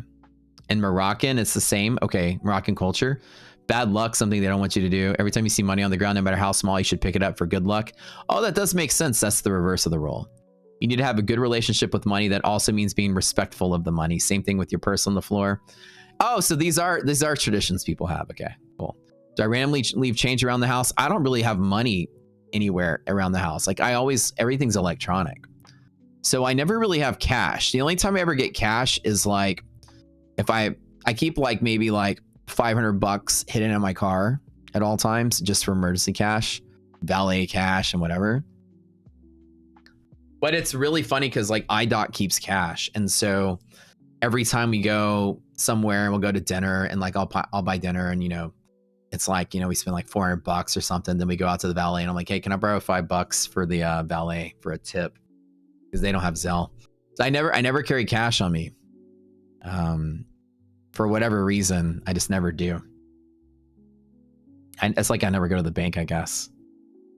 In Moroccan, it's the same. Okay, Moroccan culture. Bad luck, something they don't want you to do. Every time you see money on the ground, no matter how small, you should pick it up for good luck. Oh, that does make sense. That's the reverse of the rule. You need to have a good relationship with money. That also means being respectful of the money. Same thing with your purse on the floor. Oh, so these are traditions people have. Okay, cool. Do I randomly leave change around the house? I don't really have money anywhere around the house. Like everything's electronic. So I never really have cash. The only time I ever get cash is like if I keep like maybe like $500 hidden in my car at all times just for emergency cash, valet cash and whatever. But it's really funny because like iDoc keeps cash. And so every time we go somewhere and we'll go to dinner and like I'll buy dinner and, you know, it's like, you know, we spend like $400 or something. Then we go out to the valet and I'm like, hey, can I borrow $5 for the valet for a tip? Because they don't have Zelle. So I never carry cash on me. For whatever reason, I just never do. And it's like I never go to the bank, I guess.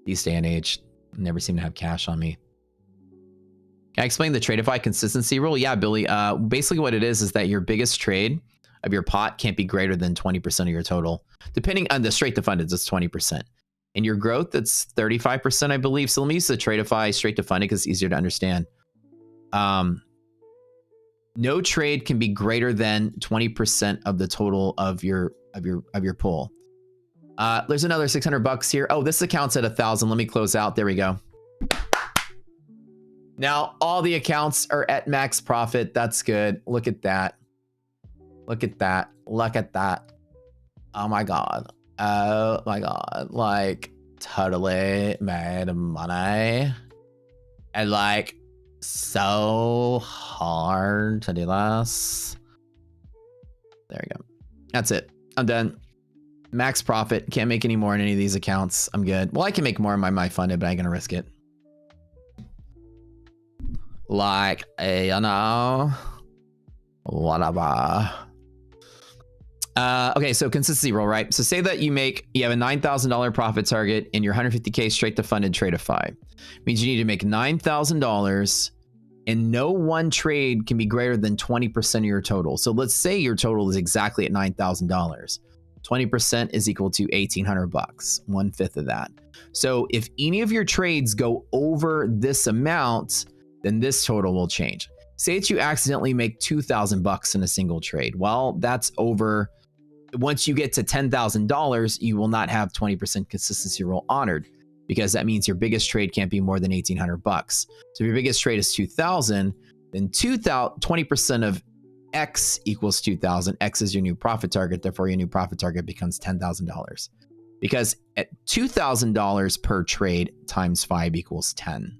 These day and age, never seem to have cash on me. Can I explain the Tradeify consistency rule? Yeah, Billy. Basically what it is that your biggest trade of your pot can't be greater than 20% of your total. Depending on the straight to funded, it's 20%. And your growth, that's 35%, I believe. So let me use the Tradeify straight to funded because it's easier to understand. No trade can be greater than 20% of the total of your pool. There's another $600 here. Oh, this account's at 1,000. Let me close out. There we go. Now all the accounts are at max profit. That's good. Look at that. Look at that. Look at that. Oh my God. Oh my God. Like totally made money. And like so hard to do this. There we go. That's it. I'm done. Max profit. Can't make any more in any of these accounts. I'm good. Well, I can make more in my funded, but I ain't gonna risk it. Like, you know, whatever. Okay, so consistency rule, right? So say that you have a $9,000 profit target and your 150K straight to funded Tradeify. Means you need to make $9,000 and no one trade can be greater than 20% of your total. So let's say your total is exactly at $9,000. 20% is equal to $1,800, 1/5 of that. So if any of your trades go over this amount, then this total will change. Say that you accidentally make $2,000 in a single trade. Well, that's over. Once you get to $10,000, you will not have 20% consistency rule honored because that means your biggest trade can't be more than $1,800. So if your biggest trade is 2,000, then 20% of X equals 2,000. X is your new profit target. Therefore, your new profit target becomes $10,000 because at $2,000 per trade times 5 equals 10.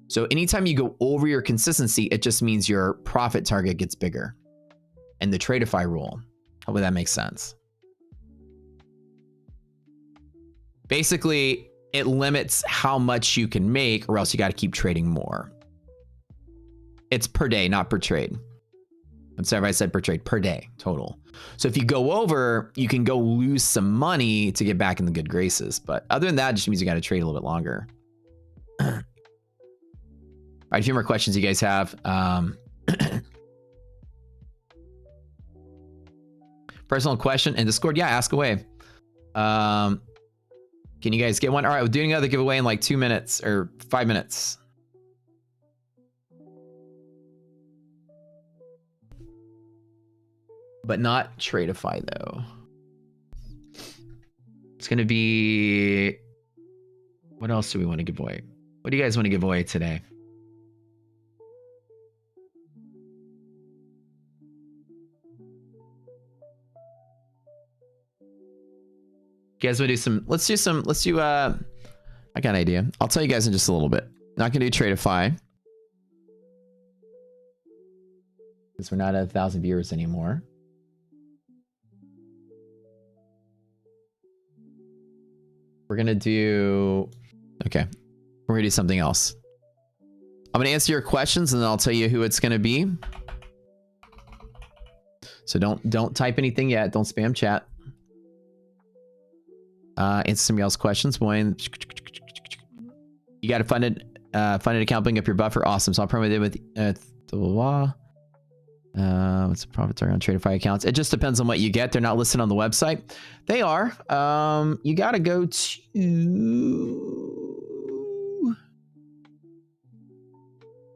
So anytime you go over your consistency, it just means your profit target gets bigger. And the Tradeify rule. Hopefully that makes sense. Basically, it limits how much you can make or else you got to keep trading more. It's per day, not per trade. I'm sorry if I said per trade, per day total. So if you go over, you can go lose some money to get back in the good graces. But other than that, it just means you got to trade a little bit longer. All right, a few more questions you guys have. Personal question in Discord. Yeah, ask away. Can you guys get one? All right, we're doing another giveaway in like 2 minutes or 5 minutes. But not Tradeify though. It's going to be... What else do we want to give away? What do you guys want to give away today? You guys want to do some, let's do, I got an idea. I'll tell you guys in just a little bit. Not going to do Tradeify. Because we're not at 1,000 viewers anymore. We're going to do, okay. We're going to do something else. I'm going to answer your questions and then I'll tell you who it's going to be. So don't type anything yet. Don't spam chat. Answer somebody else's questions. Boy, you got to find it account, bring up your buffer. Awesome. So I'll promote it with what's the profit target on Tradeify accounts? It just depends on what you get. They're not listed on the website. They are. You got to go to.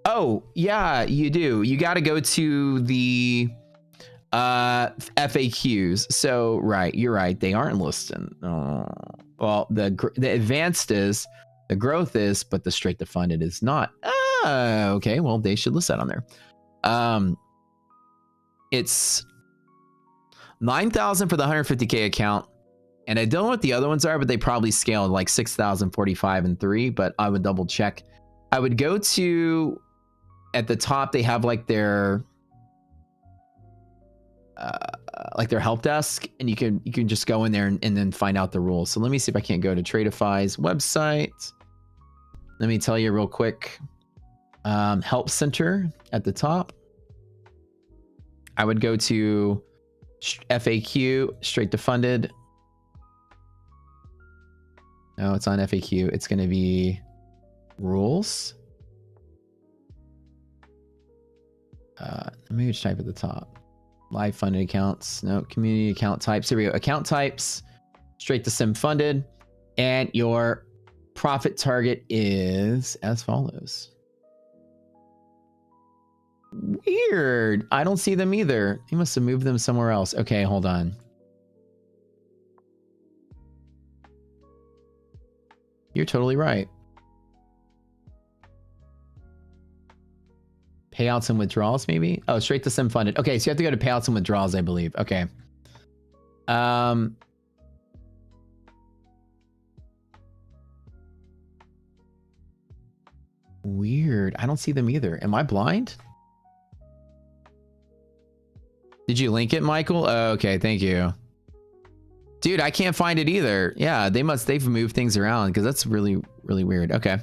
Oh yeah, you do. You got to go to the FAQs. So right, you're right. They aren't listed. Well, the advanced is, the growth is, but the straight to funded is not. Okay. Well, they should list that on there. It's 9,000 for the 150K account, and I don't know what the other ones are, but they probably scaled like 6,045 and 3. But I would double check. I would go to at the top. They have like their help desk, and you can just go in there and then find out the rules. So let me see if I can't go to Tradeify's website. Let me tell you real quick. Help center at the top. I would go to FAQ, straight to funded. No, it's on FAQ. It's going to be rules. Let me just type at the top. Live funded accounts. No, community account types. Here we go. Account types, straight to sim funded. And your profit target is as follows. Weird. I don't see them either. You must have moved them somewhere else. Okay, hold on. You're totally right. Payouts and withdrawals, maybe? Oh, straight to sim funded. Okay, so you have to go to payouts and withdrawals, I believe. Okay. Weird. I don't see them either. Am I blind? Did you link it, Michael? Oh, okay, thank you. Dude, I can't find it either. Yeah, they've moved things around because that's really, really weird. Okay.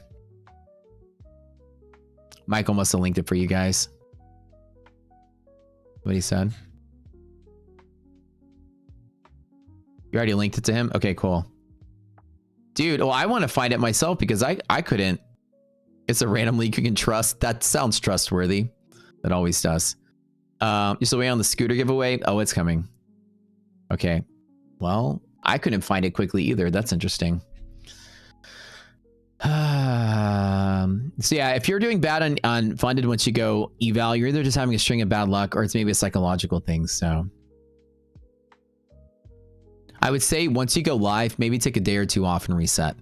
Michael must have linked it for you guys. What he said. You already linked it to him? Okay, cool. Dude, well, I want to find it myself because I couldn't. It's a random leak you can trust. That sounds trustworthy. That always does. You're still waiting on the scooter giveaway? Oh, it's coming. Okay. Well, I couldn't find it quickly either. That's interesting. So yeah, if you're doing bad on funded once you go eval, you're either just having a string of bad luck or it's maybe a psychological thing. So I would say once you go live, maybe take a day or two off and reset.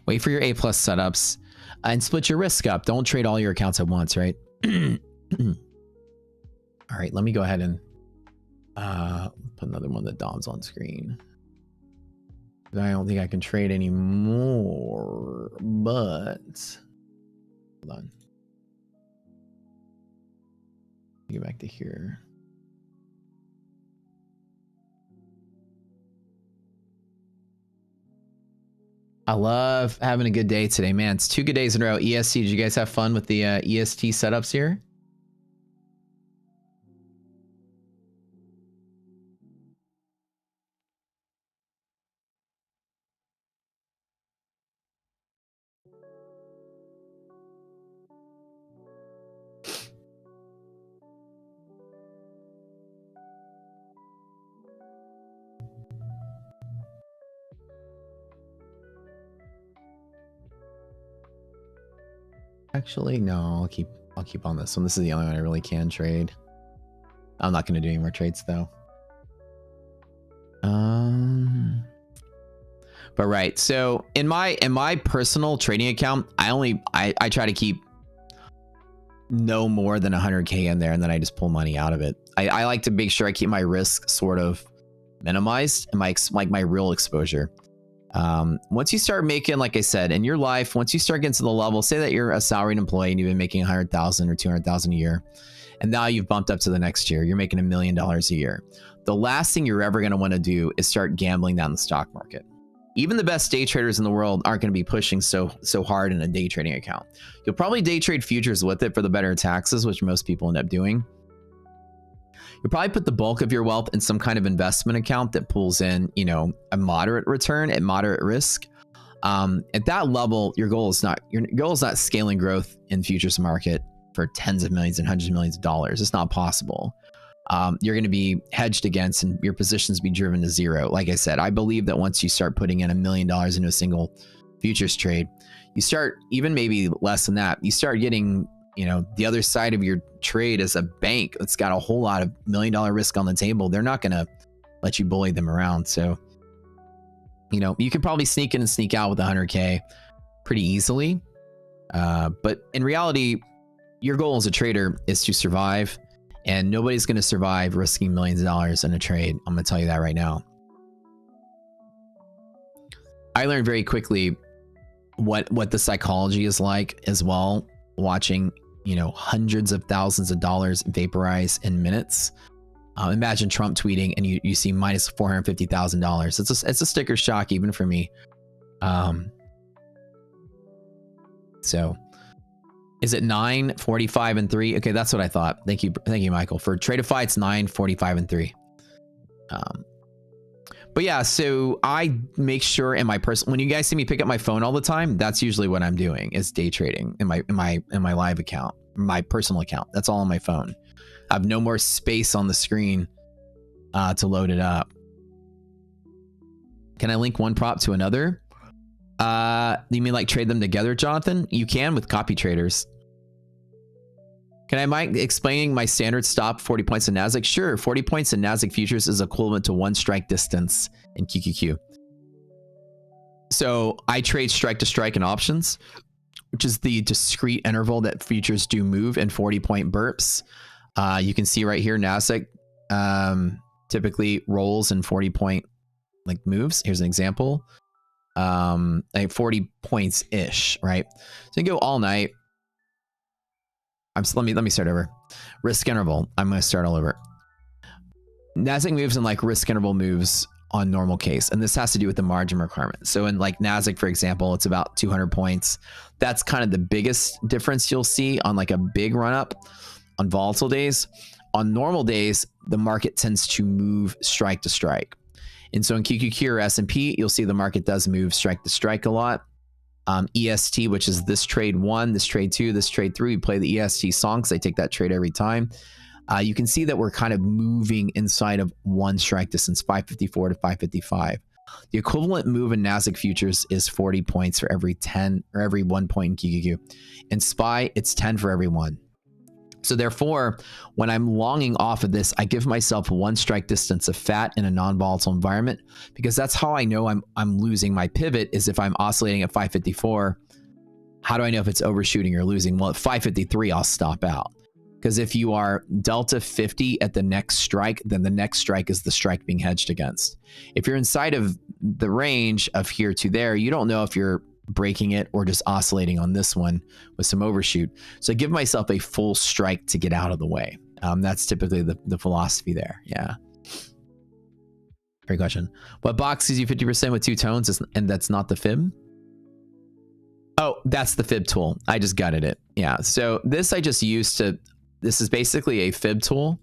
Wait for your A+ setups and split your risk up. Don't trade all your accounts at once, right? All right, let me go ahead and put another one of the DOMs on screen. I don't think I can trade anymore, but hold on. Get back to here. I love having a good day today, man. It's 2 good days in a row. EST, did you guys have fun with the EST setups here? Actually, no, I'll keep on this one. This is the only one I really can trade. I'm not going to do any more trades though. But right, so in my personal trading account, I try to keep no more than 100K in there, and then I just pull money out of it. I like to make sure I keep my risk sort of minimized and my real exposure. Once you start making, like I said, in your life, once you start getting to the level, say that you're a salaried employee and you've been making 100,000 or 200,000 a year, and now you've bumped up to the next year, you're making $1 million a year. The last thing you're ever going to want to do is start gambling down the stock market. Even the best day traders in the world aren't going to be pushing so hard in a day trading account. You'll probably day trade futures with it for the better taxes, which most people end up doing. You'll probably put the bulk of your wealth in some kind of investment account that pulls in, you know, a moderate return at moderate risk. At that level, your goal is not scaling growth in futures market for tens of millions and hundreds of millions of dollars. It's not possible. You're going to be hedged against and your positions be driven to zero. Like I said, I believe that once you start putting in $1 million into a single futures trade, you start, even maybe less than that, you start getting, you know, the other side of your trade is a bank that's got a whole lot of $1 million risk on the table. They're not going to let you bully them around. So, you know, you can probably sneak in and sneak out with 100K pretty easily. But in reality, your goal as a trader is to survive. And nobody's going to survive risking millions of dollars in a trade. I'm going to tell you that right now. I learned very quickly what the psychology is like as well, watching, you know, hundreds of thousands of dollars vaporize in minutes. Imagine Trump tweeting and you see minus $450,000. It's a sticker shock even for me. So is it 9:45 and 3? Okay, that's what I thought. Thank you, Michael. For Tradeify, it's 9:45 and 3. But yeah, so I make sure in my when you guys see me pick up my phone all the time, that's usually what I'm doing is day trading in my live account, my personal account. That's all on my phone. I have no more space on the screen to load it up. Can I link one prop to another? You mean like trade them together, Jonathan? You can with copy traders. Can I mind explaining my standard stop 40 points in NASDAQ? Sure, 40 points in NASDAQ futures is equivalent to 1 strike distance in QQQ. So I trade strike to strike in options, which is the discrete interval that futures do move in 40-point burps. You can see right here, NASDAQ typically rolls in 40-point like moves. Here's an example. Like 40 points ish, right? So you go all night. Let me start over. Risk interval. I'm going to start all over. NASDAQ moves in like risk interval moves on normal case, and this has to do with the margin requirement. So in like NASDAQ, for example, it's about 200 points. That's kind of the biggest difference you'll see on like a big run up on volatile days. On normal days, the market tends to move strike to strike. And so in QQQ or S&P, you'll see the market does move strike to strike a lot. EST, which is this trade 1, this trade 2, this trade 3. We play the EST song because I take that trade every time. You can see that we're kind of moving inside of 1 strike distance, 554 to 555. The equivalent move in NASDAQ futures is 40 points for every 10 or every 1 point in QQQ. In SPY, it's 10 for every 1. So therefore, when I'm longing off of this, I give myself 1 strike distance of fat in a non-volatile environment, because that's how I know I'm losing my pivot. Is if I'm oscillating at 554, how do I know if it's overshooting or losing? Well, at 553, I'll stop out. Because if you are delta 50 at the next strike, then the next strike is the strike being hedged against. If you're inside of the range of here to there, you don't know if you're breaking it or just oscillating on this one with some overshoot. So I give myself a full strike to get out of the way. That's typically the philosophy there. Yeah. Great question. What box gives you 50% with 2 tones and that's not the fib? Oh, that's the fib tool. I just gutted it. Yeah. So this I just used to, this is basically a fib tool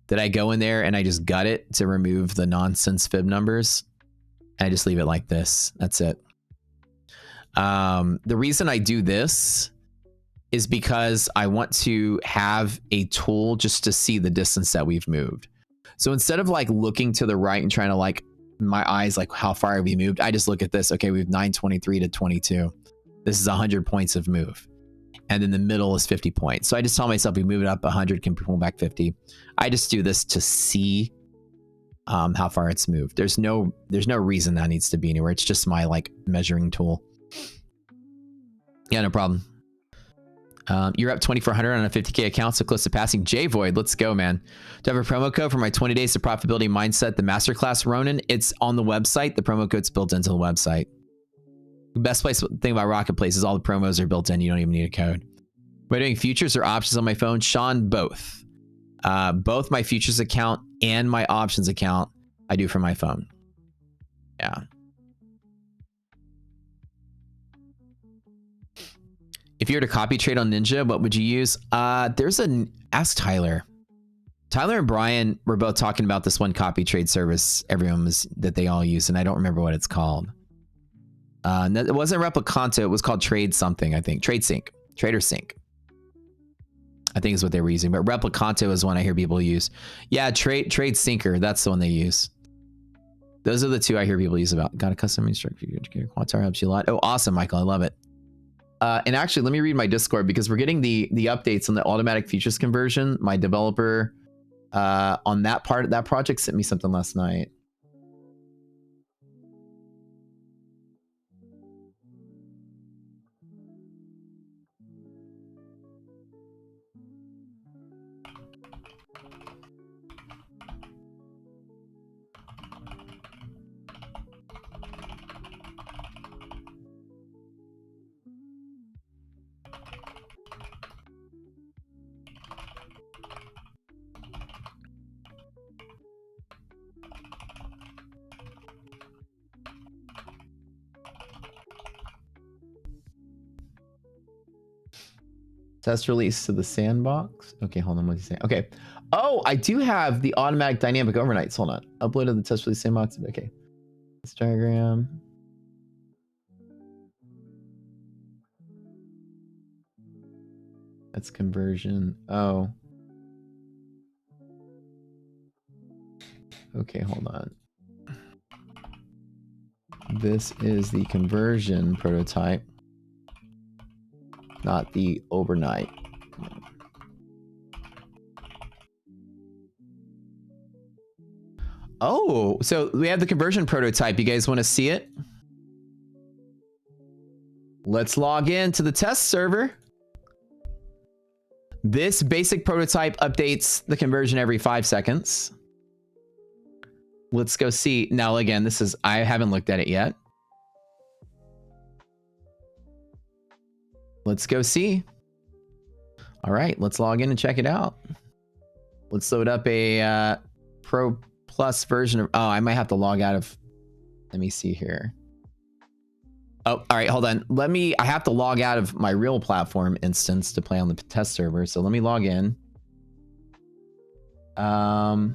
that I go in there and I just gut it to remove the nonsense fib numbers. I just leave it like this. That's it. The reason I do this is because I want to have a tool just to see the distance that we've moved. So instead of like looking to the right and trying to like my eyes, like how far have we moved? I just look at this. Okay, we've 923 to 22. This is 100 points of move. And then the middle is 50 points. So I just tell myself we move it up 100, can pull back 50. I just do this to see how far it's moved. There's no reason that needs to be anywhere. It's just my like measuring tool. Yeah, no problem. You're up 2,400 on a 50K account, so close to passing. J Void, let's go, man. Do I have a promo code for my 20 days to profitability mindset, the masterclass, Ronan? It's on the website. The promo code's built into the website. The best thing about Rocket Place is all the promos are built in. You don't even need a code. Am I doing futures or options on my phone? Sean, both. Both my futures account and my options account I do from my phone. Yeah. If you were to copy trade on Ninja, what would you use? Ask Tyler. Tyler and Brian were both talking about this one copy trade service that they all use, and I don't remember what it's called. It wasn't Replicanto. It was called Trade something, I think. TradeSync. TraderSync. I think is what they were using, but Replicanto is one I hear people use. Yeah, TradeSyncer. That's the one they use. Those are the two I hear people use about. Got a custom instructor. Quantar helps you a lot. Oh, awesome, Michael. I love it. And actually, let me read my Discord because we're getting the updates on the automatic futures conversion. My developer on that project sent me something last night. Test release to the sandbox. Okay, hold on. What is he saying? Okay. Oh, I do have the automatic dynamic overnights. Hold on. Uploaded the test release sandbox. Okay. This diagram. That's conversion. Oh. Okay, hold on. This is the conversion prototype. Not the overnight. Oh, so we have the conversion prototype. You guys want to see it? Let's log in to the test server. This basic prototype updates the conversion every 5 seconds. Let's go see. Now, again, I haven't looked at it yet. Let's go see. All right, let's log in and check it out. Let's load up a Pro Plus version of. Oh, I might have to log out of. Let me see here. Oh, all right, hold on. I have to log out of my real platform instance to play on the test server. So let me log in. That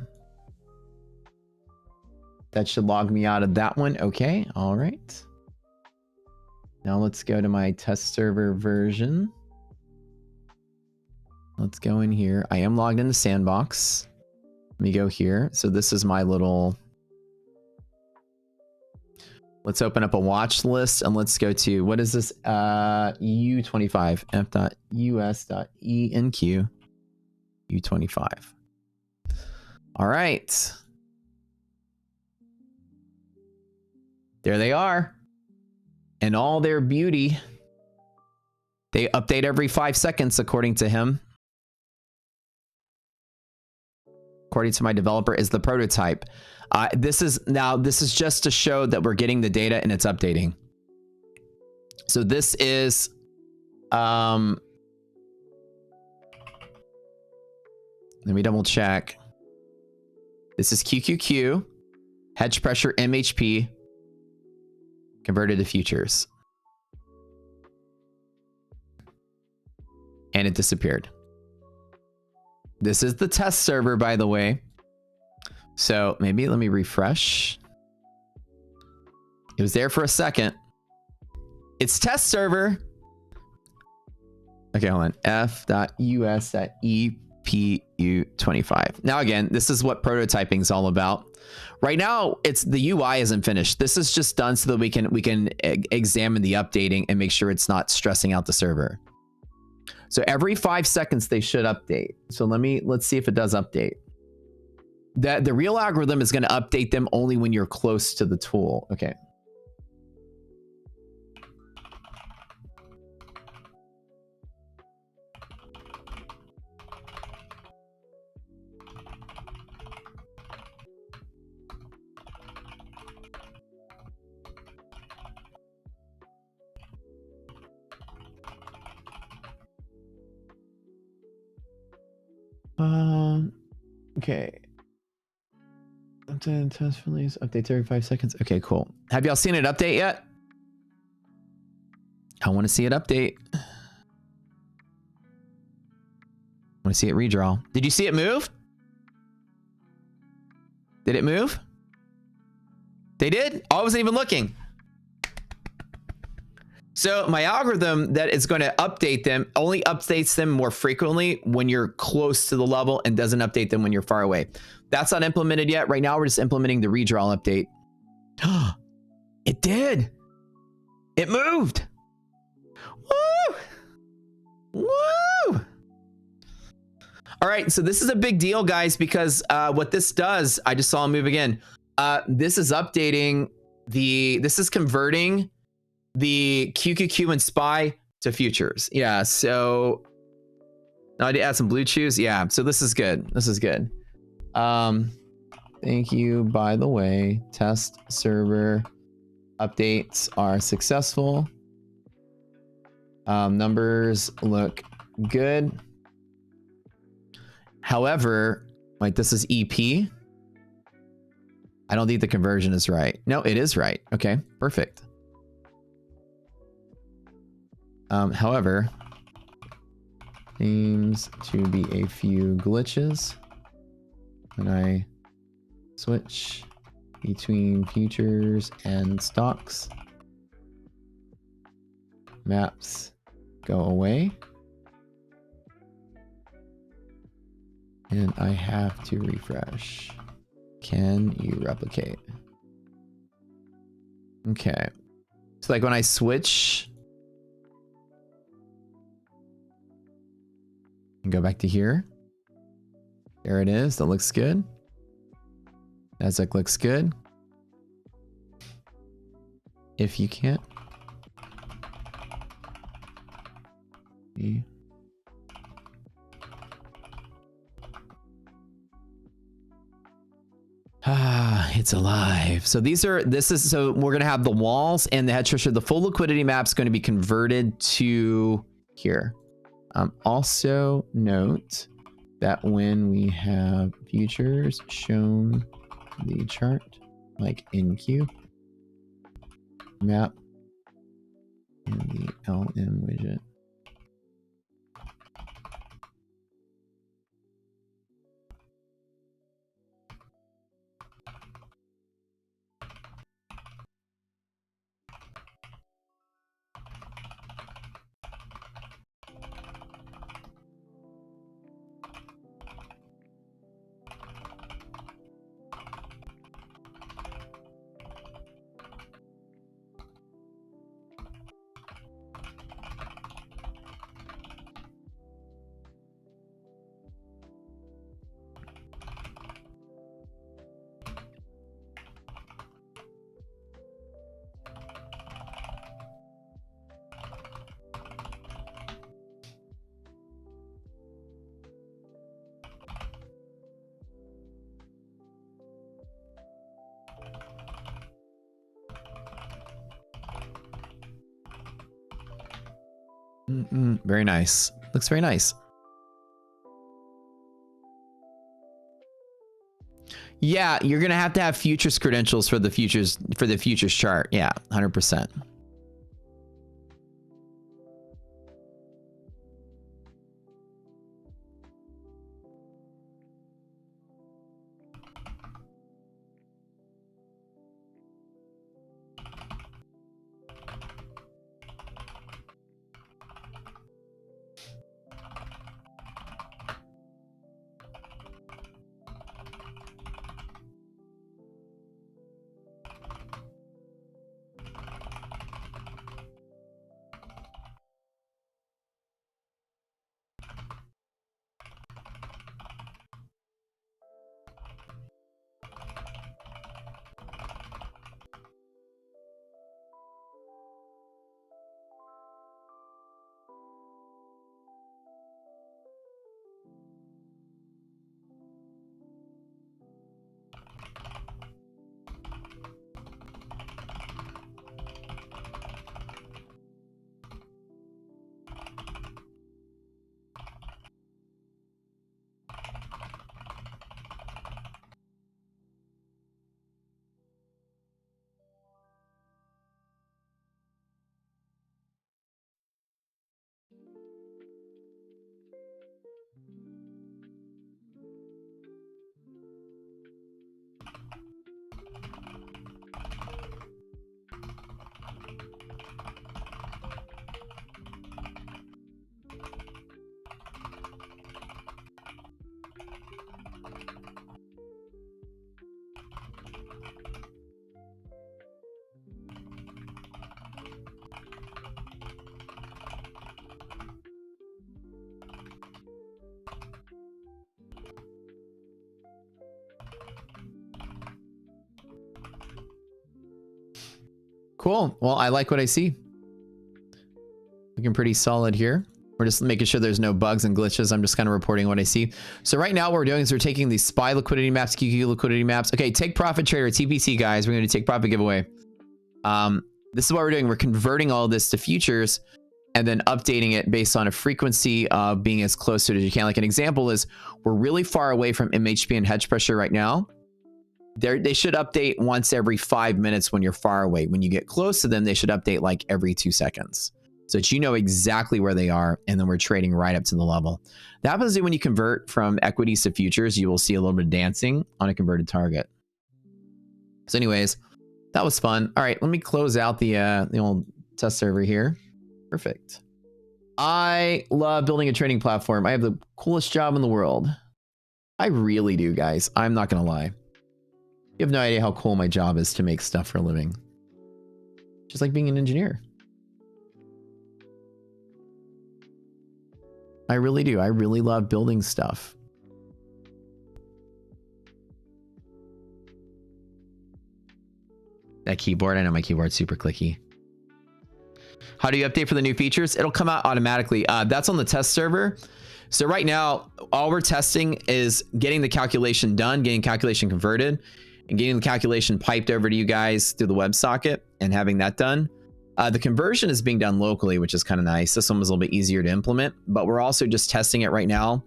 should log me out of that one. Okay, all right. Now let's go to my test server version. Let's go in here. I am logged into Sandbox. Let me go here. So this is my little... Let's open up a watch list and let's go to, what is this? U25, f.us.enq, U25. All right. There they are. In all their beauty. They update every 5 seconds, according to him. According to my developer, is the prototype. This is just to show that we're getting the data and it's updating. So this is let me double check. This is QQQ, hedge pressure MHP, converted to futures. And it disappeared. This is the test server, by the way. So maybe let me refresh. It was there for a second. It's test server. Okay, hold on. f.us.epu25. Now again, this is what prototyping is all about. Right now, the UI isn't finished. This is just done so that we can examine the updating and make sure it's not stressing out the server. So every 5 seconds they should update. So let's see if it does update. That the real algorithm is going to update them only when you're close to the tool. Okay. Okay. Update test release. Updates every 5 seconds. Okay, cool. Have y'all seen it update yet? I want to see it update. I want to see it redraw. Did you see it move? Did it move? They did? Oh, I wasn't even looking. So my algorithm that is going to update them only updates them more frequently when you're close to the level and doesn't update them when you're far away. That's not implemented yet. Right now, we're just implementing the redraw update. It did. It moved. Woo! Woo! All right, so this is a big deal, guys, because what this does, I just saw him move again. This is updating this is converting the QQQ and SPY to futures. Yeah, so now I did add some blue chews. Yeah, so this is good. This is good. Thank you, by the way. Test server updates are successful. Numbers look good. However, wait, this is EP. I don't think the conversion is right. No, it is right. Okay, perfect. However, seems to be a few glitches when I switch between futures and stocks. Maps go away. And I have to refresh. Can you replicate? Okay. So like when I switch and go back to here. There it is. That looks good. Nasdaq looks good. If you can't. It's alive. So so we're going to have the walls and the head structure. The full liquidity map is going to be converted to here. Also note that when we have futures shown the chart, like in Q, map in the LM widget. Very nice. Looks very nice. Yeah, you're gonna have to have futures credentials for the futures chart. Yeah, 100%. Cool. Well, I like what I see. Looking pretty solid here. We're just making sure there's no bugs and glitches. I'm just kind of reporting what I see. So right now what we're doing is we're taking these SPY liquidity maps, QQQ liquidity maps. Okay, take profit trader, TPT guys. We're going to take profit giveaway. This is what we're doing. We're converting all this to futures and then updating it based on a frequency of being as close to it as you can. Like an example is we're really far away from MHP and hedge pressure right now. They should update once every 5 minutes when you're far away. When you get close to them, they should update like every 2 seconds. So that you know exactly where they are, and then we're trading right up to the level. That happens when you convert from equities to futures. You will see a little bit of dancing on a converted target. So anyways, that was fun. All right, let me close out the old test server here. Perfect. I love building a trading platform. I have the coolest job in the world. I really do, guys. I'm not going to lie. You have no idea how cool my job is to make stuff for a living. Just like being an engineer. I really do. I really love building stuff. That keyboard, I know my keyboard's super clicky. How do you update for the new features? It'll come out automatically. That's on the test server. So right now, all we're testing is getting the calculation done, getting calculation converted, and getting the calculation piped over to you guys through the WebSocket and having that done. The conversion is being done locally, which is kind of nice. This one was a little bit easier to implement, but we're also just testing it right now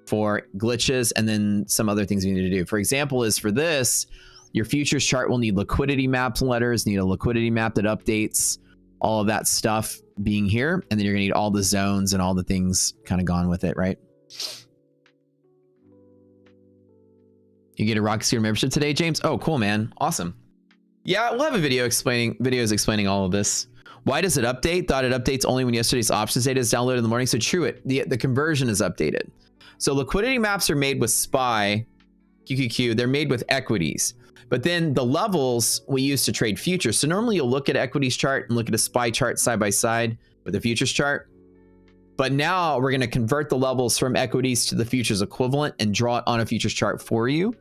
for glitches and then some other things we need to do. For example, is for this, your futures chart will need liquidity maps letters, need a liquidity map that updates all of that stuff being here. And then you're gonna need all the zones and all the things kind of gone with it, right? You get a Rocket Student membership today, James? Oh, cool, man. Awesome. Yeah, we'll have a video videos explaining all of this. Why does it update? Thought it updates only when yesterday's options data is downloaded in the morning. So true, the conversion is updated. So liquidity maps are made with SPY, QQQ. They're made with equities. But then the levels we use to trade futures. So normally you'll look at equities chart and look at a SPY chart side by side with a futures chart. But now we're going to convert the levels from equities to the futures equivalent and draw it on a futures chart for you.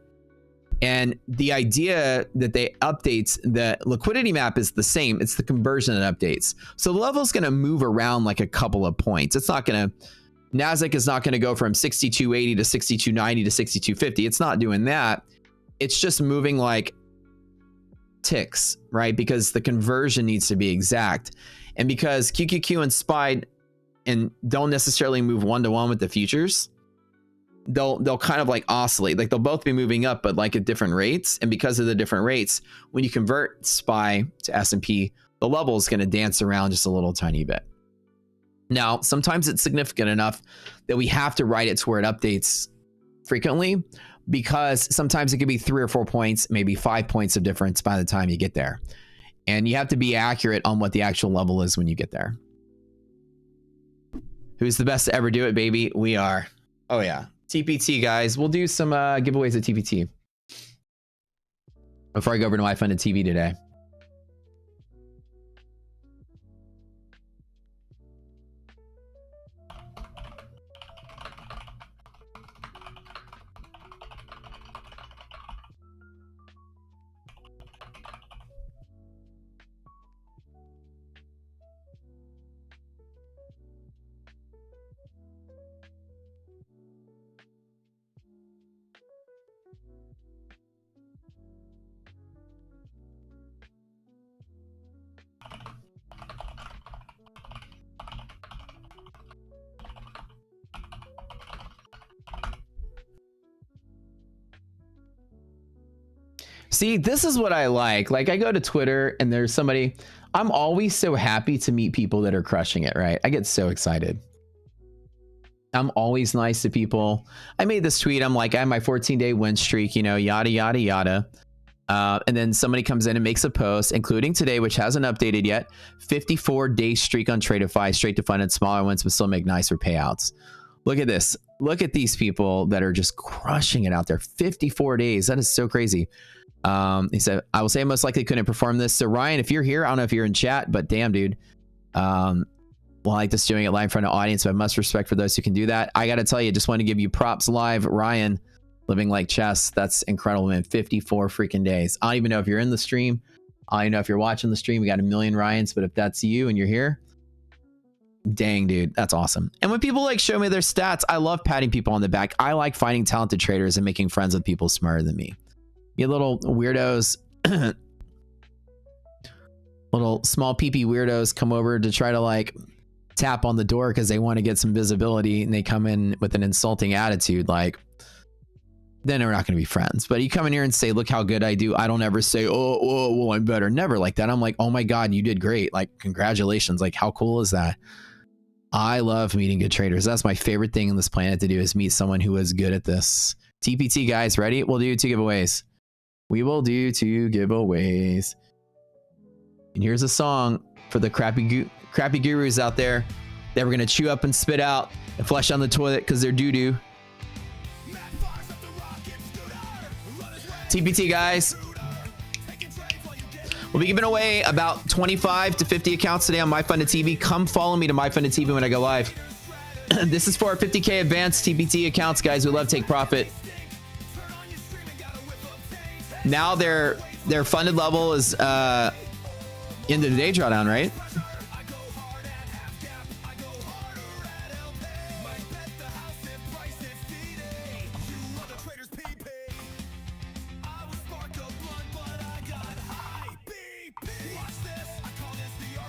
And the idea that they updates, the liquidity map is the same. It's the conversion that updates. So the level is going to move around like a couple of points. It's not going to, NASDAQ is not going to go from 6280 to 6290 to 6250. It's not doing that. It's just moving like ticks, right? Because the conversion needs to be exact. And because QQQ and SPY and don't necessarily move one-to-one with the futures, they'll kind of like oscillate. Like they'll both be moving up, but like at different rates. And because of the different rates, when you convert SPY to S&P, the level is going to dance around just a little tiny bit. Now, sometimes it's significant enough that we have to write it to where it updates frequently, because sometimes it could be 3 or 4 points, maybe 5 points of difference by the time you get there. And you have to be accurate on what the actual level is when you get there. Who's the best to ever do it, baby? We are. Oh yeah. TPT, guys. We'll do some giveaways at TPT before I go over to my funded TV today. See, this is what I like. Like I go to Twitter and there's somebody, I'm always so happy to meet people that are crushing it, right? I get so excited. I'm always nice to people. I made this tweet. I'm like, I have my 14-day win streak, you know, yada, yada, yada. And then somebody comes in and makes a post, including today, which hasn't updated yet. 54-day streak on Tradeify, straight to funded, smaller ones, but still make nicer payouts. Look at this. Look at these people that are just crushing it out there. 54 days. That is so crazy. He said, I will say I most likely couldn't perform this. So Ryan, if you're here, I don't know if you're in chat, but damn, dude. Well, I like this doing it live in front of audience, but I must respect for those who can do that. I got to tell you, just want to give you props live. Ryan, living like chess. That's incredible, man. 54 freaking days. I don't even know if you're in the stream. I know if you're watching the stream, we got 1 million Ryans, but if that's you and you're here, dang, dude, that's awesome. And when people like show me their stats, I love patting people on the back. I like finding talented traders and making friends with people smarter than me. You little weirdos, little small peepee weirdos come over to try to like tap on the door because they want to get some visibility, and they come in with an insulting attitude. Like, then we're not going to be friends. But you come in here and say, look how good I do. I don't ever say, oh, well, I'm better. Never like that. I'm like, oh my God, you did great. Like, congratulations. Like, how cool is that? I love meeting good traders. That's my favorite thing on this planet to do, is meet someone who is good at this. TPT guys, ready? We'll do 2 giveaways. We will do 2 giveaways. And here's a song for the crappy gurus out there that we're going to chew up and spit out and flush down the toilet because they're doo-doo. TPT guys, we'll be giving away about 25 to 50 accounts today on MyFundedTV. Come follow me to MyFundedTV when I go live. This is for our 50K advanced TPT accounts, guys. We love Take Profit. Now their funded level is into the day drawdown, right?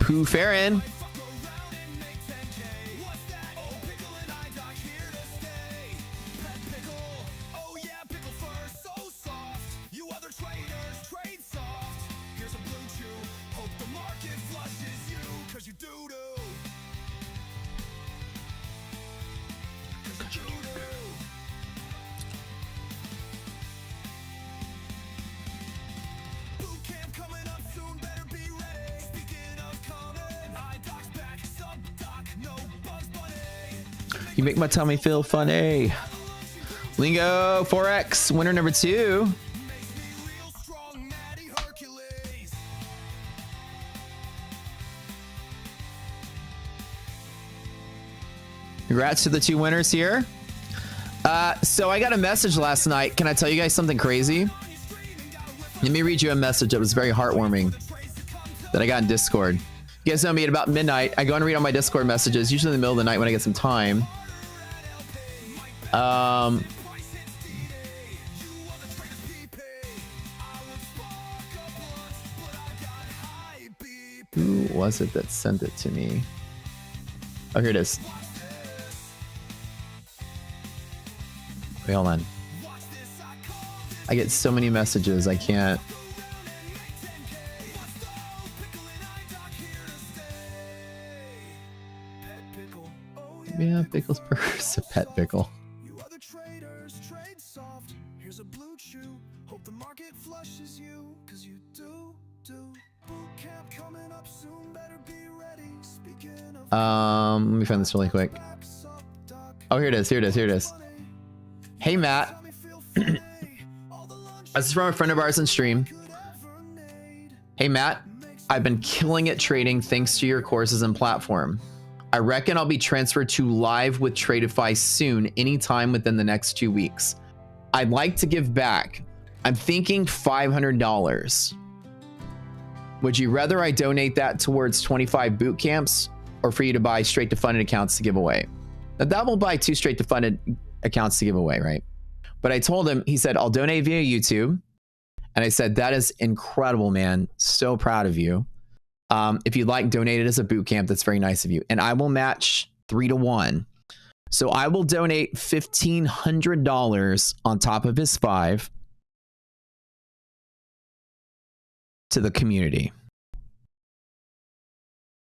Pooh Farron. You make my tummy feel funny. Lingo 4X, winner number 2. Congrats to the 2 winners here. So I got a message last night. Can I tell you guys something crazy? Let me read you a message that was very heartwarming that I got in Discord. You guys know me at about midnight. I go and read all my Discord messages, usually in the middle of the night when I get some time. Who was it that sent it to me? Oh, here it is. Wait, hold on. I get so many messages, I can't. Yeah, Pickle's Burgers, a pet pickle. Let me find this really quick. Oh, here it is. Here it is. Here it is. Hey, Matt. This is from a friend of ours in stream. Hey, Matt. I've been killing it trading thanks to your courses and platform. I reckon I'll be transferred to live with Tradeify soon, anytime within the next 2 weeks. I'd like to give back. I'm thinking $500. Would you rather I donate that towards 25 boot camps or for you to buy straight to funded accounts to give away? Now that will buy 2 straight to funded accounts to give away, right? But I told him, he said, I'll donate via YouTube. And I said, that is incredible, man. So proud of you. If you'd like, donate it as a boot camp. That's very nice of you. And I will match 3 to 1. So I will donate $1,500 on top of his 5 to the community.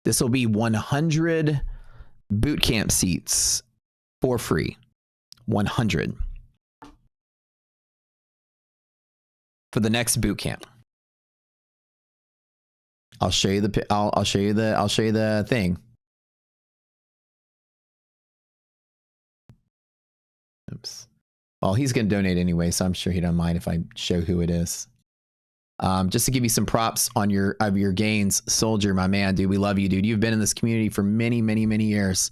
This will be 100 boot camp seats for free. 100 for the next boot camp. I'll show you the I'll show you the thing. Oops. Well, he's gonna donate anyway, so I'm sure he don't mind if I show who it is. Just to give you some props on your gains, Soldier, my man, dude. We love you, dude. You've been in this community for many, many, many years.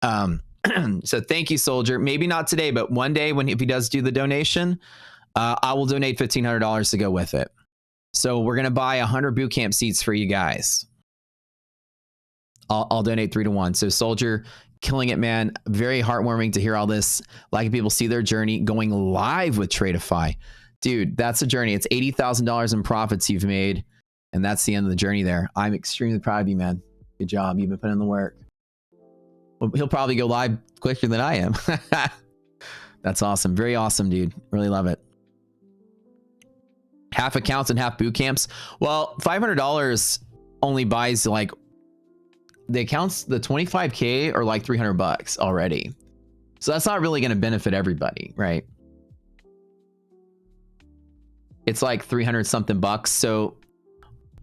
So thank you, Soldier. Maybe not today, but one day if he does do the donation, I will donate $1,500 to go with it. So we're going to buy 100 bootcamp seats for you guys. I'll donate 3 to 1. So Soldier, killing it, man. Very heartwarming to hear all this. Like people see their journey going live with Tradeify. Dude, that's a journey. It's $80,000 in profits you've made. And that's the end of the journey there. I'm extremely proud of you, man. Good job. You've been putting in the work. Well, he'll probably go live quicker than I am. That's awesome. Very awesome, dude. Really love it. Half accounts and half boot camps. Well, $500 only buys like the accounts, the 25K are like 300 bucks already. So that's not really going to benefit everybody, right? It's like 300 something bucks. So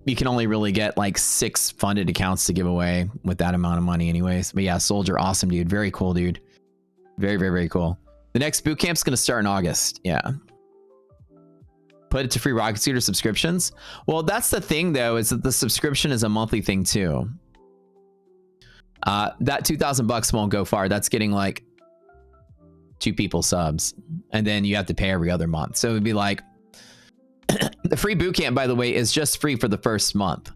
you can only really get like 6 funded accounts to give away with that amount of money anyways. But yeah, Soldier, awesome, dude. Very cool, dude. Very, very, very cool. The next boot camp's going to start in August. Yeah. Put it to free rocket scooter subscriptions. Well, that's the thing though, is that the subscription is a monthly thing too. That 2,000 bucks won't go far. That's getting like 2 people subs. And then you have to pay every other month. So it would be like, the free boot camp, by the way, is just free for the first month.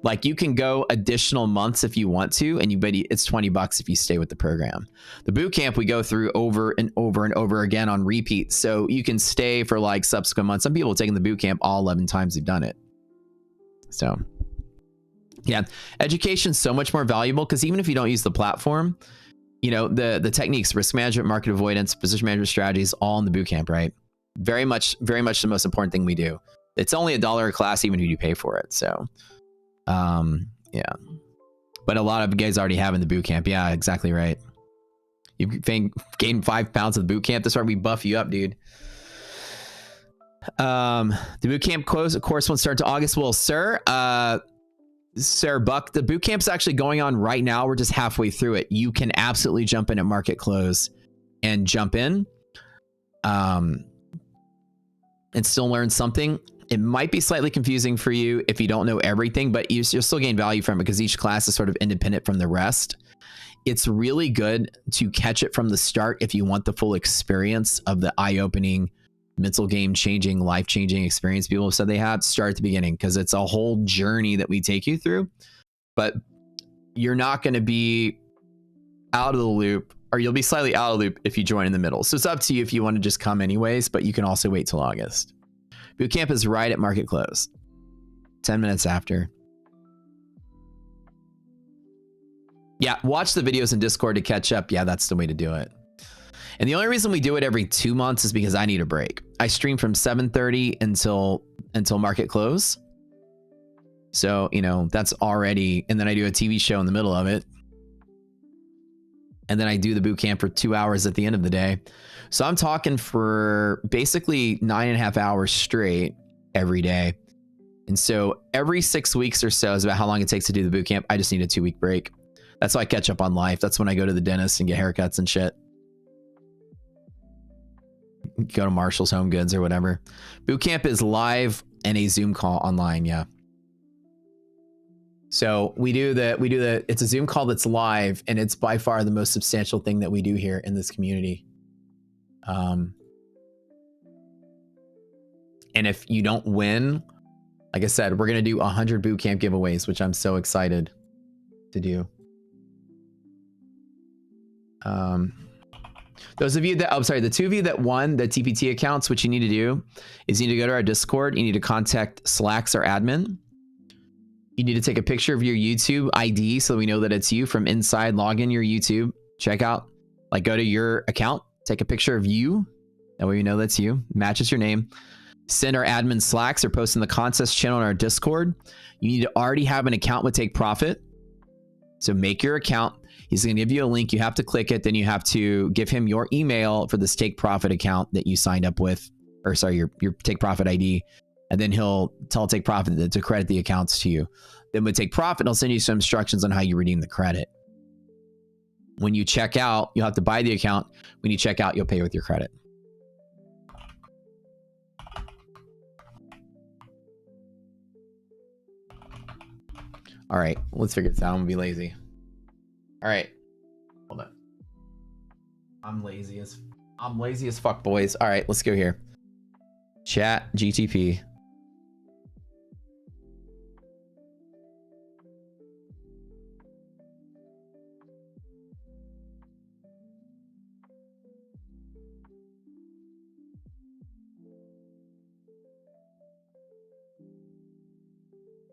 Like you can go additional months if you want to, and but it's 20 bucks if you stay with the program. The boot camp we go through over and over and over again on repeat, so you can stay for like subsequent months. Some people have taken the boot camp all 11 times they've done it. So yeah, education's so much more valuable because even if you don't use the platform, you know, the techniques, risk management, market avoidance, position management strategies, all in the boot camp, right? Very much the most important thing we do. It's only $1 a class, even if you pay for it. So, yeah. But a lot of guys already have in the boot camp. Yeah, exactly right. You've gained 5 pounds of the boot camp. That's why we buff you up, dude. The boot camp course won't start to August. Well, sir Buck, the boot camp's actually going on right now. We're just halfway through it. You can absolutely jump in at market close and jump in. And still learn something. It might be slightly confusing for you if you don't know everything, but you'll still gain value from it because each class is sort of independent from the rest. It's really good to catch it from the start if you want the full experience of the eye-opening, mental game-changing, life-changing experience people have said they had. Start at the beginning because it's a whole journey that we take you through. But you're not going to be out of the loop, or you'll be slightly out of the loop if you join in the middle. So it's up to you if you want to just come anyways, but you can also wait till August. Boot camp is right at market close. 10 minutes after. Yeah, watch the videos in Discord to catch up. Yeah, that's the way to do it. And the only reason we do it every 2 months is because I need a break. I stream from 7:30 until market close. So, you know, that's already, and then I do a TV show in the middle of it. And then I do the boot camp for 2 hours at the end of the day. So I'm talking for basically 9.5 hours straight every day. And so every 6 weeks or so is about how long it takes to do the boot camp. I just need a 2-week break. That's how I catch up on life. That's when I go to the dentist and get haircuts and shit. Go to Marshall's Home Goods or whatever. Boot camp is live and a Zoom call online. Yeah. So it's a Zoom call that's live, and it's by far the most substantial thing that we do here in this community. And if you don't win, like I said, we're going to do 100 bootcamp giveaways, which I'm so excited to do. Those of you that, the 2 of you that won the TPT accounts, what you need to do is you need to go to our Discord. You need to contact Slacks, our admin. You need to take a picture of your YouTube ID so we know that it's you from inside. Log in your YouTube. Check out, like, go to your account. Take a picture of you. That way we know that's you. Matches your name. Send our admin Slacks or post in the contest channel on our Discord. You need to already have an account with Take Profit. So make your account. He's going to give you a link. You have to click it. Then you have to give him your email for this Take Profit account that you signed up with. Or sorry, your Take Profit ID. And then he'll tell Take Profit to credit the accounts to you. Then with Take Profit, he'll send you some instructions on how you redeem the credit. When you check out, you'll have to buy the account. When you check out, you'll pay with your credit. All right, let's figure this out. I'm gonna be lazy. All right, hold on. I'm lazy as fuck, boys. All right, let's go here. Chat GTP.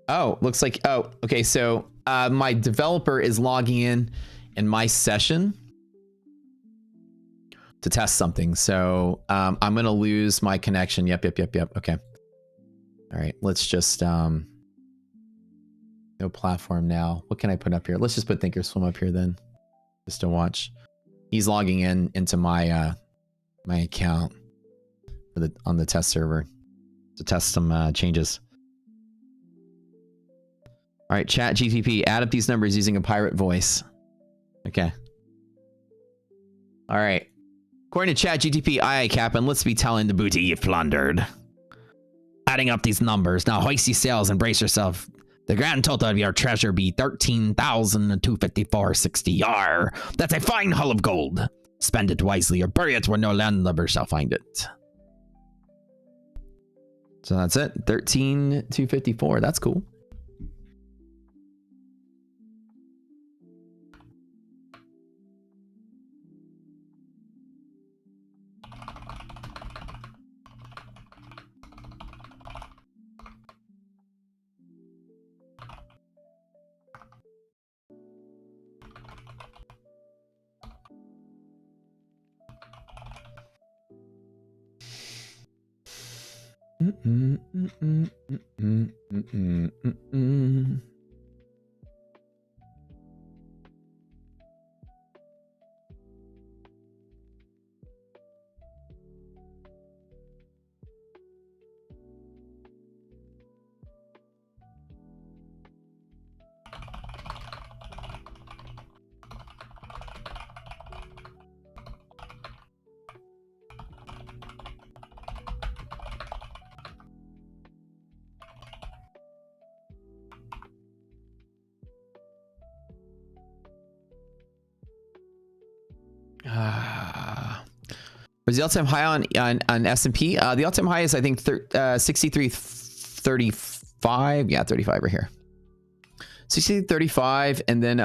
Oh, looks like, oh, okay. So my developer is logging in my session to test something. So I'm going to lose my connection. Yep. Okay. All right. Let's just, no platform now. What can I put up here? Let's just put Thinkorswim up here then, just to watch. He's logging into my, my account for on the test server to test some changes. All right, chat GTP, add up these numbers using a pirate voice. Okay. All right. According to chat GTP, aye, Captain, let's be telling the booty you plundered. Adding up these numbers. Now hoist your sails and brace yourself. The grand total of your treasure be 13,254.60 yar. That's a fine hull of gold. Spend it wisely or bury it where no landlubber shall find it. So that's it. 13,254. That's cool. Was the all-time high on S&P? The all-time high is, I think, 63.35. Yeah, 35 right here. 63.35, and then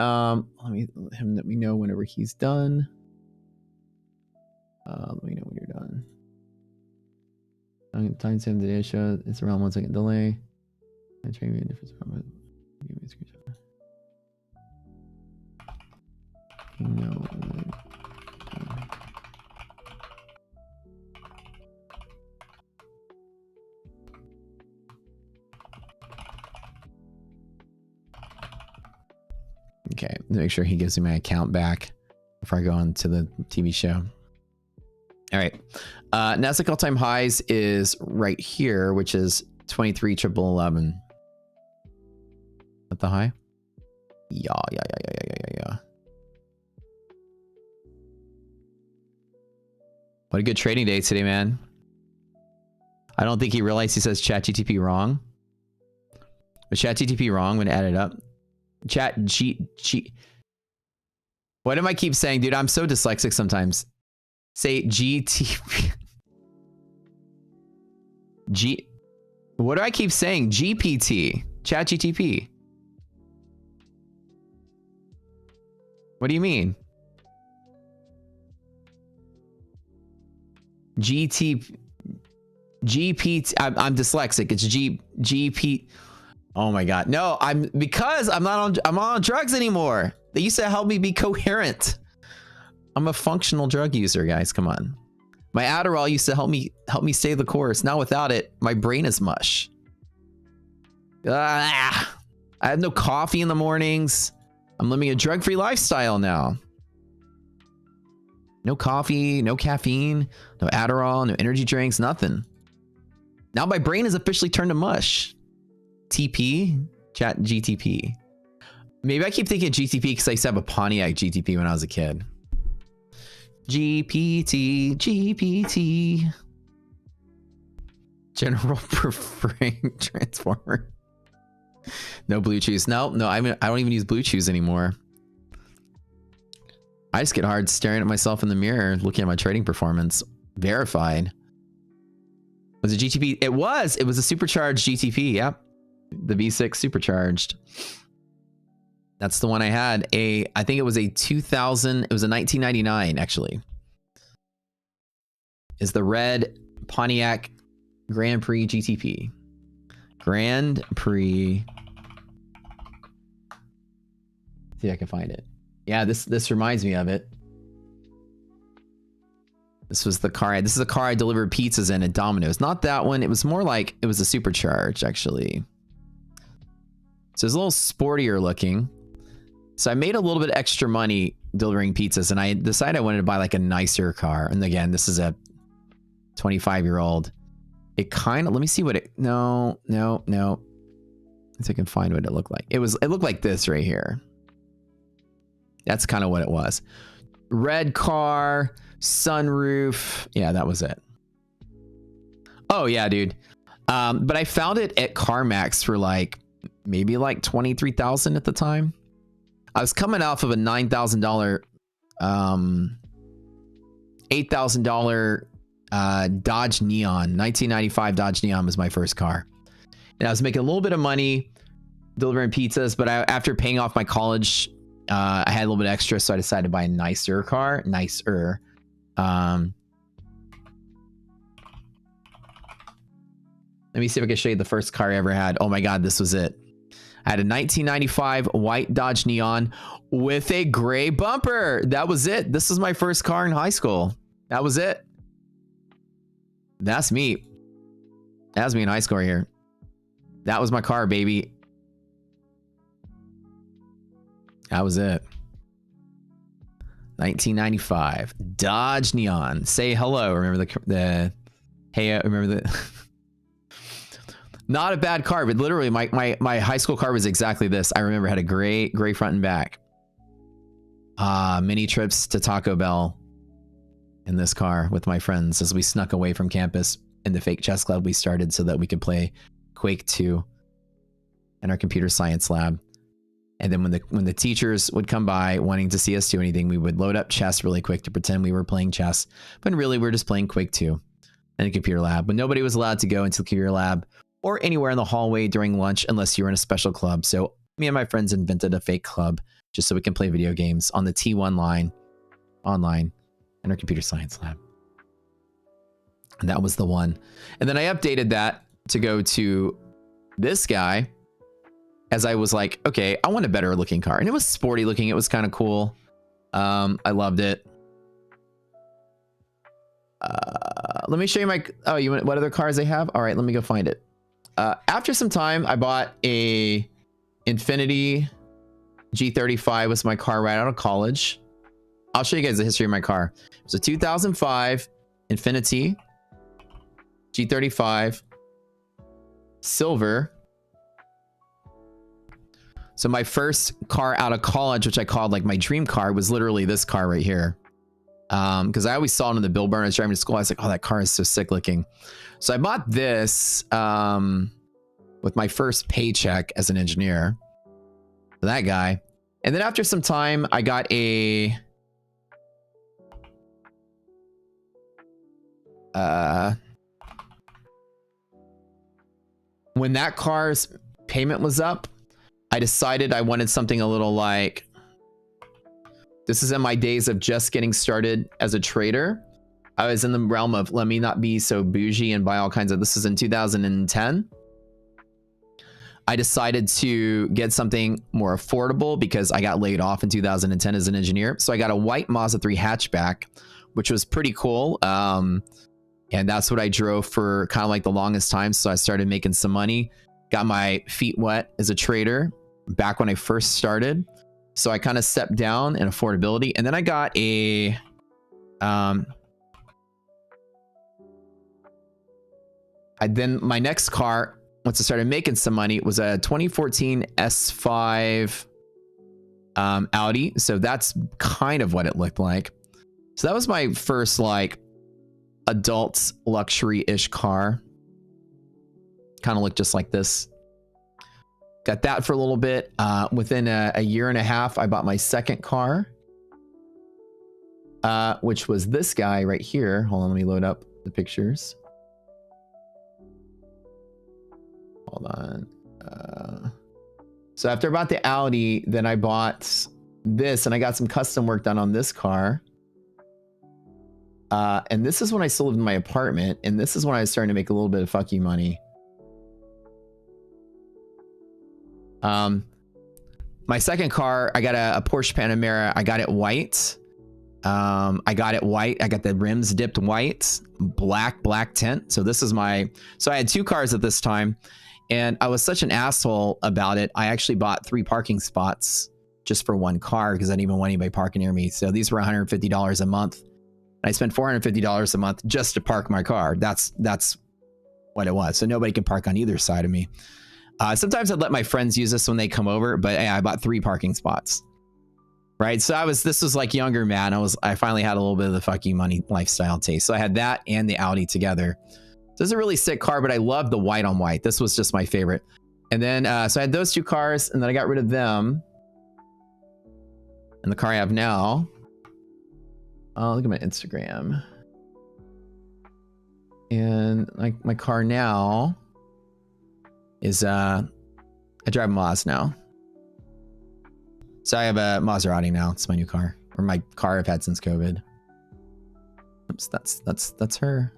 let me know whenever he's done. Let me know when you're done. Time stamp today show it's around 1 second delay. No. Okay, make sure he gives me my account back before I go on to the TV show. All right, Nasdaq all-time highs is right here, which is 23,111. At the high? Yeah. What a good trading day today, man. I don't think he realized he says ChatGTP wrong. Was ChatGTP wrong when it added up? What am I keep saying, dude? I'm so dyslexic sometimes. Say GTP. What do I keep saying? GPT. ChatGTP. What do you mean? GPT. I'm dyslexic. It's GP. Oh my God. No, I'm not on drugs anymore. They used to help me be coherent. I'm a functional drug user, guys. Come on. My Adderall used to help me stay the course. Now without it, my brain is mush. I have no coffee in the mornings. I'm living a drug-free lifestyle now. No coffee, no caffeine, no Adderall, no energy drinks, nothing. Now my brain is officially turned to mush. TP? Chat GTP. Maybe I keep thinking GTP because I used to have a Pontiac GTP when I was a kid. GPT. General preferring transformer. No blue chews. No, I don't even use blue chews anymore. I just get hard staring at myself in the mirror, looking at my trading performance. Verified. Was it GTP? It was a supercharged GTP. Yep. The V6 supercharged. That's the one I had. I think it was a 2000. It was a 1999 actually. Is the red Pontiac Grand Prix GTP. Grand Prix. See if I can find it. Yeah, this reminds me of it. This was the car. This is the car I delivered pizzas in at Domino's. Not that one. It was more like it was a supercharged actually. So it's a little sportier looking. So I made a little bit extra money delivering pizzas, and I decided I wanted to buy like a nicer car. And again, this is a 25-year-old. It kind of, let me see what it, no. If I can find what it looked like. It looked like this right here. That's kind of what it was. Red car, sunroof. Yeah, that was it. Oh yeah, dude. But I found it at CarMax for like, maybe like $23,000 at the time. I was coming off of a $9,000, $8,000 Dodge Neon. 1995 Dodge Neon was my first car. And I was making a little bit of money delivering pizzas, but after paying off my college, I had a little bit extra, so I decided to buy a nicer car. Nicer. Let me see if I can show you the first car I ever had. Oh my God, this was it. I had a 1995 white Dodge Neon with a gray bumper. That was it. This was my first car in high school. That was it. That's me. That's me in high school right here. That was my car, baby. That was it. 1995 Dodge Neon. Say hello. Remember the hey, remember the not a bad car, but literally my high school car was exactly this. I remember it had a gray front and back. Many trips to Taco Bell in this car with my friends as we snuck away from campus in the fake chess club we started so that we could play Quake 2 in our computer science lab. And then when the teachers would come by wanting to see us do anything, we would load up chess really quick to pretend we were playing chess, but really we're just playing Quake 2 in a computer lab. But nobody was allowed to go into the computer lab or anywhere in the hallway during lunch unless you were in a special club. So me and my friends invented a fake club just so we can play video games on the T1 line online in our computer science lab. And that was the one. And then I updated that to go to this guy as I was like, okay, I want a better looking car. And it was sporty looking. It was kind of cool. I loved it. Let me show you my, oh, you want what other cars I have? All right, let me go find it. After some time, I bought a Infiniti G35 was my car right out of college. I'll show you guys the history of my car. It was a 2005 Infiniti G35 silver. So my first car out of college, which I called like my dream car, was literally this car right here. Because I always saw it on the billboard when I was driving to school. I was like, oh, that car is so sick looking. So I bought this with my first paycheck as an engineer for that guy. And then after some time, I got a when that car's payment was up, I decided I wanted something a little like, this is in my days of just getting started as a trader. I was in the realm of let me not be so bougie and buy all kinds of, this is in 2010. I decided to get something more affordable because I got laid off in 2010 as an engineer. So I got a white Mazda 3 hatchback, which was pretty cool. And that's what I drove for kind of like the longest time. So I started making some money, got my feet wet as a trader back when I first started. So I kind of stepped down in affordability. And then I got a, then my next car, once I started making some money, was a 2014 S5 Audi. So that's kind of what it looked like. So that was my first like adult luxury-ish car. Kind of looked just like this. Got that for a little bit. Within a year and a half, I bought my second car, which was this guy right here. Hold on, let me load up the pictures. Hold on. So after I bought the Audi, then I bought this, and I got some custom work done on this car. And this is when I still lived in my apartment, and this is when I was starting to make a little bit of fuck you money. My second car, I got a Porsche Panamera. I got it white. I got it white. I got the rims dipped white, black tint. So this is my, so I had 2 cars at this time, and I was such an asshole about it. I actually bought 3 parking spots just for 1 car because I didn't even want anybody parking near me. So these were $150 a month. I spent $450 a month just to park my car. That's what it was. So nobody could park on either side of me. Sometimes I'd let my friends use this when they come over, but yeah, I bought 3 parking spots. Right. So this was like younger man. I finally had a little bit of the fucking money lifestyle taste. So I had that and the Audi together. So this is a really sick car, but I love the white on white. This was just my favorite. And then, so I had those 2 cars, and then I got rid of them. And the car I have now, oh, look at my Instagram. And like my car now is, I drive a Maz now. So I have a Maserati now. It's my new car, or my car I've had since COVID. Oops, that's her.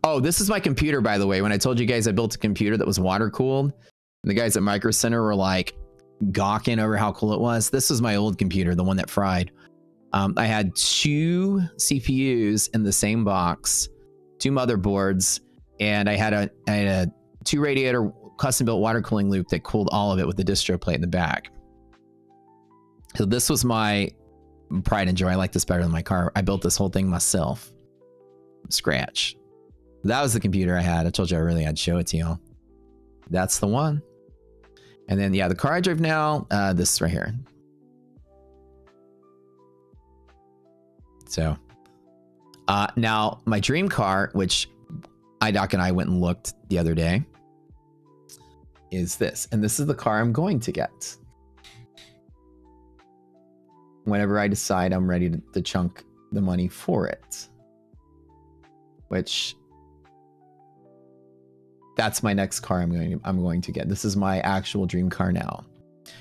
Oh, this is my computer, by the way. When I told you guys I built a computer that was water cooled, and the guys at Micro Center were like gawking over how cool it was. This is my old computer, the one that fried. I had 2 CPUs in the same box, 2 motherboards, and I had a 2 radiator custom built water cooling loop that cooled all of it with the distro plate in the back. So this was my pride and joy. I like this better than my car. I built this whole thing myself, scratch. That was the computer I had. I told you I really had to show it to y'all. That's the one. And then yeah, the car I drive now, this right here. So now my dream car, which iDoc and I went and looked the other day, is this. And this is the car I'm going to get whenever I decide I'm ready to chunk the money for it. Which, that's my next car I'm going to get. This is my actual dream car now.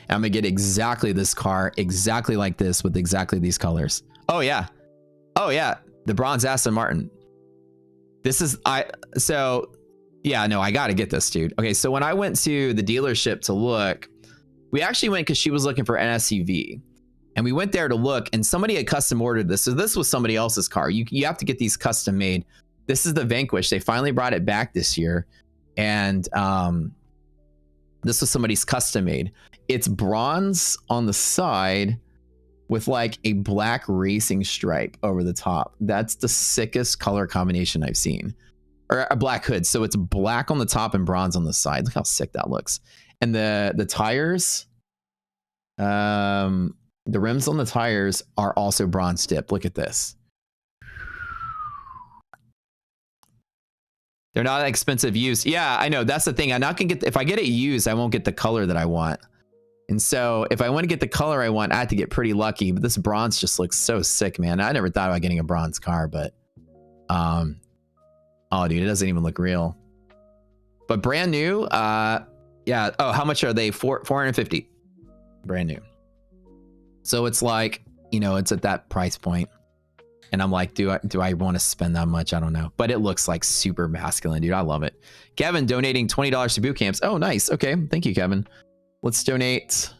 And I'm gonna get exactly this car, exactly like this, with exactly these colors. Oh yeah. Oh yeah, the bronze Aston Martin. This is, so yeah, no, I gotta get this, dude. Okay, so when I went to the dealership to look, we actually went because she was looking for an SUV. And we went there to look, and somebody had custom ordered this. So this was somebody else's car. You have to get these custom made. This is the Vanquish. They finally brought it back this year. And this was somebody's custom made. It's bronze on the side with like a black racing stripe over the top. That's the sickest color combination I've seen. Or a black hood. So it's black on the top and bronze on the side. Look how sick that looks. And the tires, the rims on the tires are also bronze dipped. Look at this. They're not expensive used. Yeah, I know. That's the thing. I'm not gonna get, if I get it used, I won't get the color that I want. And so if I want to get the color I want, I have to get pretty lucky. But this bronze just looks so sick, man. I never thought about getting a bronze car, but oh dude, it doesn't even look real. But brand new, yeah. Oh, how much are they? 450. Brand new. So it's like, you know, it's at that price point. And I'm like, do I want to spend that much? I don't know. But it looks like super masculine, dude. I love it. Kevin donating $20 to boot camps. Oh, nice. Okay. Thank you, Kevin. Let's donate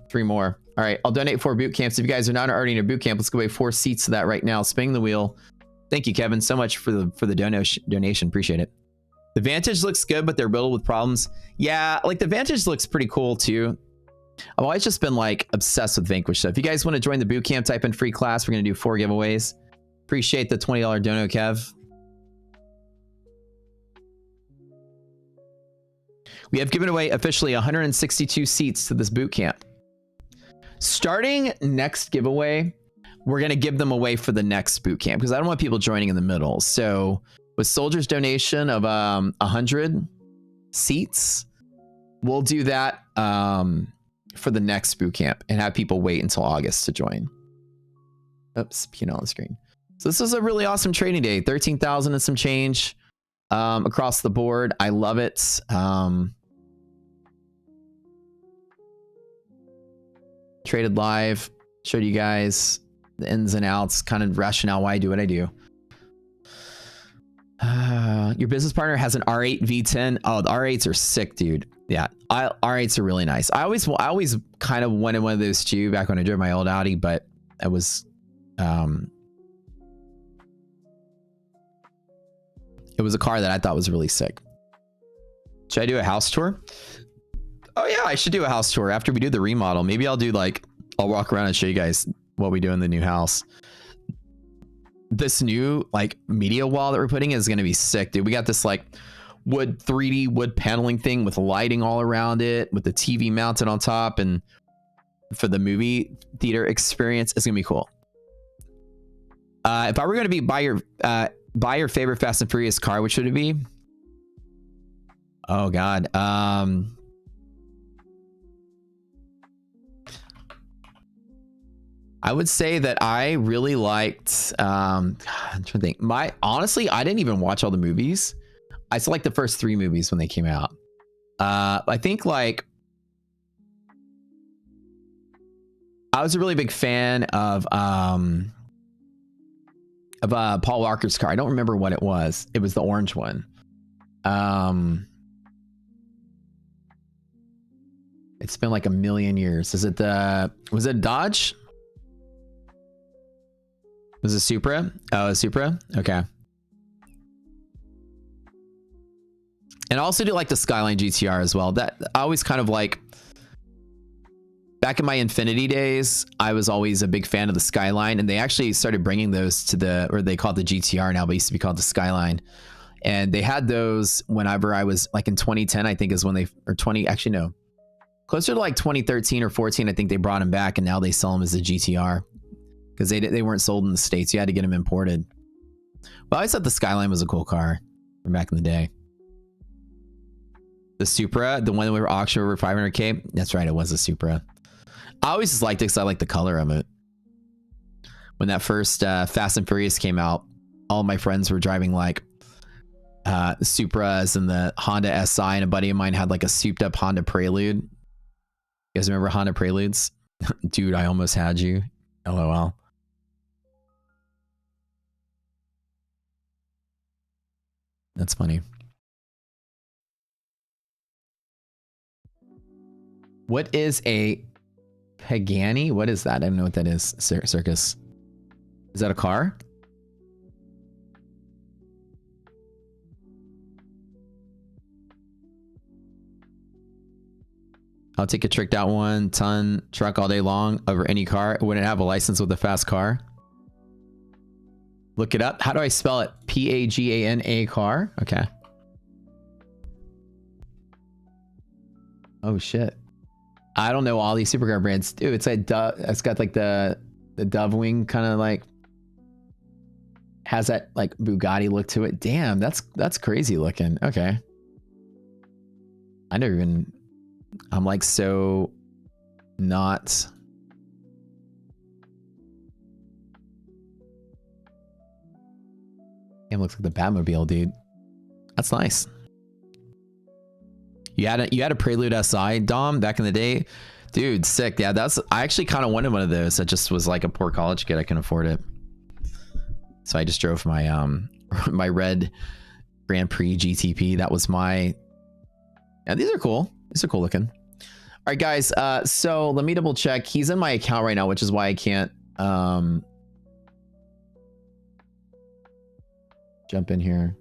3 more. All right. I'll donate 4 boot camps. If you guys are not already in a boot camp, let's go away 4 seats to that right now. Spinning the wheel. Thank you, Kevin, so much for the donation. Appreciate it. The Vantage looks good, but they're riddled with problems. Yeah, like the Vantage looks pretty cool too. I've always just been like obsessed with Vanquish. So if you guys want to join the boot camp, type in free class. We're going to do 4 giveaways. Appreciate the $20 dono, Kev. We have given away officially 162 seats to this boot camp. Starting next giveaway, we're going to give them away for the next boot camp because I don't want people joining in the middle. So with Soldier's donation of 100 seats, we'll do that for the next boot camp and have people wait until August to join. Oops, peeing on the screen. So this was a really awesome trading day. 13,000 and some change across the board. I love it. Traded live, showed you guys the ins and outs, kind of rationale why I do what I do. Your business partner has an R8 V10. Oh, the R8s are sick, dude. Yeah, R8s are really nice. I always kind of wanted one of those too back when I drove my old Audi, but it was a car that I thought was really sick. Should I do a house tour? Oh yeah, I should do a house tour after we do the remodel. Maybe I'll do like, I'll walk around and show you guys what we do in the new house. This new like media wall that we're putting is going to be sick, dude. We got this like wood 3D wood paneling thing with lighting all around it, with the TV mounted on top, and for the movie theater experience, it's gonna be cool. If I were going to be buy your favorite Fast and Furious car, which would it be? Oh God. I would say that I really liked, I'm trying to think. Honestly, I didn't even watch all the movies. I saw like the first 3 movies when they came out. I think like, I was a really big fan of Paul Walker's car. I don't remember what it was. It was the orange one. It's been like a million years. Was it Dodge? Was it Supra? Oh, Supra? Okay. And I also do like the Skyline GTR as well. That I always kind of like, back in my Infiniti days, I was always a big fan of the Skyline, and they actually started bringing those to or they call it the GTR now, but it used to be called the Skyline. And they had those whenever I was like in 2010, I think is when actually no, closer to like 2013 or 14, I think they brought them back, and now they sell them as a GTR. Because they weren't sold in the States. You had to get them imported. But I always thought the Skyline was a cool car from back in the day. The Supra, the one that we were auctioning over 500K. That's right, it was a Supra. I always just liked it because I liked the color of it. When that first Fast and Furious came out, all my friends were driving like Supras and the Honda SI, and a buddy of mine had like a souped up Honda Prelude. You guys remember Honda Preludes? Dude, I almost had you. LOL. That's funny. What is a Pagani? What is that? I don't know what that is. Circus. Is that a car? I'll take a tricked out 1-ton truck all day long over any car. It wouldn't have a license with a fast car. Look it up. How do I spell it? Pagana car. Okay. Oh shit. I don't know all these supercar brands. Dude, it's like it's got like the dove wing kind of like, has that like Bugatti look to it. Damn, that's crazy looking. Okay. I'm like so not. It looks like the Batmobile, dude. That's nice. You had a Prelude SI, Dom, back in the day, dude. Sick. Yeah, I actually kind of wanted one of those. I just was like a poor college kid. I couldn't afford it, so I just drove my my red Grand Prix GTP. That was my. Yeah, these are cool. These are cool looking. All right, guys. So let me double check. He's in my account right now, which is why I can't jump in here.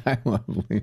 I love Lee.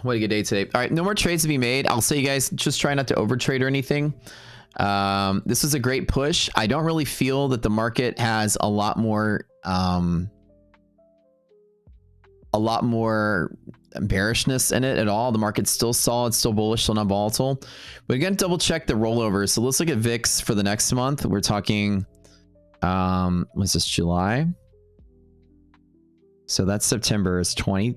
What a good day today. All right, no more trades to be made. I'll say, you guys, just try not to overtrade or anything. This was a great push. I don't really feel that the market has a lot more bearishness in it at all. The market's still solid, still bullish, still not volatile. But again, double check the rollovers. So let's look at VIX for the next month. We're talking, what's this, July? So that's September is 20.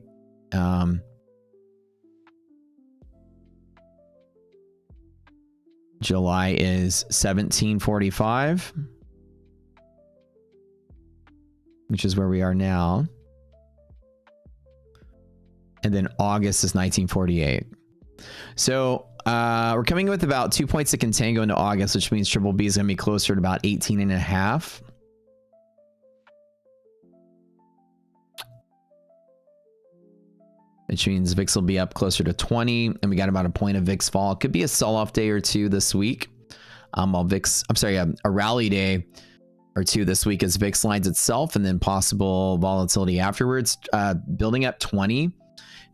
July is 1745, which is where we are now. And then August is 1948. So we're coming with about 2 points of contango into August, which means triple B is going to be closer to about 18.5. Which means VIX will be up closer to 20, and we got about a point of VIX fall. It could be a sell-off day or two this week. While VIX, a rally day or two this week as VIX lines itself, and then possible volatility afterwards. Building up 20. If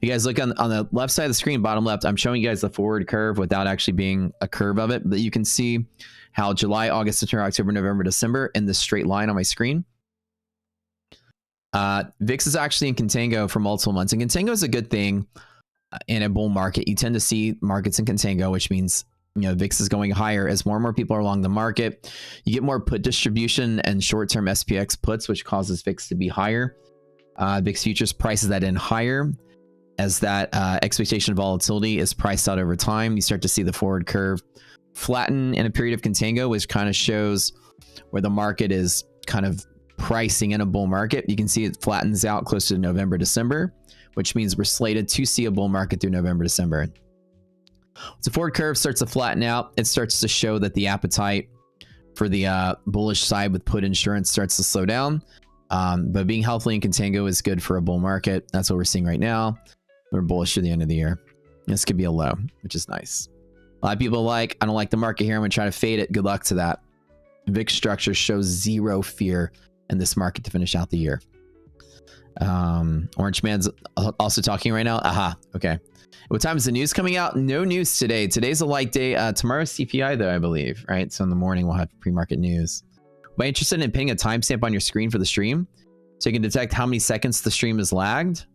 you guys look on the left side of the screen, bottom left, I'm showing you guys the forward curve without actually being a curve of it, but you can see how July, August, September, October, November, December in this straight line on my screen. VIX is actually in contango for multiple months, and contango is a good thing in a bull market. You tend to see markets in contango, which means, you know, VIX is going higher as more and more people are along the market. You get more put distribution and short-term SPX puts, which causes VIX to be higher. VIX futures prices that in higher as that expectation of volatility is priced out over time. You start to see the forward curve flatten in a period of contango, which kind of shows where the market is kind of pricing in a bull market. You can see it flattens out close to November, December, which means we're slated to see a bull market through November, December. Once the forward curve starts to flatten out, it starts to show that the appetite for the bullish side with put insurance starts to slow down. But being healthy in contango is good for a bull market. That's what we're seeing right now. We're bullish through the end of the year. This could be a low, which is nice. A lot of people I don't like the market here. I'm going to try to fade it. Good luck to that. VIX structure shows zero fear in this market to finish out the year. Orange Man's also talking right now. Aha. Okay. What time is the news coming out? No news today. Today's a light day. Tomorrow's CPI though, I believe, right? So in the morning we'll have pre-market news. Am I interested in putting a timestamp on your screen for the stream so you can detect how many seconds the stream is lagged?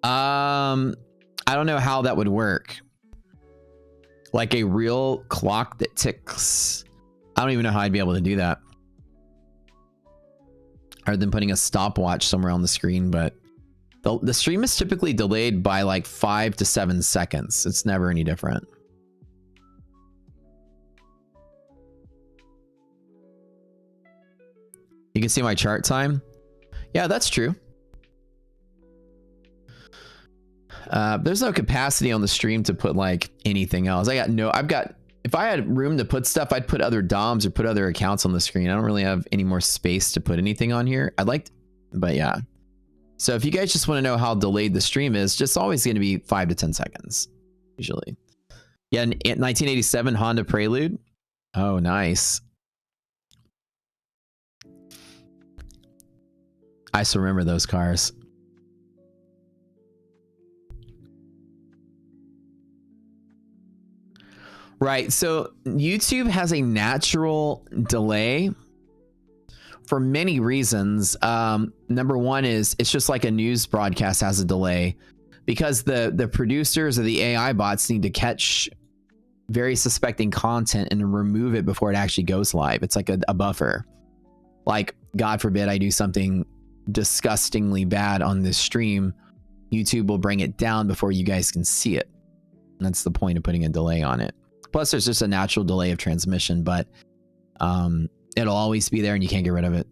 I don't know how that would work. Like a real clock that ticks. I don't even know how I'd be able to do that. Other than putting a stopwatch somewhere on the screen, but the stream is typically delayed by like 5 to 7 seconds. It's never any different. You can see my chart time. Yeah, that's true. There's no capacity on the stream to put like anything else. If I had room to put stuff, I'd put other DOMs or put other accounts on the screen. I don't really have any more space to put anything on here. But yeah. So if you guys just want to know how delayed the stream is, just always going to be 5 to 10 seconds, usually. Yeah, 1987 Honda Prelude. Oh, nice. I still remember those cars. Right, so YouTube has a natural delay for many reasons. Number one is it's just like a news broadcast has a delay because the producers of the AI bots need to catch very suspecting content and remove it before it actually goes live. It's like a buffer. Like, God forbid I do something disgustingly bad on this stream, YouTube will bring it down before you guys can see it. And that's the point of putting a delay on it. Plus, there's just a natural delay of transmission, but it'll always be there and you can't get rid of it.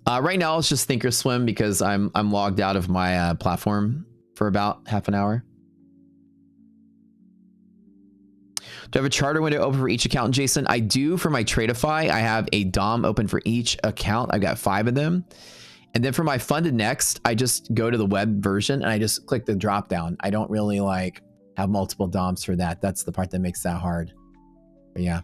Right now, it's just Thinkorswim because I'm logged out of my platform for about half an hour. Do I have a charter window open for each account, Jason? I do for my Tradeify. I have a DOM open for each account. I've got 5 of them. And then for my Funded Next, I just go to the web version and I just click the drop down. I don't really like have multiple DOMs for that. That's the part that makes that hard. But yeah.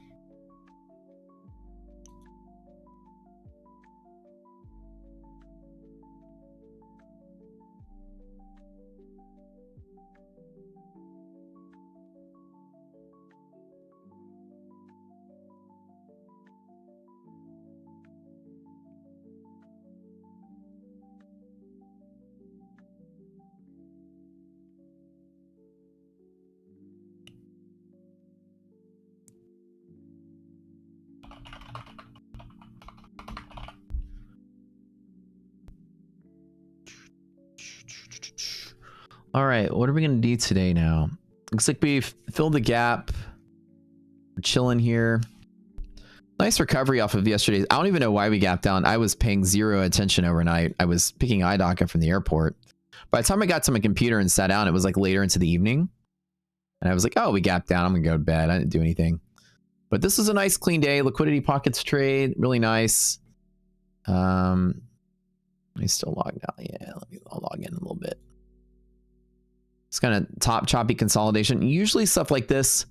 All right, what are we going to do today now? Looks like we've filled the gap. We're chilling here. Nice recovery off of yesterday's. I don't even know why we gapped down. I was paying zero attention overnight. I was picking IDOC up from the airport. By the time I got to my computer and sat down, it was like later into the evening. And I was like, oh, we gapped down. I'm going to go to bed. I didn't do anything. But this was a nice clean day. Liquidity pockets trade. Really nice. Let me still log out. Yeah, I'll log in a little bit. It's kind of top choppy consolidation. Usually stuff like this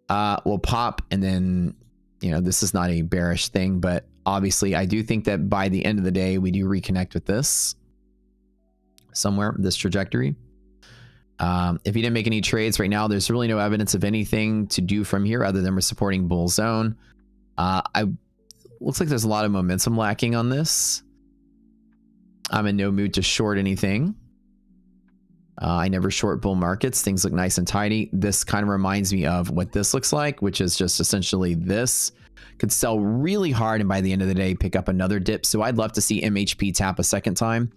will pop and then, you know, this is not a bearish thing, but obviously I do think that by the end of the day, we do reconnect with this somewhere, this trajectory. If you didn't make any trades right now, there's really no evidence of anything to do from here other than we're supporting bull zone. Looks like there's a lot of momentum lacking on this. I'm in no mood to short anything. I never short bull markets. Things look nice and tidy. This kind of reminds me of what this looks like, which is just essentially this could sell really hard and by the end of the day pick up another dip. So I'd love to see MHP tap a second time.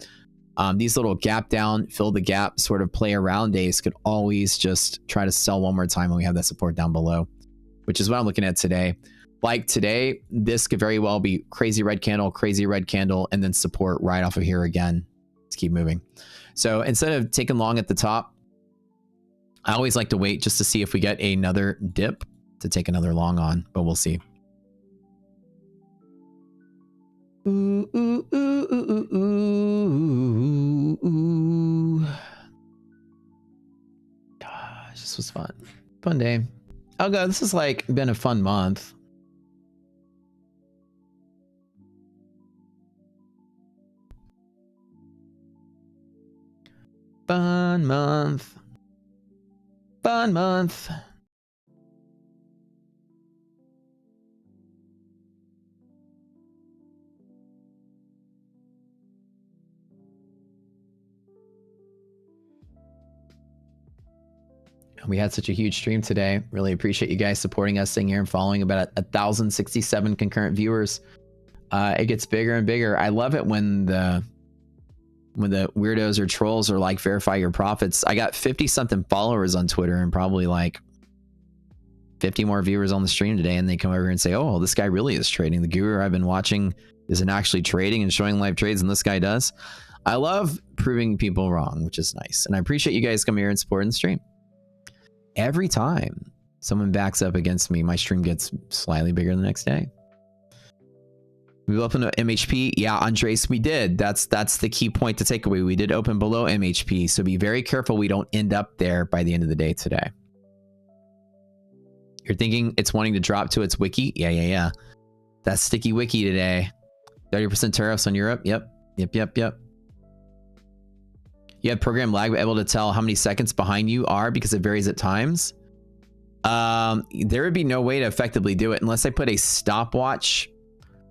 These little gap down, fill the gap, sort of play around days could always just try to sell one more time when we have that support down below, which is what I'm looking at today. Like today, this could very well be crazy red candle, and then support right off of here again. Let's keep moving. So instead of taking long at the top, I always like to wait just to see if we get another dip to take another long on, but we'll see. Ooh, ooh, ooh, ooh, ooh, ooh. Gosh, this was fun. Fun day. Oh god, this has like been a fun month. Fun month. Fun month. We had such a huge stream today. Really appreciate you guys supporting us, sitting here and following. About 1,067 concurrent viewers. It gets bigger and bigger. I love it when the weirdos or trolls are like, verify your profits. I got 50 something followers on Twitter and probably like 50 more viewers on the stream today, and they come over and say, oh, this guy really is trading. The guru I've been watching isn't actually trading and showing live trades, and this guy does. I love proving people wrong, which is nice. And I appreciate you guys coming here and supporting the stream. Every time someone backs up against me, my stream gets slightly bigger the next day. We opened to MHP. Yeah, Andres, we did. That's the key point to take away. We did open below MHP, so be very careful we don't end up there by the end of the day today. You're thinking it's wanting to drop to its wiki? Yeah. That's sticky wiki today. 30% tariffs on Europe. Yep. You have program lag, but able to tell how many seconds behind you are because it varies at times. There would be no way to effectively do it unless I put a stopwatch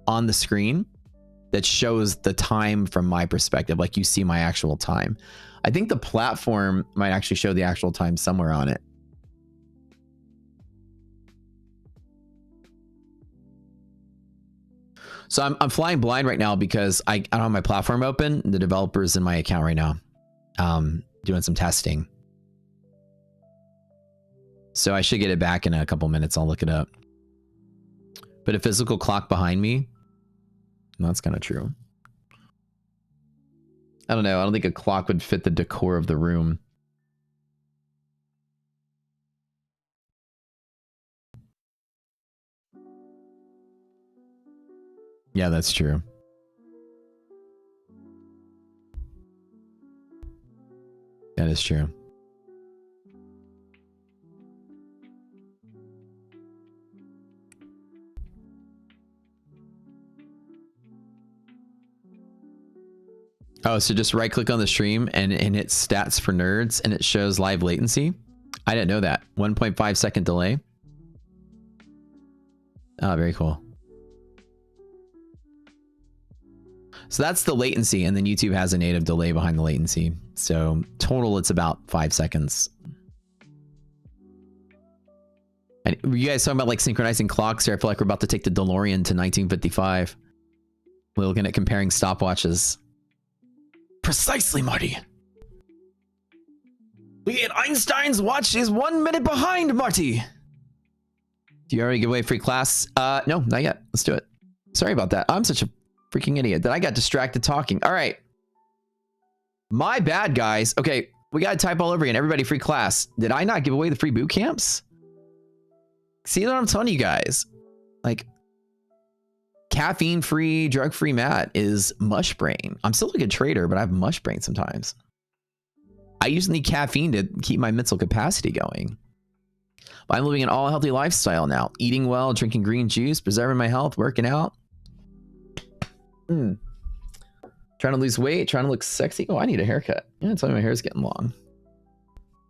on the screen that shows the time from my perspective, like you see my actual time. I think the platform might actually show the actual time somewhere on it. So I'm flying blind right now because I don't have my platform open. The developer's in my account right now, doing some testing. So I should get it back in a couple minutes. I'll look it up. But a physical clock behind me, that's kind of true. I don't know. I don't think a clock would fit the decor of the room. Yeah, that's true. That is true. Oh, so just right click on the stream and hit stats for nerds and it shows live latency. I didn't know that. 1.5 second delay. Oh, very cool. So that's the latency, and then YouTube has a native delay behind the latency. So total, it's about 5 seconds. And were you guys talking about like synchronizing clocks here? I feel like we're about to take the DeLorean to 1955. We're looking at comparing stopwatches. Precisely, Marty. Look at Einstein's watch is 1 minute behind, Marty. Do you already give away free class? No, not yet. Let's do it. Sorry about that. I'm such a freaking idiot that I got distracted talking. All right. My bad, guys. Okay, we got to type all over again. Everybody, free class. Did I not give away the free boot camps? See what I'm telling you guys? Like, caffeine-free, drug-free Matt is mush brain. I'm still a good trader, but I have mush brain sometimes. I usually need caffeine to keep my mental capacity going. But I'm living an all-healthy lifestyle now. Eating well, drinking green juice, preserving my health, working out. Trying to lose weight, trying to look sexy. Oh, I need a haircut. Yeah, tell me my hair's getting long.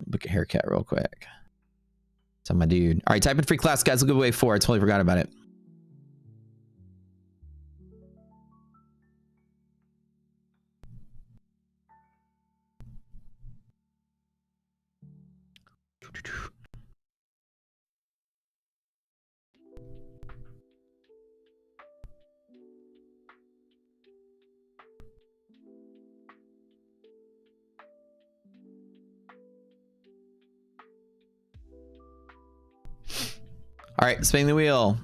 Book a haircut real quick. Tell my dude. All right, type in free class, guys. We'll give away 4. I totally forgot about it. All right, spinning the wheel.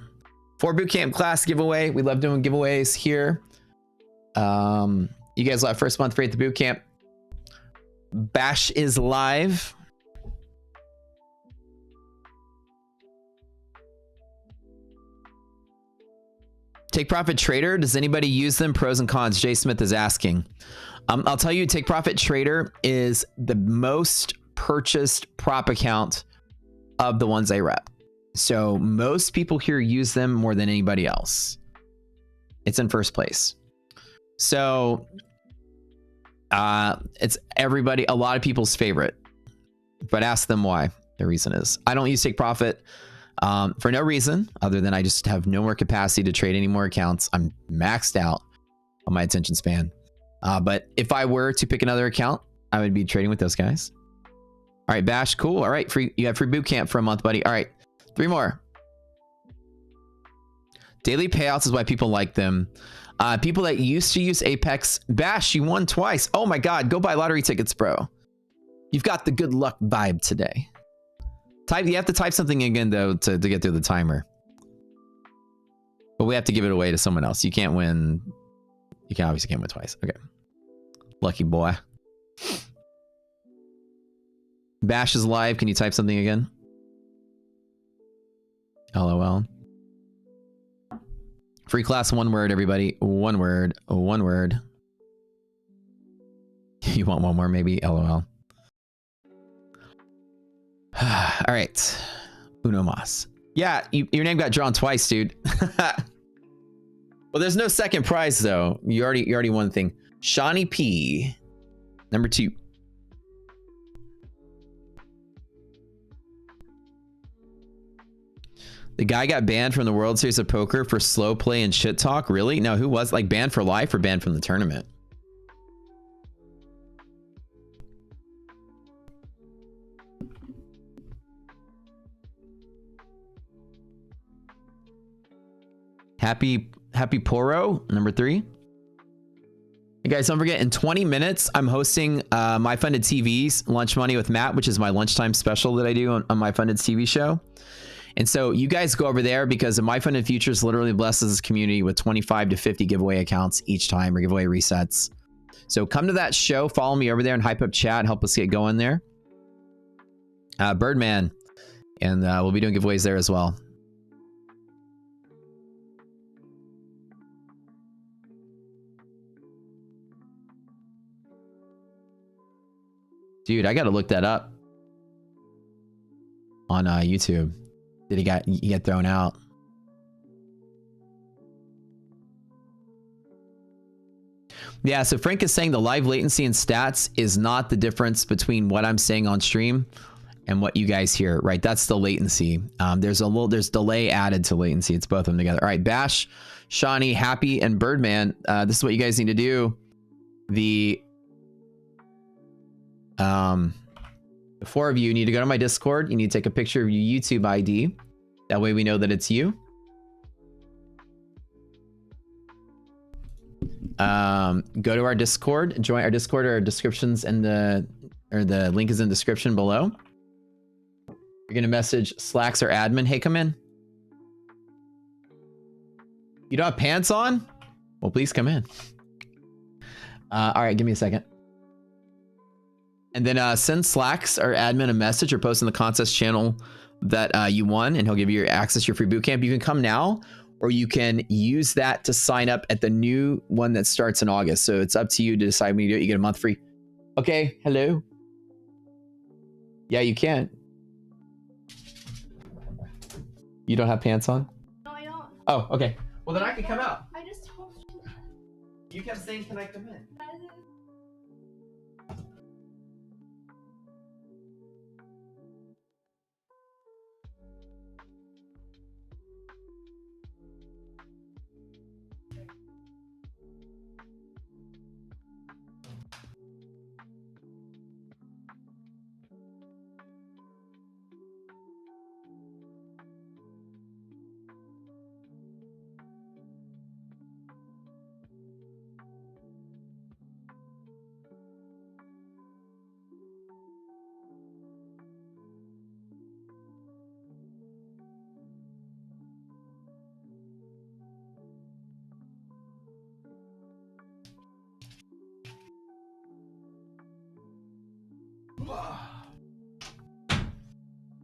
4 bootcamp class giveaway. We love doing giveaways here. You guys left first month free at the bootcamp. Bash is live. Take Profit Trader. Does anybody use them? Pros and cons. Jay Smith is asking. I'll tell you, Take Profit Trader is the most purchased prop account of the ones I rep. So most people here use them more than anybody else. It's in first place. So it's everybody, a lot of people's favorite, but ask them why. The reason is I don't use Take Profit for no reason other than I just have no more capacity to trade any more accounts. I'm maxed out on my attention span. But if I were to pick another account, I would be trading with those guys. All right, Bash, cool. All right, free. You have free boot camp for a month, buddy. All right, 3 more. Daily payouts is why people like them. People that used to use Apex. Bash, you won twice. Oh my God, go buy lottery tickets, bro. You've got the good luck vibe today. You have to type something again though to get through the timer. But we have to give it away to someone else. You can't win. You obviously can't win twice. Okay. Lucky boy. Bash is live. Can you type something again? LOL. Free class, 1 word, everybody. 1 word. 1 word. You want 1 more, maybe? LOL. All right. Uno mas. Yeah, your name got drawn twice, dude. Well, there's no second prize though. You already won the thing. Shawnee P. Number 2. The guy got banned from the World Series of Poker for slow play and shit talk. Really? No, who was? Like banned for life or banned from the tournament? Happy Poro, number 3. Hey guys, don't forget, in 20 minutes, I'm hosting My Funded TV's Lunch Money with Matt, which is my lunchtime special that I do on My Funded TV show. And so you guys go over there because My Funded Futures literally blesses this community with 25 to 50 giveaway accounts each time, or giveaway resets. So come to that show, follow me over there and hype up chat, help us get going there. Birdman, and we'll be doing giveaways there as well. Dude, I gotta look that up on YouTube. Did he get thrown out? Yeah, so Frank is saying the live latency and stats is not the difference between what I'm saying on stream and what you guys hear, right? That's the latency. There's delay added to latency. It's both of them together. All right, Bash, Shawnee, Happy, and Birdman. This is what you guys need to do. The 4 of you need to go to my Discord. You need to take a picture of your YouTube ID. That way we know that it's you. Go to our Discord, join our Discord. Our descriptions in the link is in the description below. You're gonna message Slacks or admin. Hey, come in. You don't have pants on? Well, please come in. All right, give me a second. And then send Slacks or admin a message or post in the contest channel that you won, and he'll give you access to your free bootcamp. You can come now, or you can use that to sign up at the new one that starts in August. So it's up to you to decide when you do it. You get a month free. Okay, hello. Yeah, you can. You don't have pants on? No, I don't. Oh, okay. Well, then I can come out. I just told you. You kept saying, can I come in?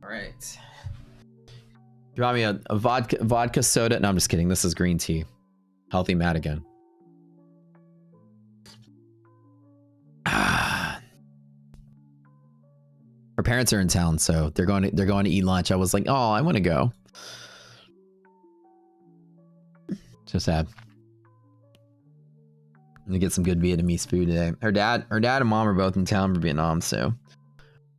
All right. You want me a vodka soda? No, I'm just kidding. This is green tea. Healthy Matt again. Her parents are in town, so they're going to eat lunch. I was like, oh, I want to go. So sad. I'm gonna get some good Vietnamese food today. Her dad and mom are both in town for Vietnam, so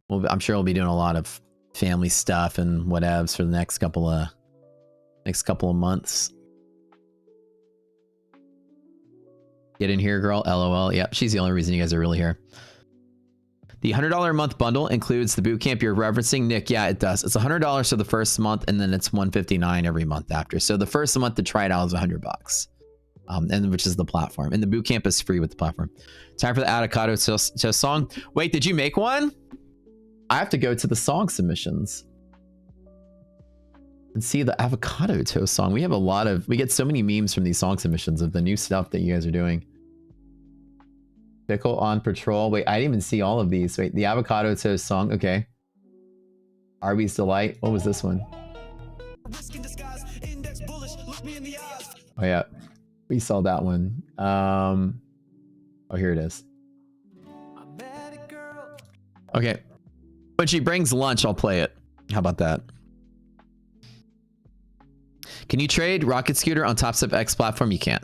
I'm sure we'll be doing a lot of family stuff and whatevs for the next couple of months. Get in here, girl. LOL. Yep, she's the only reason you guys are really here. The $100 a month bundle includes the bootcamp you're referencing, Nick. Yeah, it does. It's $100 for the first month, and then it's $159 every month after. So the first month to try it out is $100, and which is the platform. And the bootcamp is free with the platform. Time for the avocado toast song. Wait, did you make one? I have to go to the song submissions and see the avocado toast song. We have a lot of, we get so many memes from these song submissions of the new stuff that you guys are doing. Pickle on patrol. Wait, I didn't even see all of these. Wait, the avocado toast song. Okay. Arby's Delight. What was this one? Oh yeah, we saw that one. Oh, here it is. Okay. When she brings lunch, I'll play it. How about that? Can you trade Rocket Scooter on TopStep X platform? You can't.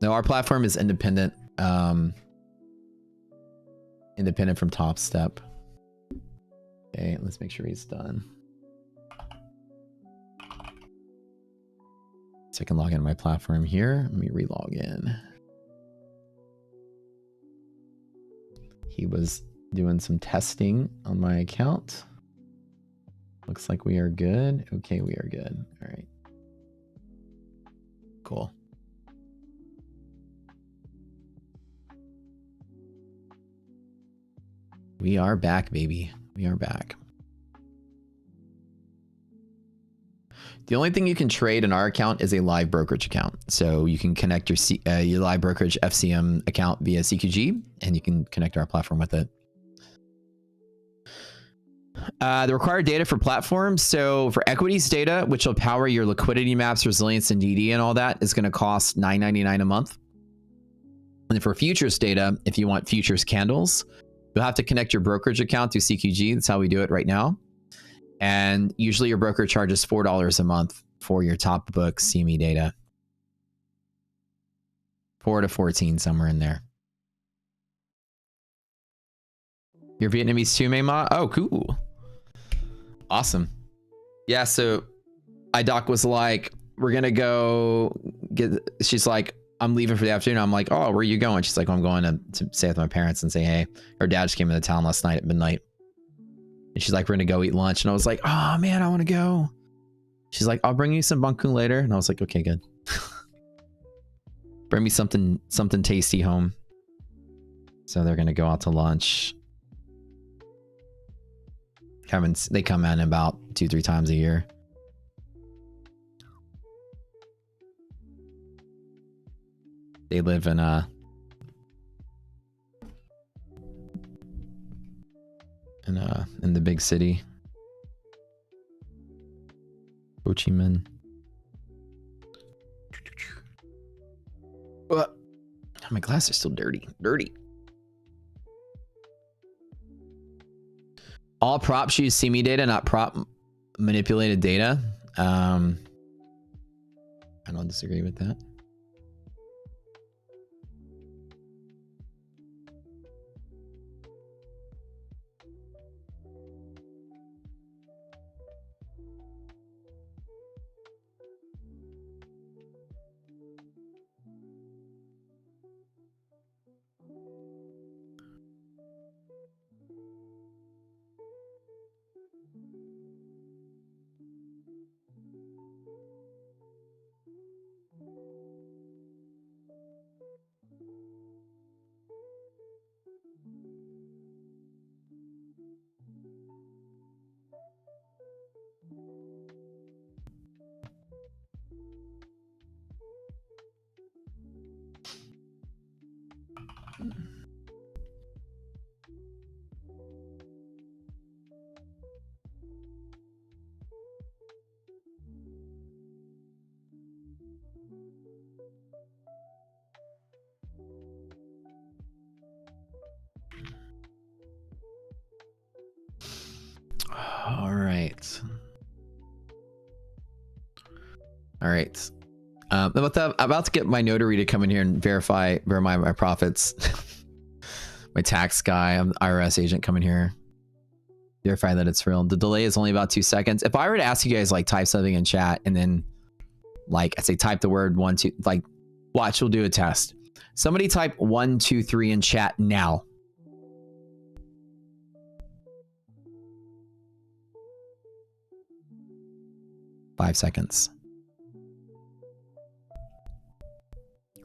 No, our platform is independent. Independent from TopStep. Okay, let's make sure he's done. So I can log into my platform here. Let me re-log in. He was doing some testing on my account. Looks like we are good. Okay, we are good. All right. Cool. We are back, baby. We are back. The only thing you can trade in our account is a live brokerage account. So you can connect your live brokerage FCM account via CQG, and you can connect our platform with it. The required data for platforms. So for equities data, which will power your liquidity maps, resilience, and DD and all that, is going to cost $9.99 a month. And for futures data, if you want futures candles, you'll have to connect your brokerage account to CQG. That's how we do it right now. And usually your broker charges $4 a month for your top book CME data. 4 to 14, somewhere in there. You're Vietnamese too, Mayma? Oh, cool. Awesome. Yeah, so iDoc was like, we're going to go get, she's like, I'm leaving for the afternoon. I'm like, oh, where are you going? She's like, well, I'm going to stay with my parents and say, hey, her dad just came into town last night at midnight. And she's like, we're going to go eat lunch. And I was like, oh man, I want to go. She's like, I'll bring you some bangkung later. And I was like, okay, good. Bring me something tasty home. So they're going to go out to lunch. They come in about 2-3 times a year. They live in in the big city. Ho Chi Minh. Oh, my glasses are still dirty. All props use CME data, not prop manipulated data. I don't disagree with that. All right. About to get my notary to come in here and verify my profits. My tax guy, I'm the IRS agent coming here. Verify that it's real. The delay is only about 2 seconds. If I were to ask you guys like type something in chat and then like I say type the word 1, 2, like watch, we'll do a test. Somebody type 1, 2, 3 in chat now. 5 seconds.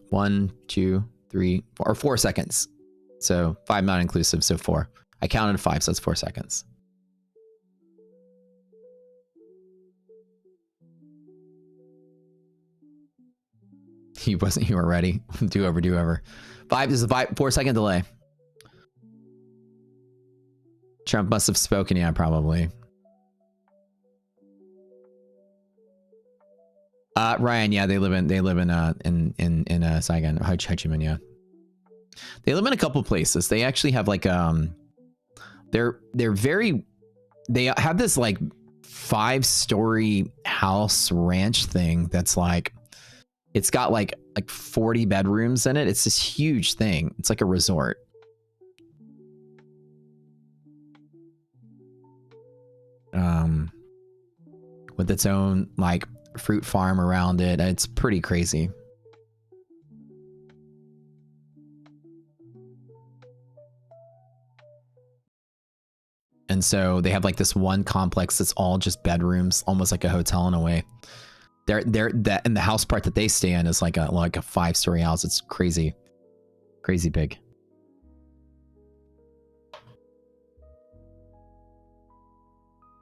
1, 2, 3, 4, or 4 seconds. So 5 not inclusive, so 4. I counted 5, so that's 4 seconds. You weren't ready. Do over. 5 is a 4-second delay. Trump must have spoken, yeah, probably. Ryan, yeah, they live in Saigon, Ho Chi Minh, yeah. They live in a couple places. They actually have like they have this like 5-story house ranch thing that's like, it's got like 40 bedrooms in it. It's this huge thing. It's like a resort. With its own like fruit farm around it. It's pretty crazy. And so they have like this one complex that's all just bedrooms, almost like a hotel in a way. And the house part that they stay in is like a 5-story house. It's crazy big.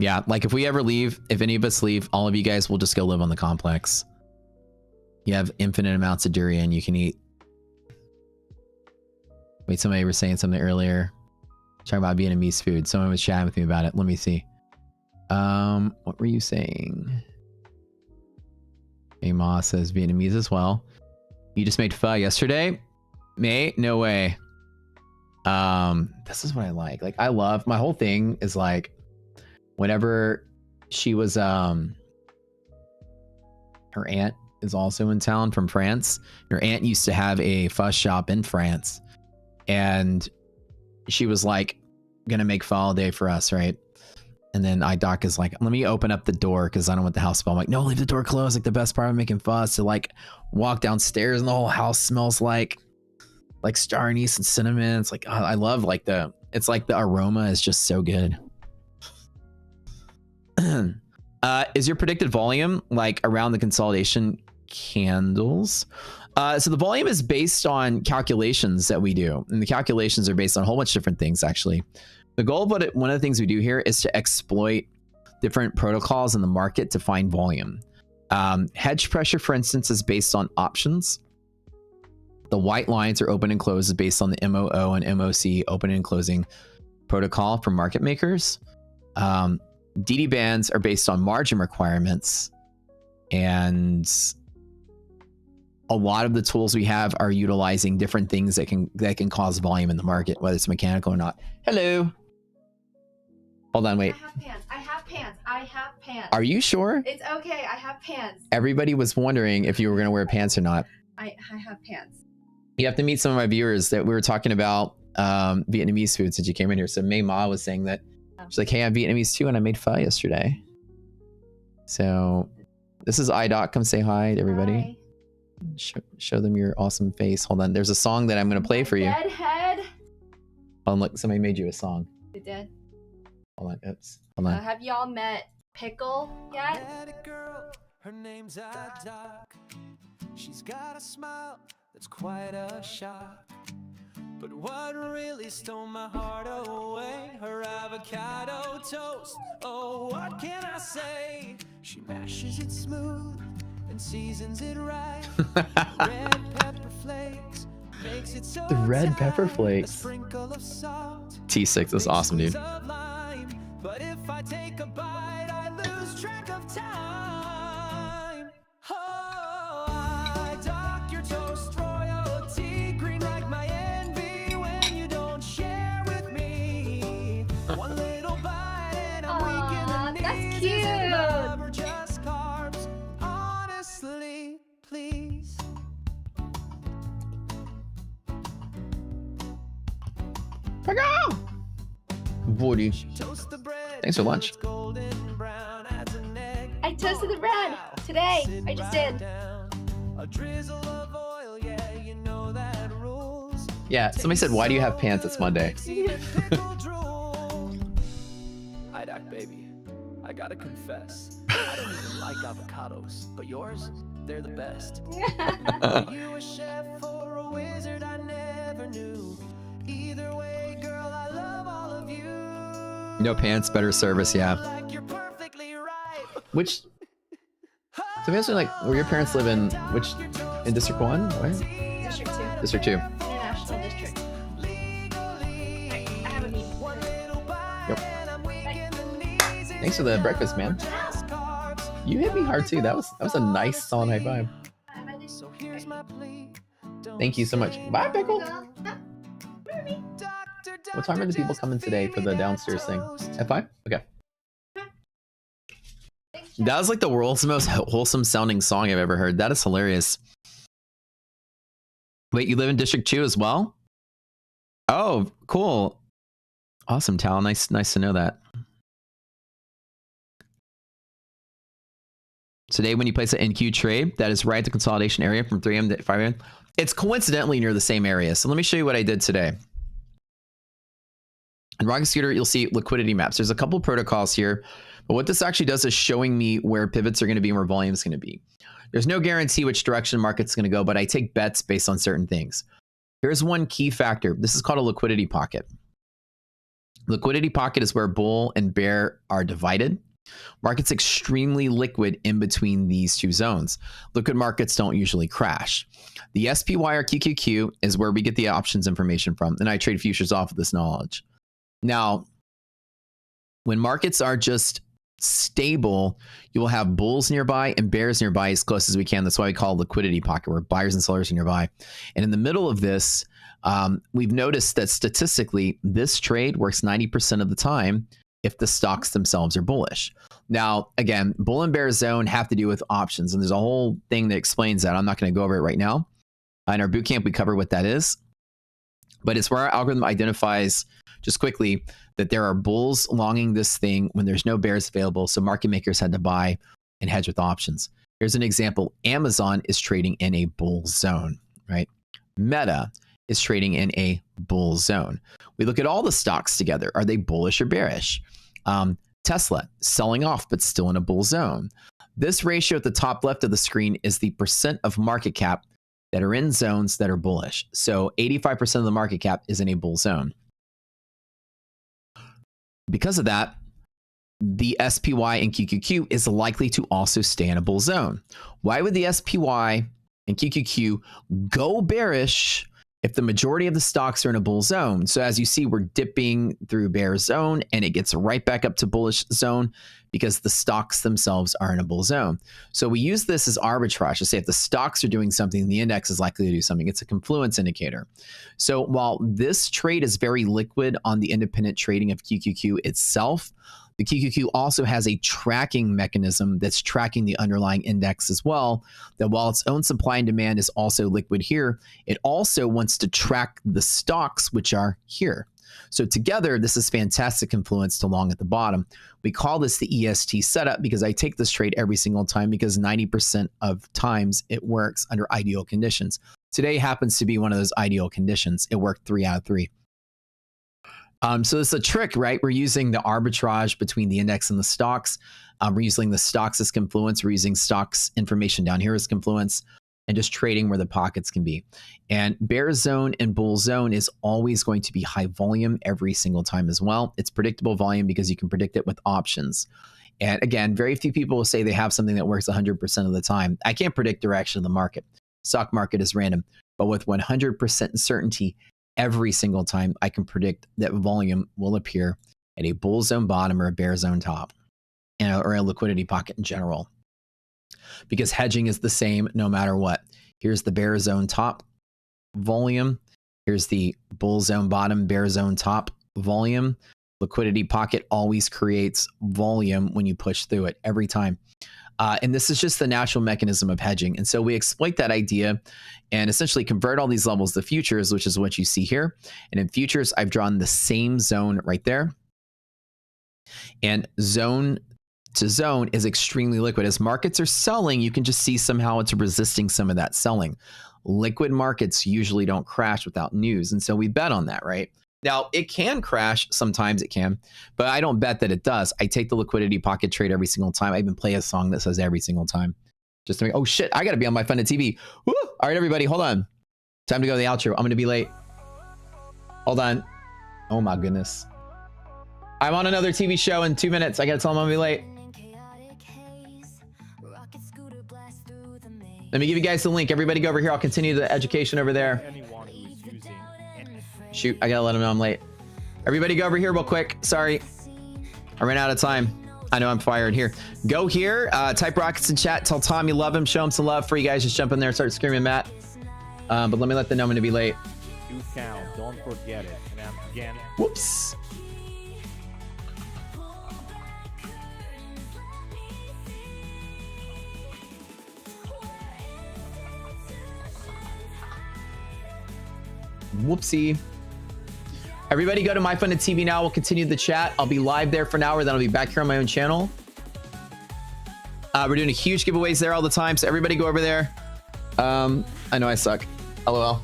Yeah, like if we ever leave, if any of us leave, all of you guys will just go live on the complex. You have infinite amounts of durian you can eat. Wait, somebody was saying something earlier. Talking about Vietnamese food. Someone was chatting with me about it. Let me see. What were you saying? Hey, Ma says Vietnamese as well. You just made pho yesterday? May? No way. This is what I like. Like, I love, my whole thing is like, whenever she was, her aunt is also in town from France. Her aunt used to have a pho shop in France. And she was like, gonna make pho all day for us, right? And then Doc is like, let me open up the door because I don't want the house to smell. I'm like, no, leave the door closed. Like the best part of making pho is to like walk downstairs and the whole house smells like star anise and cinnamon. It's like, oh, I love like it's like the aroma is just so good. Is your predicted volume like around the consolidation candles? So the volume is based on calculations that we do, and the calculations are based on a whole bunch of different things. Actually, the goal of one of the things we do here is to exploit different protocols in the market to find volume. Hedge pressure, for instance, is based on options. The white lines are open and closed is based on the MOO and MOC open and closing protocol for market makers. DD bands are based on margin requirements, and a lot of the tools we have are utilizing different things that can cause volume in the market, whether it's mechanical or not. Hello. Hold on, wait. I have pants. Are you sure? It's okay. I have pants. Everybody was wondering if you were going to wear pants or not. I have pants. You have to meet some of my viewers that we were talking about Vietnamese food since you came in here. So May Ma was saying that she's like, hey, I'm Vietnamese too, and I made pho yesterday. So this is iDoc. Come say hi to everybody. Hi. Show them your awesome face. Hold on. There's a song that I'm going to play for you. Deadhead. Oh, look, somebody made you a song. They did. Hold on. Oops. Hold on. Have y'all met Pickle yet? Girl, her name's iDoc. She's got a smile that's quite a shock. But what really stole my heart away? Her avocado toast. Oh, what can I say? She mashes it smooth and seasons it right. Red pepper flakes makes it so the red pepper tight. flakes. A sprinkle of salt. T6 is awesome, dude. But if I take a bite, I lose track of time. Oh, I dock your toast royalty, green like my envy when you don't share with me. One little bite and I'm weak in the knees. That's cute. Is it love or just carbs? Honestly, please. Woody. Thanks for lunch. I toasted the bread today. I just did. Yeah, somebody said, why do you have pants? It's Monday. iDoc, baby, I gotta confess, I don't even like avocados, but yours, they're the best. Yeah. Are you a chef or a wizard? I never knew. Either way, girl, I love all of you. No pants, better service, yeah. Like you're perfectly right. Which, so basically, like, where your parents live in, which, in District 1? Where? District 2. District 2. International District. I have a meeting. Yep. Thanks for the breakfast, man. You hit me hard too. That was a nice, solid high five. So here's my plea. Thank you so much. Bye, Pickle. What time are the people coming today for the downstairs thing? At 5? Okay. That was like the world's most wholesome sounding song I've ever heard. That is hilarious. Wait, you live in District 2 as well? Oh, cool. Awesome, Tal. Nice to know that. Today, when you place an NQ trade, that is right at the consolidation area from 3 a.m. to 5 a.m. It's coincidentally near the same area. So let me show you what I did today. In Rocket Scooter, you'll see liquidity maps. There's a couple protocols here, but what this actually does is showing me where pivots are going to be and where volume is going to be. There's no guarantee which direction the market's going to go, but I take bets based on certain things. Here's one key factor. This is called a liquidity pocket. Liquidity pocket is where bull and bear are divided. Market's extremely liquid in between these two zones. Liquid markets don't usually crash. The SPY or QQQ is where we get the options information from, and I trade futures off of this knowledge. Now, when markets are just stable, you will have bulls nearby and bears nearby as close as we can. That's why we call it liquidity pocket, where buyers and sellers are nearby. And in the middle of this, we've noticed that statistically, this trade works 90% of the time if the stocks themselves are bullish. Now, again, bull and bear zone have to do with options, and there's a whole thing that explains that. I'm not going to go over it right now. In our bootcamp, we cover what that is. But it's where our algorithm identifies, just quickly, that there are bulls longing this thing when there's no bears available, so market makers had to buy and hedge with options. Here's an example. Amazon is trading in a bull zone, right? Meta is trading in a bull zone. We look at all the stocks together. Are they bullish or bearish? Tesla, selling off, but still in a bull zone. This ratio at the top left of the screen is the percent of market cap that are in zones that are bullish. So 85% of the market cap is in a bull zone. Because of that, the SPY and QQQ is likely to also stay in a bull zone. Why would the SPY and QQQ go bearish if the majority of the stocks are in a bull zone? So as you see, we're dipping through bear zone and it gets right back up to bullish zone because the stocks themselves are in a bull zone. So we use this as arbitrage to say if the stocks are doing something, the index is likely to do something. It's a confluence indicator. So while this trade is very liquid on the independent trading of QQQ itself, the QQQ also has a tracking mechanism that's tracking the underlying index as well, that while its own supply and demand is also liquid here, it also wants to track the stocks which are here. So together, this is fantastic confluence to long at the bottom. We call this the EST setup because I take this trade every single time because 90% of times it works under ideal conditions. Today happens to be one of those ideal conditions. It worked 3 out of 3. So it's a trick, right? We're using the arbitrage between the index and the stocks. We're using the stocks as confluence. We're using stocks information down here as confluence and just trading where the pockets can be. And bear zone and bull zone is always going to be high volume every single time as well. It's predictable volume because you can predict it with options. And again, very few people will say they have something that works 100% of the time. I can't predict direction of the market. Stock market is random, but with 100% certainty, every single time I can predict that volume will appear at a bull zone bottom or a bear zone top, or a liquidity pocket in general. Because hedging is the same no matter what. Here's the bear zone top volume. Here's the bull zone bottom, bear zone top volume. Liquidity pocket always creates volume when you push through it every time. And this is just the natural mechanism of hedging. And so we exploit that idea and essentially convert all these levels to futures, which is what you see here. And in futures, I've drawn the same zone right there. And zone to zone is extremely liquid. As markets are selling, you can just see somehow it's resisting some of that selling. Liquid markets usually don't crash without news. And so we bet on that, right? Now, it can crash. Sometimes it can, but I don't bet that it does. I take the liquidity pocket trade every single time. I even play a song that says every single time. Just to make, oh shit, I got to be on my funded TV. Woo! All right, everybody, hold on. Time to go to the outro. I'm going to be late. Hold on. Oh my goodness. I'm on another TV show in 2 minutes. I got to tell them I'm going to be late. Let me give you guys the link. Everybody go over here. I'll continue the education over there. Anyone who is using Shoot, I gotta let them know I'm late. Everybody go over here real quick. Sorry. I ran out of time. I know I'm fired here. Go here, type rockets in chat. Tell Tom you love him. Show him some love for you guys. Just jump in there and start screaming, Matt. But let me let them know I'm gonna be late. you count. Don't forget it. And again, Whoops. Whoopsie. Everybody go to My Funded TV now. We'll continue the chat. I'll be live there for an hour. Then I'll be back here on my own channel. We're doing a huge giveaways there all the time. So everybody go over there. I know I suck. LOL.